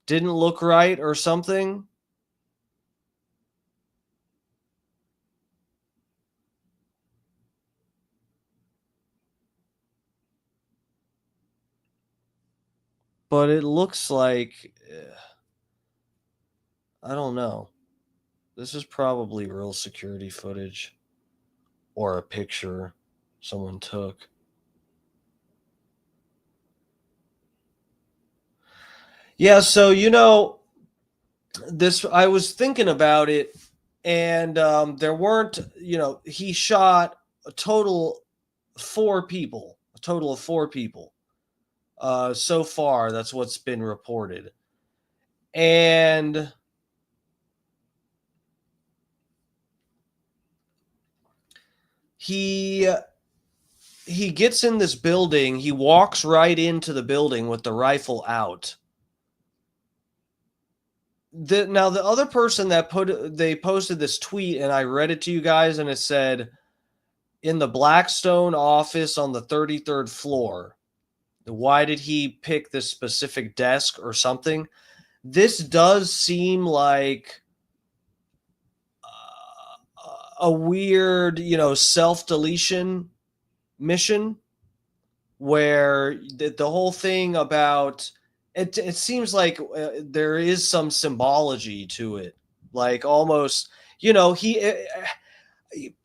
didn't look right or something. But it looks like, I don't know. This is probably real security footage or a picture someone took. Yeah, so this, I was thinking about it, and there weren't, he shot a total of four people. So far, that's what's been reported. And he gets in this building. He walks right into the building with the rifle out. Now the other person that they posted this tweet, and I read it to you guys, and it said, in the Blackstone office on the 33rd floor. Why did he pick this specific desk or something? This does seem like a weird, self-deletion mission where the whole thing about it seems like there is some symbology to it, like almost,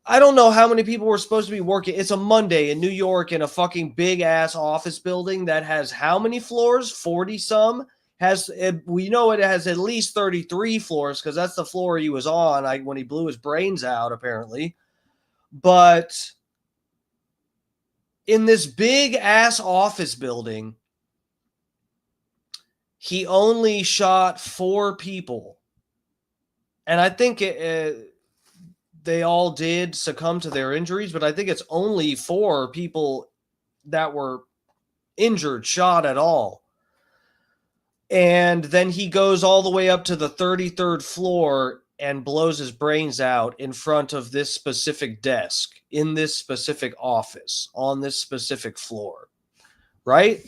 I don't know how many people were supposed to be working. It's a Monday in New York in a fucking big ass office building that has how many floors? 40 some. We know it has at least 33 floors because that's the floor he was on when he blew his brains out, apparently. But in this big ass office building, he only shot 4 people. And I think they all did succumb to their injuries, but I think it's only 4 people that were injured, shot at all. And then he goes all the way up to the 33rd floor and blows his brains out in front of this specific desk, in this specific office, on this specific floor. Right?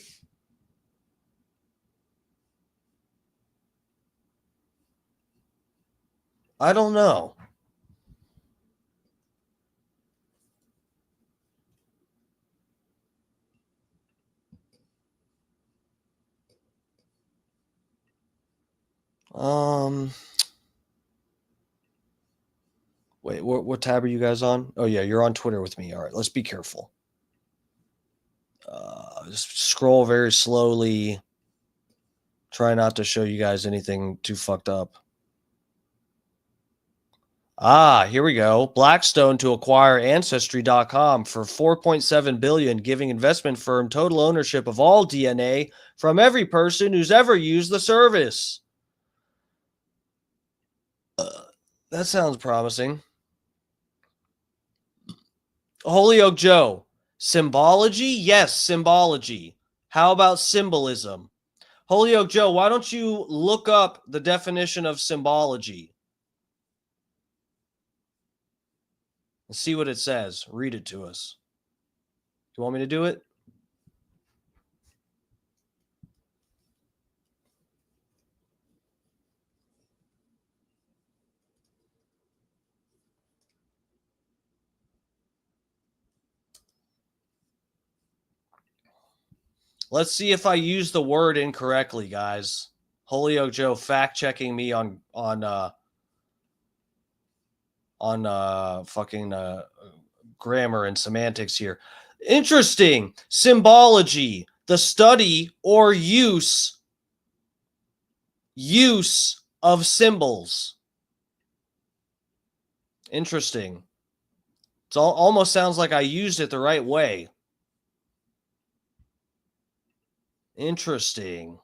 I don't know. Wait, what tab are you guys on? Oh yeah, you're on Twitter with me. All right, let's be careful. Just scroll very slowly. Try not to show you guys anything too fucked up. Here we go. Blackstone to acquire Ancestry.com for $4.7 billion, giving investment firm total ownership of all DNA from every person who's ever used the service. That sounds promising. Holyoke Joe. Symbology? Yes, symbology. How about symbolism? Holyoke Joe, why don't you look up the definition of symbology? Let's see what it says. Read it to us. Do you want me to do it? Let's see if I use the word incorrectly, guys. Holyoke Joe fact checking me on fucking grammar and semantics here. Interesting. Symbology, the study or use of symbols. Interesting. It almost sounds like I used it the right way. Interesting.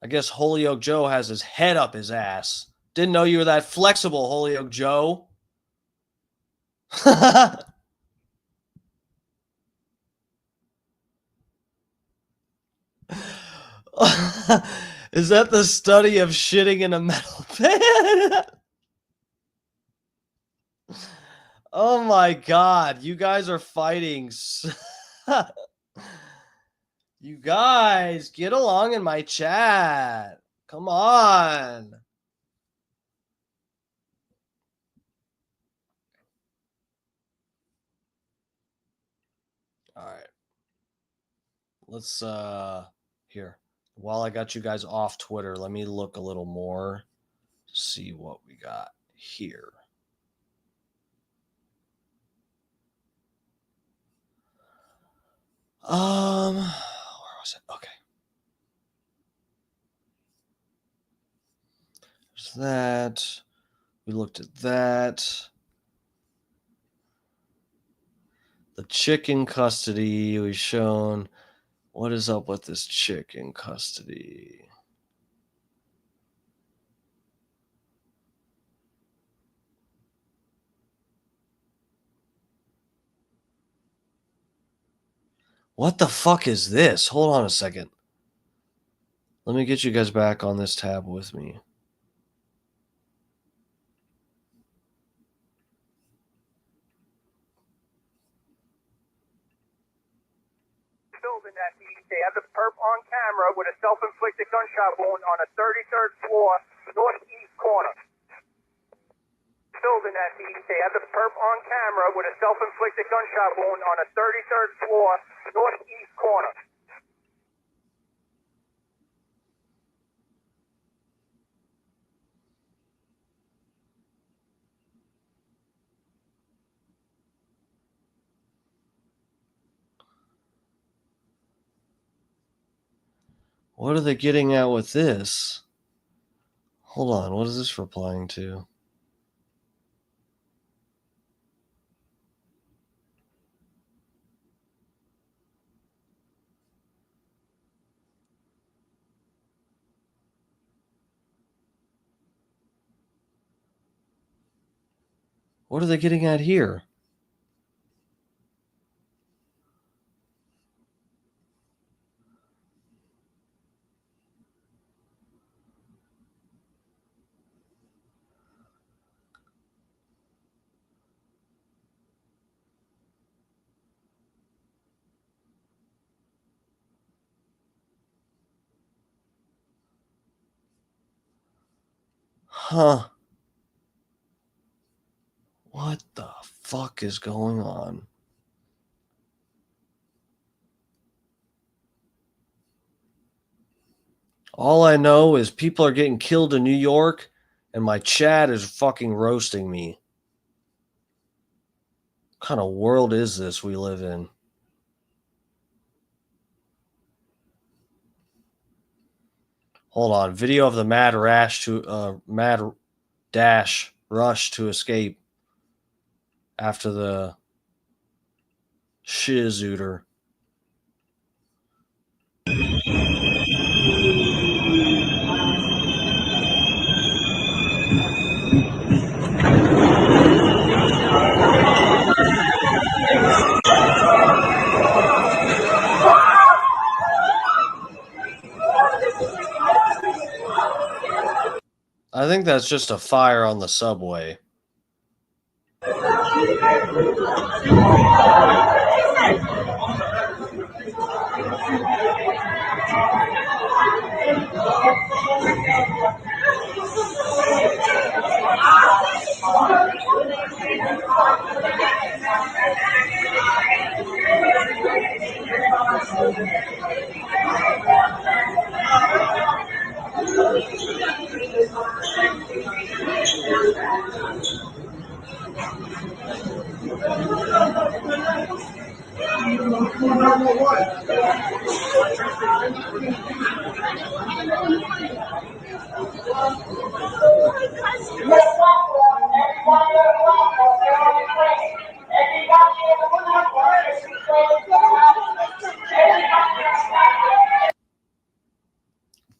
I guess Holyoke Joe has his head up his ass. Didn't know you were that flexible, Holyoke Joe. Is that the study of shitting in a metal pan? Oh my God. You guys are fighting. You guys, get along in my chat. Come on. All right. Let's here. While I got you guys off Twitter, let me look a little more. See what we got here. Where was it? Okay. There's that. We looked at that. The chick in custody. We've shown what is up with this chick in custody. What the fuck is this? Hold on a second. Let me get you guys back on this tab with me.
Building that they have the perp on camera with a self-inflicted gunshot wound on a 33rd floor, northeast corner. Building that they have the perp on camera with a self-inflicted gunshot wound on a 33rd floor, northeast corner.
What are they getting at with this? Hold on. What is this replying to? What are they getting at here? Huh. What the fuck is going on? All I know is people are getting killed in New York, and my chat is fucking roasting me. What kind of world is this we live in? Hold on. Video of the mad dash rush to escape after the shizooter. I think that's just a fire on the subway.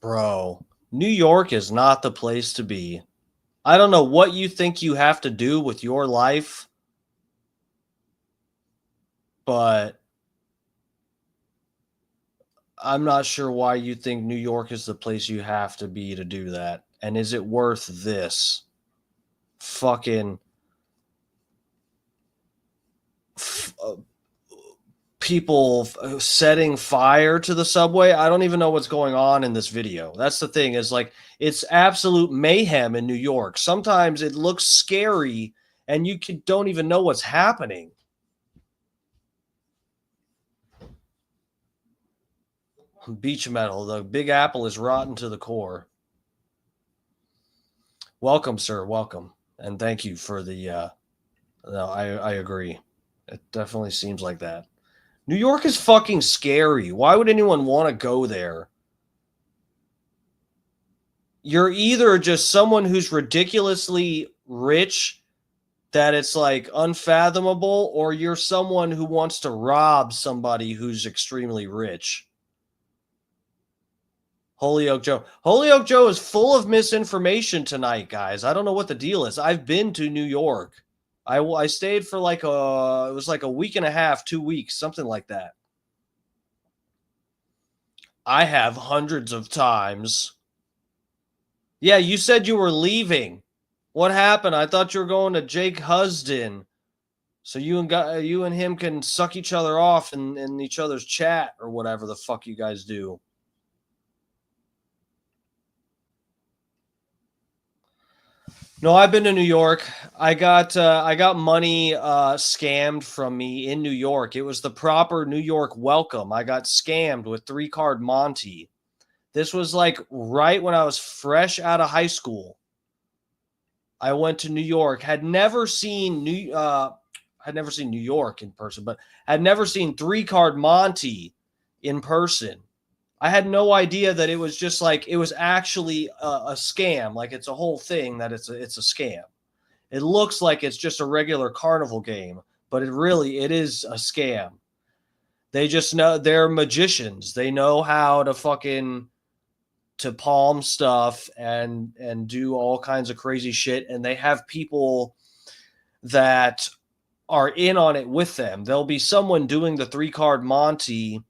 Bro, New York is not the place to be. I don't know what you think you have to do with your life, but I'm not sure why you think New York is the place you have to be to do that. And is it worth this? Fucking people setting fire to the subway. I don't even know what's going on in this video. That's the thing, is like, it's absolute mayhem in New York. Sometimes it looks scary and you don't even know what's happening. Beach metal. The Big Apple is rotten to the core. Welcome, sir. Welcome. And thank you for the, no, I agree. It definitely seems like that. New York is fucking scary. Why would anyone want to go there? You're either just someone who's ridiculously rich that it's like unfathomable, or you're someone who wants to rob somebody who's extremely rich. Holyoke Joe. Holyoke Joe is full of misinformation tonight, guys. I don't know what the deal is. I've been to New York. I stayed for like it was like a week and a half, 2 weeks, something like that. I have hundreds of times. Yeah, you said you were leaving. What happened? I thought you were going to Jake Husden, so you and him can suck each other off in each other's chat or whatever the fuck you guys do. No, I've been to New York. I got money scammed from me in New York. It was the proper New York welcome. I got scammed with 3-card Monty. This was like right when I was fresh out of high school. I went to New York. Had never seen New York in person, but had never seen 3-card Monty in person. I had no idea that it was just like, it was actually a scam. Like, it's a whole thing that it's a scam. It looks like it's just a regular carnival game, but it is a scam. They just know, they're magicians. They know how to palm stuff and do all kinds of crazy shit. And they have people that are in on it with them. There'll be someone doing the 3-card Monty,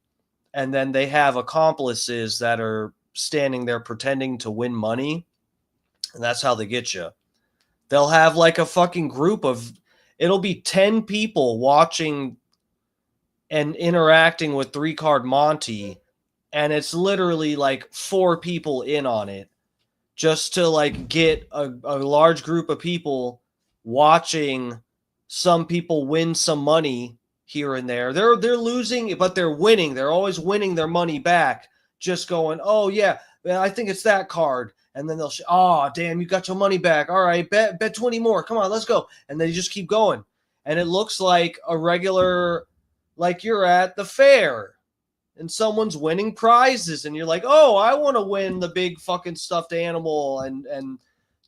and then they have accomplices that are standing there pretending to win money. And that's how they get you. They'll have like a fucking group it'll be 10 people watching and interacting with 3-card Monty. And it's literally like 4 people in on it, just to like get a large group of people watching some people win some money here and there. They're losing, but they're winning. They're always winning their money back. Just going, oh yeah, I think it's that card. And then they'll oh, damn, you got your money back. All right, bet 20 more. Come on, let's go. And they just keep going. And it looks like a regular, like you're at the fair and someone's winning prizes. And you're like, oh, I want to win the big fucking stuffed animal and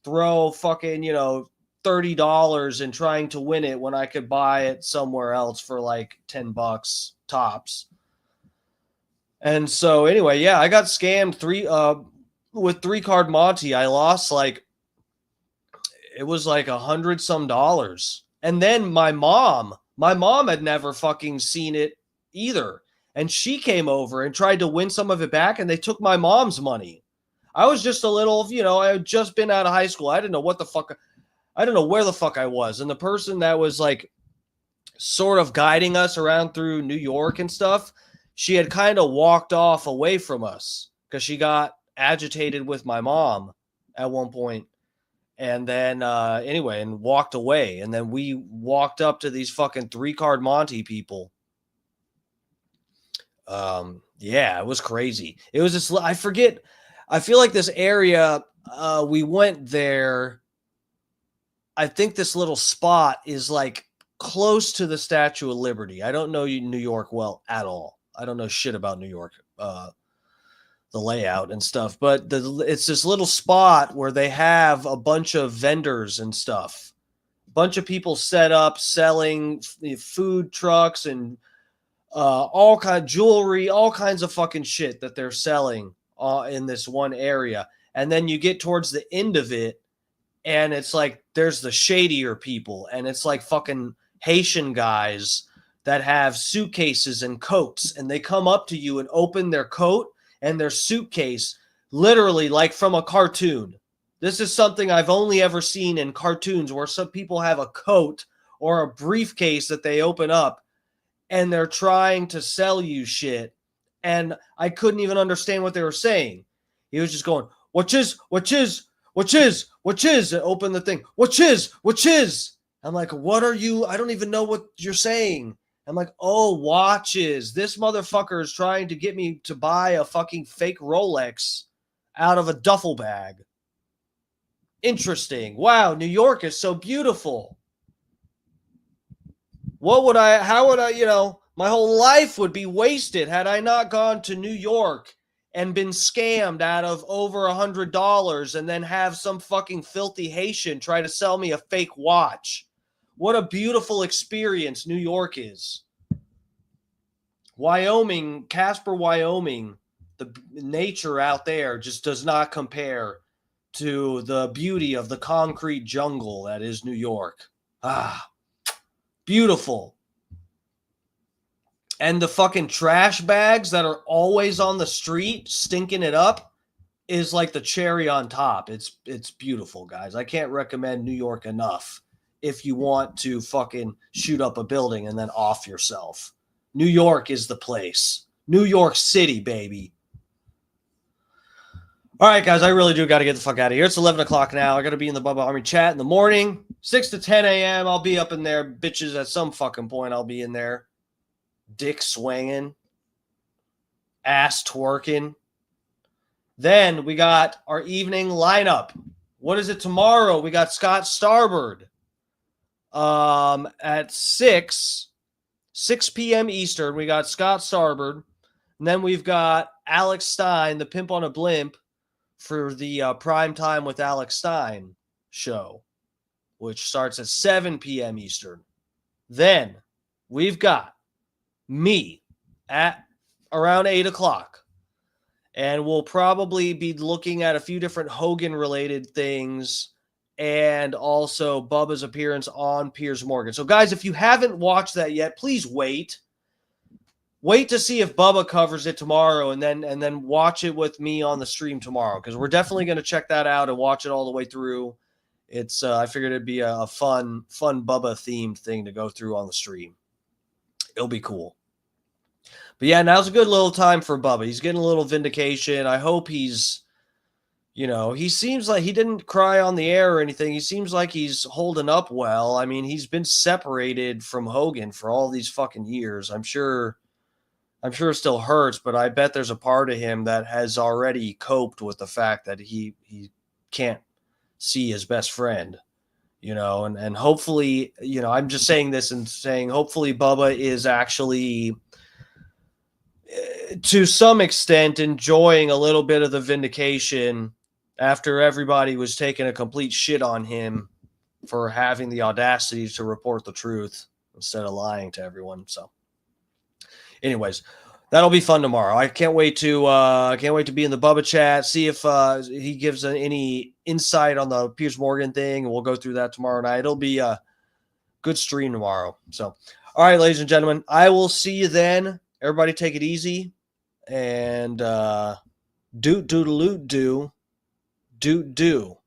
throw fucking, $30 in trying to win it when I could buy it somewhere else for like $10 tops. And so anyway, yeah, I got scammed with 3-card Monty. I lost it was like $100 some. And then my mom had never fucking seen it either. And she came over and tried to win some of it back, and they took my mom's money. I was just a little, I had just been out of high school. I didn't know what the fuck. I don't know where the fuck I was. And the person that was like sort of guiding us around through New York and stuff, she had kind of walked off away from us because she got agitated with my mom at one point. And then anyway, and walked away. And then we walked up to these fucking 3-card Monty people. Yeah, it was crazy. It was this, I forget. I feel like this area, we went there. I think this little spot is like close to the Statue of Liberty. I don't know New York well at all. I don't know shit about New York, the layout and stuff, but it's this little spot where they have a bunch of vendors and stuff. A bunch of people set up selling food trucks and all kind of jewelry, all kinds of fucking shit that they're selling in this one area. And then you get towards the end of it, and it's like there's the shadier people, and it's like fucking Haitian guys that have suitcases and coats, and they come up to you and open their coat and their suitcase, literally like from a cartoon. This is something I've only ever seen in cartoons, where some people have a coat or a briefcase that they open up and they're trying to sell you shit. And I couldn't even understand what they were saying. He was just going, which is, and open the thing. Which is. I'm like, what are you? I don't even know what you're saying. I'm like, oh, watches. This motherfucker is trying to get me to buy a fucking fake Rolex out of a duffel bag. Interesting. Wow, New York is so beautiful. How would I, my whole life would be wasted had I not gone to New York and been scammed out of over $100 and then have some fucking filthy Haitian try to sell me a fake watch. What a beautiful experience New York is. Wyoming, Casper, Wyoming, the nature out there just does not compare to the beauty of the concrete jungle that is New York. Ah, beautiful. And the fucking trash bags that are always on the street stinking it up is like the cherry on top. It's beautiful, guys. I can't recommend New York enough if you want to fucking shoot up a building and then off yourself. New York is the place. New York City, baby. All right, guys, I really do got to get the fuck out of here. It's 11 o'clock now. I got to be in the Bubba Army chat in the morning. 6 to 10 a.m. I'll be up in there, bitches. At some fucking point, I'll be in there. Dick swinging. Ass twerking. Then we got our evening lineup. What is it tomorrow? We got Scott Starbird at 6 p.m. Eastern. We got Scott Starbird. And then we've got Alex Stein, the Pimp on a Blimp, for the Prime Time with Alex Stein show, which starts at 7 p.m. Eastern. Then we've got me at around 8 o'clock. And we'll probably be looking at a few different Hogan-related things and also Bubba's appearance on Piers Morgan. So, guys, if you haven't watched that yet, please wait. Wait to see if Bubba covers it tomorrow and then watch it with me on the stream tomorrow, because we're definitely going to check that out and watch it all the way through. It's I figured it'd be a fun Bubba-themed thing to go through on the stream. It'll be cool. But yeah, now's a good little time for Bubba. He's getting a little vindication. I hope he's, he seems like he didn't cry on the air or anything. He seems like he's holding up well. I mean, he's been separated from Hogan for all these fucking years. I'm sure I'm sure it still hurts, but I bet there's a part of him that has already coped with the fact that he can't see his best friend, and hopefully, I'm just saying this and saying hopefully Bubba is actually to some extent enjoying a little bit of the vindication after everybody was taking a complete shit on him for having the audacity to report the truth instead of lying to everyone. So anyways, that'll be fun tomorrow. I can't wait to be in the Bubba chat, see if he gives any insight on the Piers Morgan thing, and we'll go through that tomorrow night. It'll be a good stream tomorrow. So, all right, ladies and gentlemen, I will see you then. Everybody take it easy, and do.